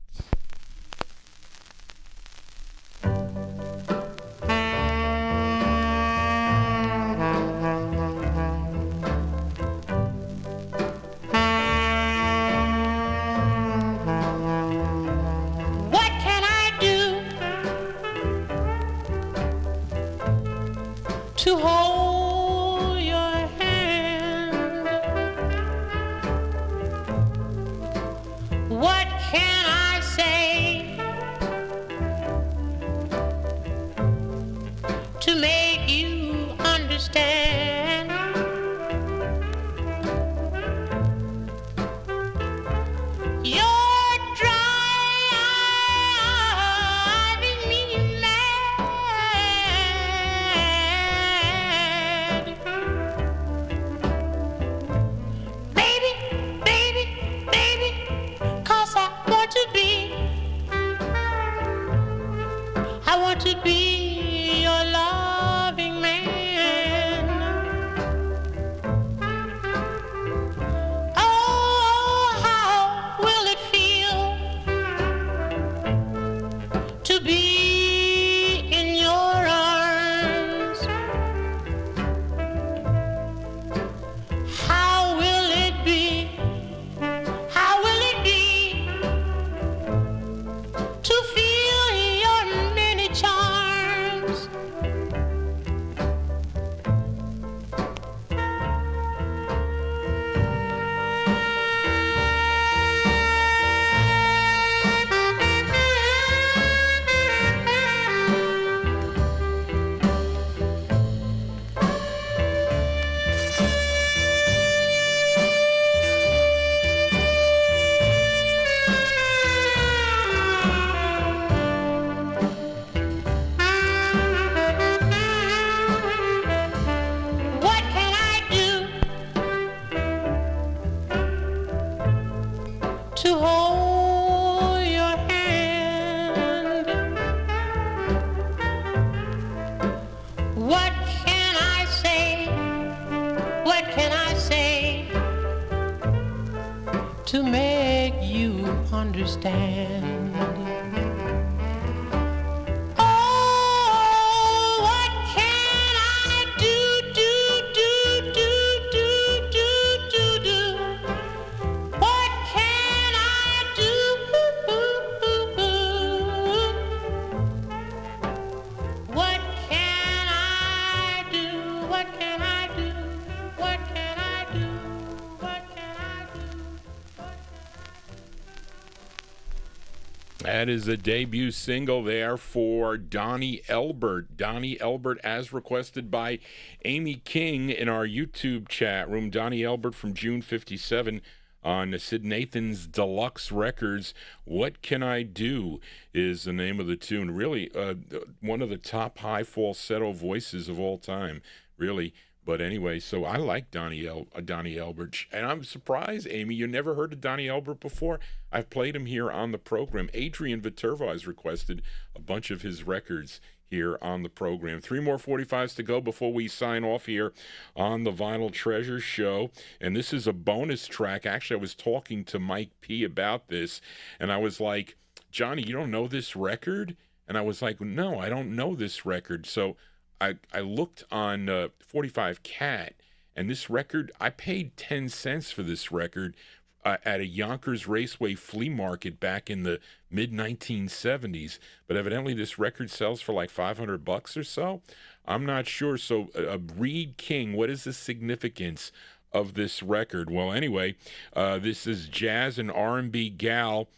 To hold your hand. What can I say to make you understand? You're driving me mad. Baby, baby, baby, 'cause I want to be your loving man. Oh, how will it feel to be in your arms? How will it be? How will it be to feel your many charms? What can I do to hold your hand? What can I say? What can I say to make you understand? Oh, what can I do, do? What can I do? What can I do? What can I do? What can I do? What can I do? That is a debut single there for Donnie Elbert. Donnie Elbert, as requested by Amy King in our YouTube chat room. Donnie Elbert from June 57 on Sid Nathan's Deluxe Records. What Can I Do is the name of the tune. Really, one of the top high falsetto voices of all time, really. But anyway, so I like Donnie Elbert. And I'm surprised, Amy, you never heard of Donnie Elbert before? I've played him here on the program. Adrian Viterbo has requested a bunch of his records here on the program. 3 more 45s to go before we sign off here on the Vinyl Treasure Show. And this is a bonus track. Actually, I was talking to Mike P. about this, and I was like, Johnny, you don't know this record? And I was like, no, I don't know this record. So I looked on 45 Cat, and this record, I paid 10 cents for this record at a Yonkers Raceway flea market back in the mid 1970s. But evidently this record sells for like $500 or so. I'm not sure. So Reed King, what is the significance of this record? Well, anyway, this is jazz and R&B gal,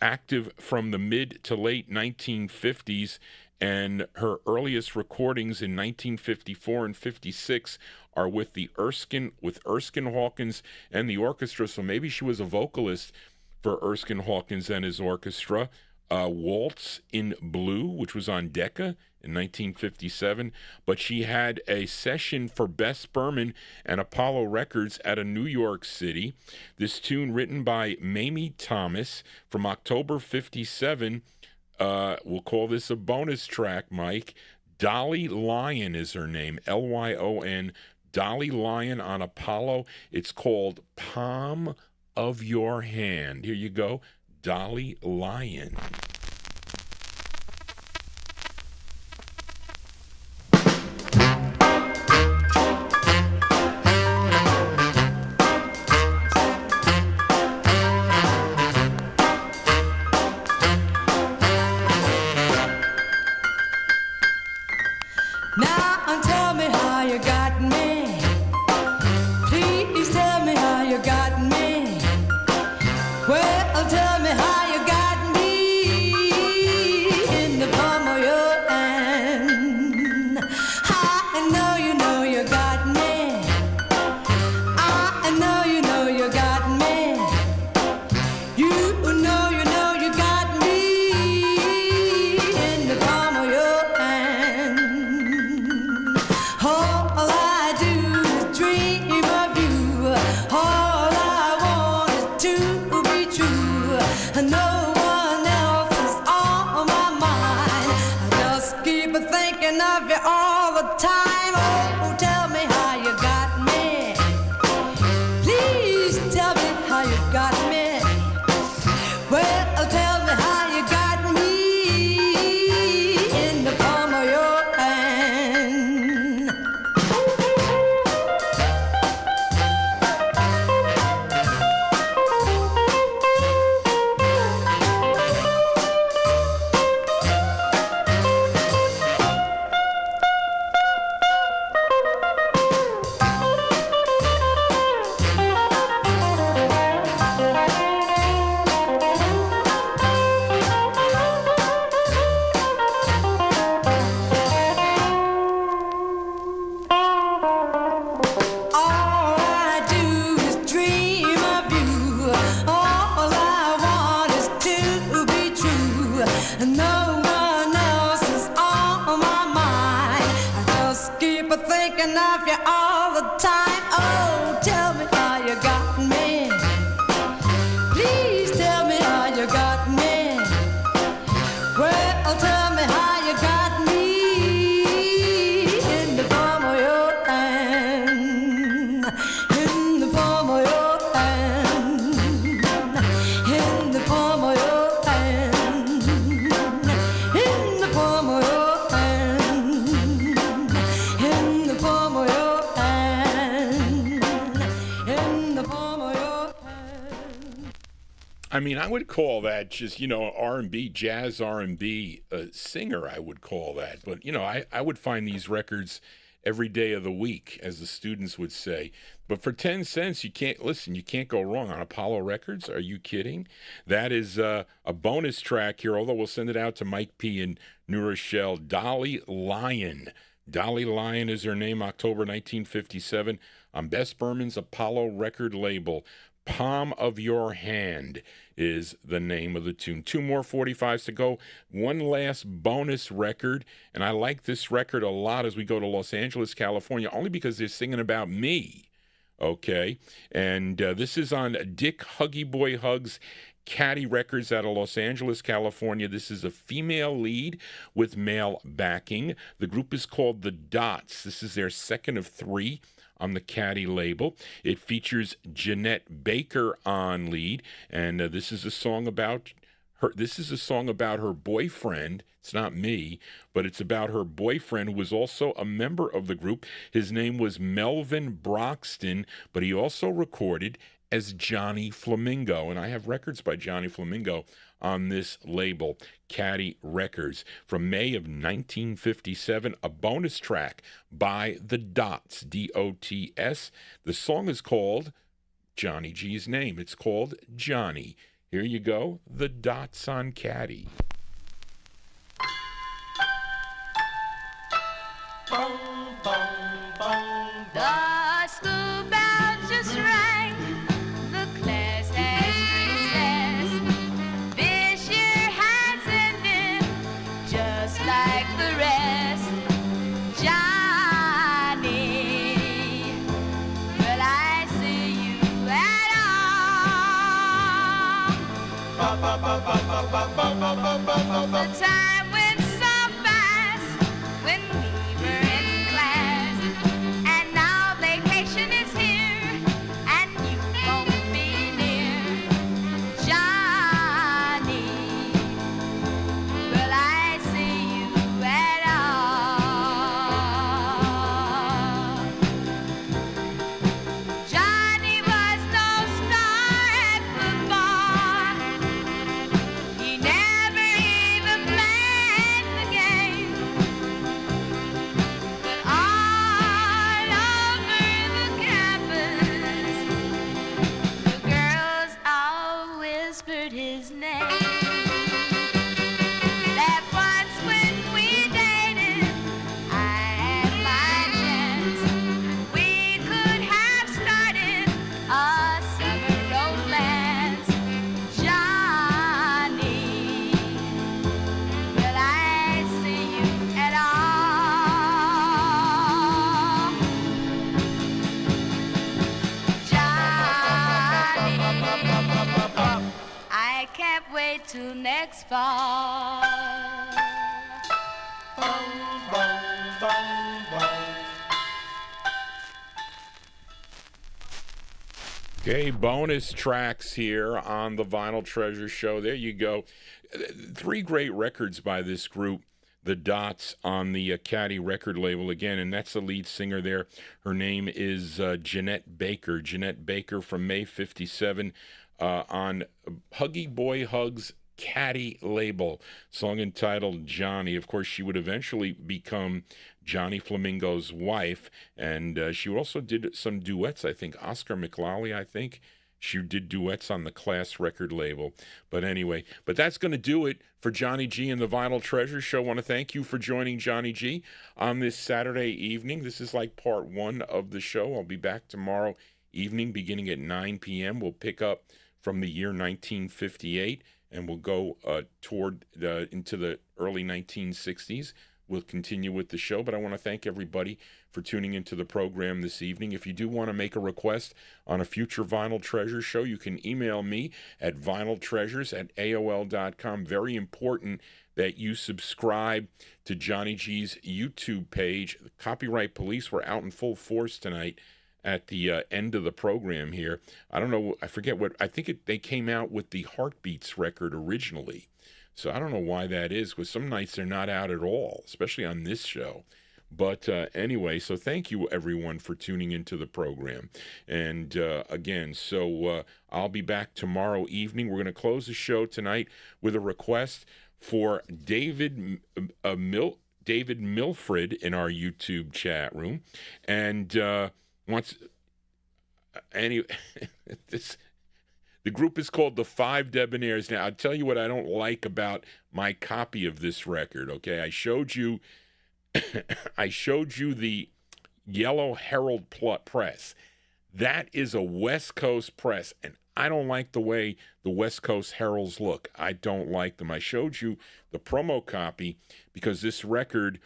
active from the mid to late 1950s, and her earliest recordings in 1954 and 56 are with Erskine Hawkins and the orchestra. So maybe she was a vocalist for Erskine Hawkins and his orchestra. Waltz in Blue, which was on Decca in 1957, but she had a session for Bess Berman and Apollo Records at a New York City. This tune, written by Mamie Thomas from October 57, we'll call this a bonus track, Mike. Dolly Lyon is her name, Lyon, Dolly Lyon on Apollo. It's called Palm of Your Hand. Here you go, Dolly Lyon. Now tell me how you got me. Please tell me how you got me. Well, tell me how you got me in the palm of your hand. I know you got me. I know you got me. You know you got me in the palm of your hand. All I do is dream of you. All I want is to be true. No one else is on my mind. I just keep thinking of you all the time. Oh, tell me how you got me. Please tell me how you got me. Well, tell me how you got me in the palm of your hand. All I do is dream of you. All I want is to be true. No one else is on my mind. I just keep thinking of you all the time. Oh, tell me how you got me. Please tell me how you got me. Well, tell me how you got me in the palm of your hand. In the palm of your hand. In the palm of your hand. In the palm of your hand. In the palm of your hand. In the palm of your hand. I mean, I would call that just, R&B, jazz R&B singer, I would call that. But, I would find these records every day of the week, as the students would say. But for 10 cents, you can't go wrong on Apollo Records. Are you kidding? That is a bonus track here, although we'll send it out to Mike P. in New Rochelle. Dolly Lyon. Dolly Lyon is her name, October 1957, on Bess Berman's Apollo record label. Palm of Your Hand is the name of the tune. Two more 45s to go. One last bonus record, and I like this record a lot as we go to Los Angeles, California, only because they're singing about me, okay? And this is on Dick Huggy Boy Hugs Caddy Records out of Los Angeles, California. This is a female lead with male backing. The group is called The Dots. This is their second of three on the Caddy label. It features Jeanette Baker on lead, and this is a song about This is a song about her boyfriend. It's not me, but it's about her boyfriend who was also a member of the group. His name was Melvin Broxton, but he also recorded as Johnny Flamingo. And I have records by Johnny Flamingo on this label, Caddy Records. From May of 1957, a bonus track by the Dots, D-O-T-S. The song is called Johnny G's Name. It's called Johnny. Here you go, the Dots on Caddy. The school bell just rang. The class has recessed. This year has ended just like the rest. Johnny, will I see you at all? The time went so fast when we were in class, and now vacation is here, and you won't be near. Johnny, will I see you at all? Johnny was no star at football. He never even played the game. But all over the campus, the girls all whispered his name. That once when we dated, I had my chance. We could have started a summer romance. Johnny, will I see you at all? Johnny, I can't wait till next fall. Okay, bonus tracks here on the Vinyl Treasure Show. There you go. 3 great records by this group, the Dots, on the Caddy record label again, and that's the lead singer there. Her name is Jeanette Baker. Jeanette Baker from May 57 on Huggy Boy Hugs Caddy label, song entitled Johnny. Of course, she would eventually become Johnny Flamingo's wife, and she also did some duets, I think. Oscar McLally, I think. She did duets on the Class record label. But anyway, that's going to do it for Johnny G and the Vinyl Treasure Show. I want to thank you for joining Johnny G on this Saturday evening. This is like part 1 of the show. I'll be back tomorrow evening beginning at 9 p.m. We'll pick up from the year 1958, and we'll go into the early 1960s. We'll continue with the show, but I want to thank everybody for tuning into the program this evening. If you do want to make a request on a future Vinyl Treasure show, you can email me at vinyltreasures@aol.com. Very important that you subscribe to Johnny G's YouTube page. The Copyright Police were out in full force tonight at the end of the program here. I don't know, I forget what, I think they came out with the Heartbeats record originally. So I don't know why that is, because some nights they're not out at all, especially on this show. But anyway, so thank you, everyone, for tuning into the program. And again, so I'll be back tomorrow evening. We're going to close the show tonight with a request for David Milfred in our YouTube chat room. And the group is called the Five Debonaires. Now, I'll tell you what I don't like about my copy of this record, okay? I showed you the Yellow Herald press. That is a West Coast press, and I don't like the way the West Coast Heralds look. I don't like them. I showed you the promo copy because this record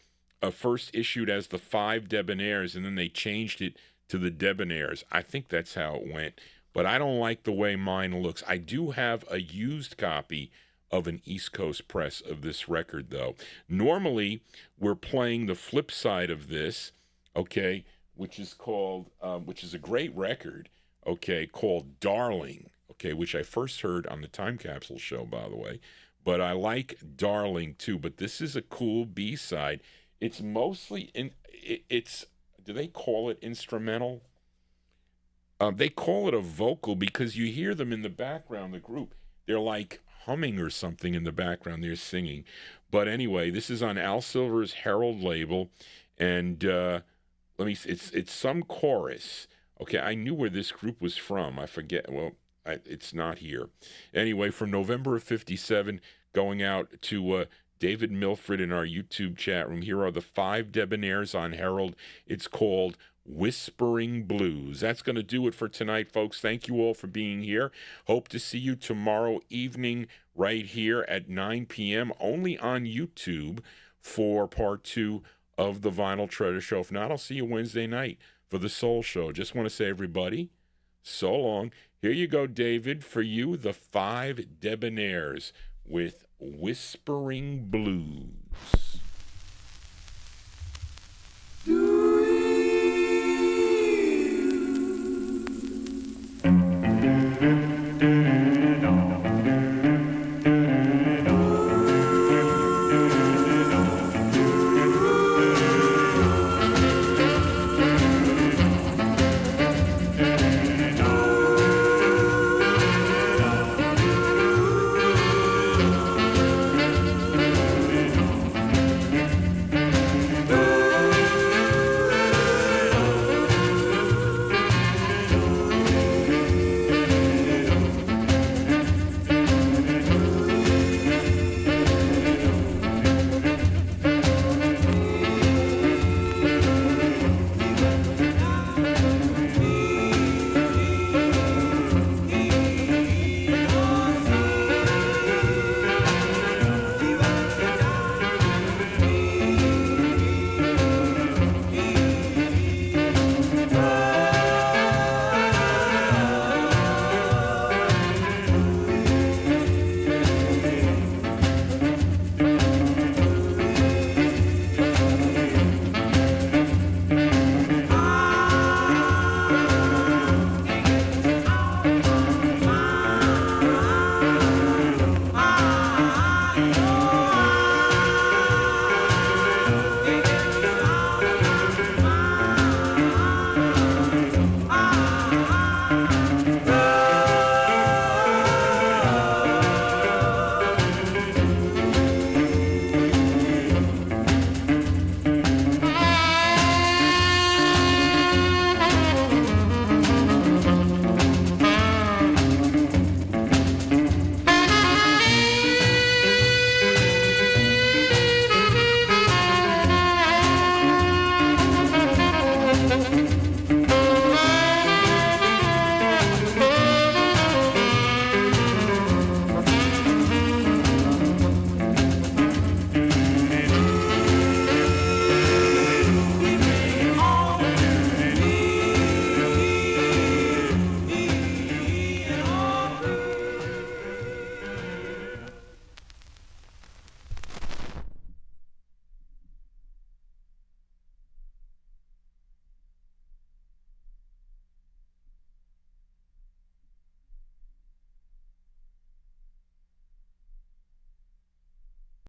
first issued as the Five Debonaires, and then they changed it to the Debonaires. I think that's how it went. But I don't like the way mine looks. I do have a used copy of an East Coast press of this record, though. Normally, we're playing the flip side of this, okay, which is a great record, okay, called Darling, okay, which I first heard on the Time Capsule show, by the way. but I like Darling too. But this is a cool B-side. It's mostly it's do they call it instrumental? They call it a vocal because you hear them in the background, the group. They're like humming or something in the background. They're singing. But anyway, this is on Al Silver's Herald label. And let me see. It's some chorus. Okay, I knew where this group was from. I forget. Well, it's not here. Anyway, from November of 57, going out to David Milford in our YouTube chat room. Here are the 5 debonaires on Herald. It's called Whispering Blues. That's going to do it for tonight, folks. Thank you all for being here. Hope to see you tomorrow evening right here at 9 p.m. only on YouTube for part 2 of the Vinyl Treasure Show. If not, I'll see you Wednesday night for the Soul Show. Just want to say, everybody, so long. Here you go, David, for you, the 5 debonaires with Whispering Blues.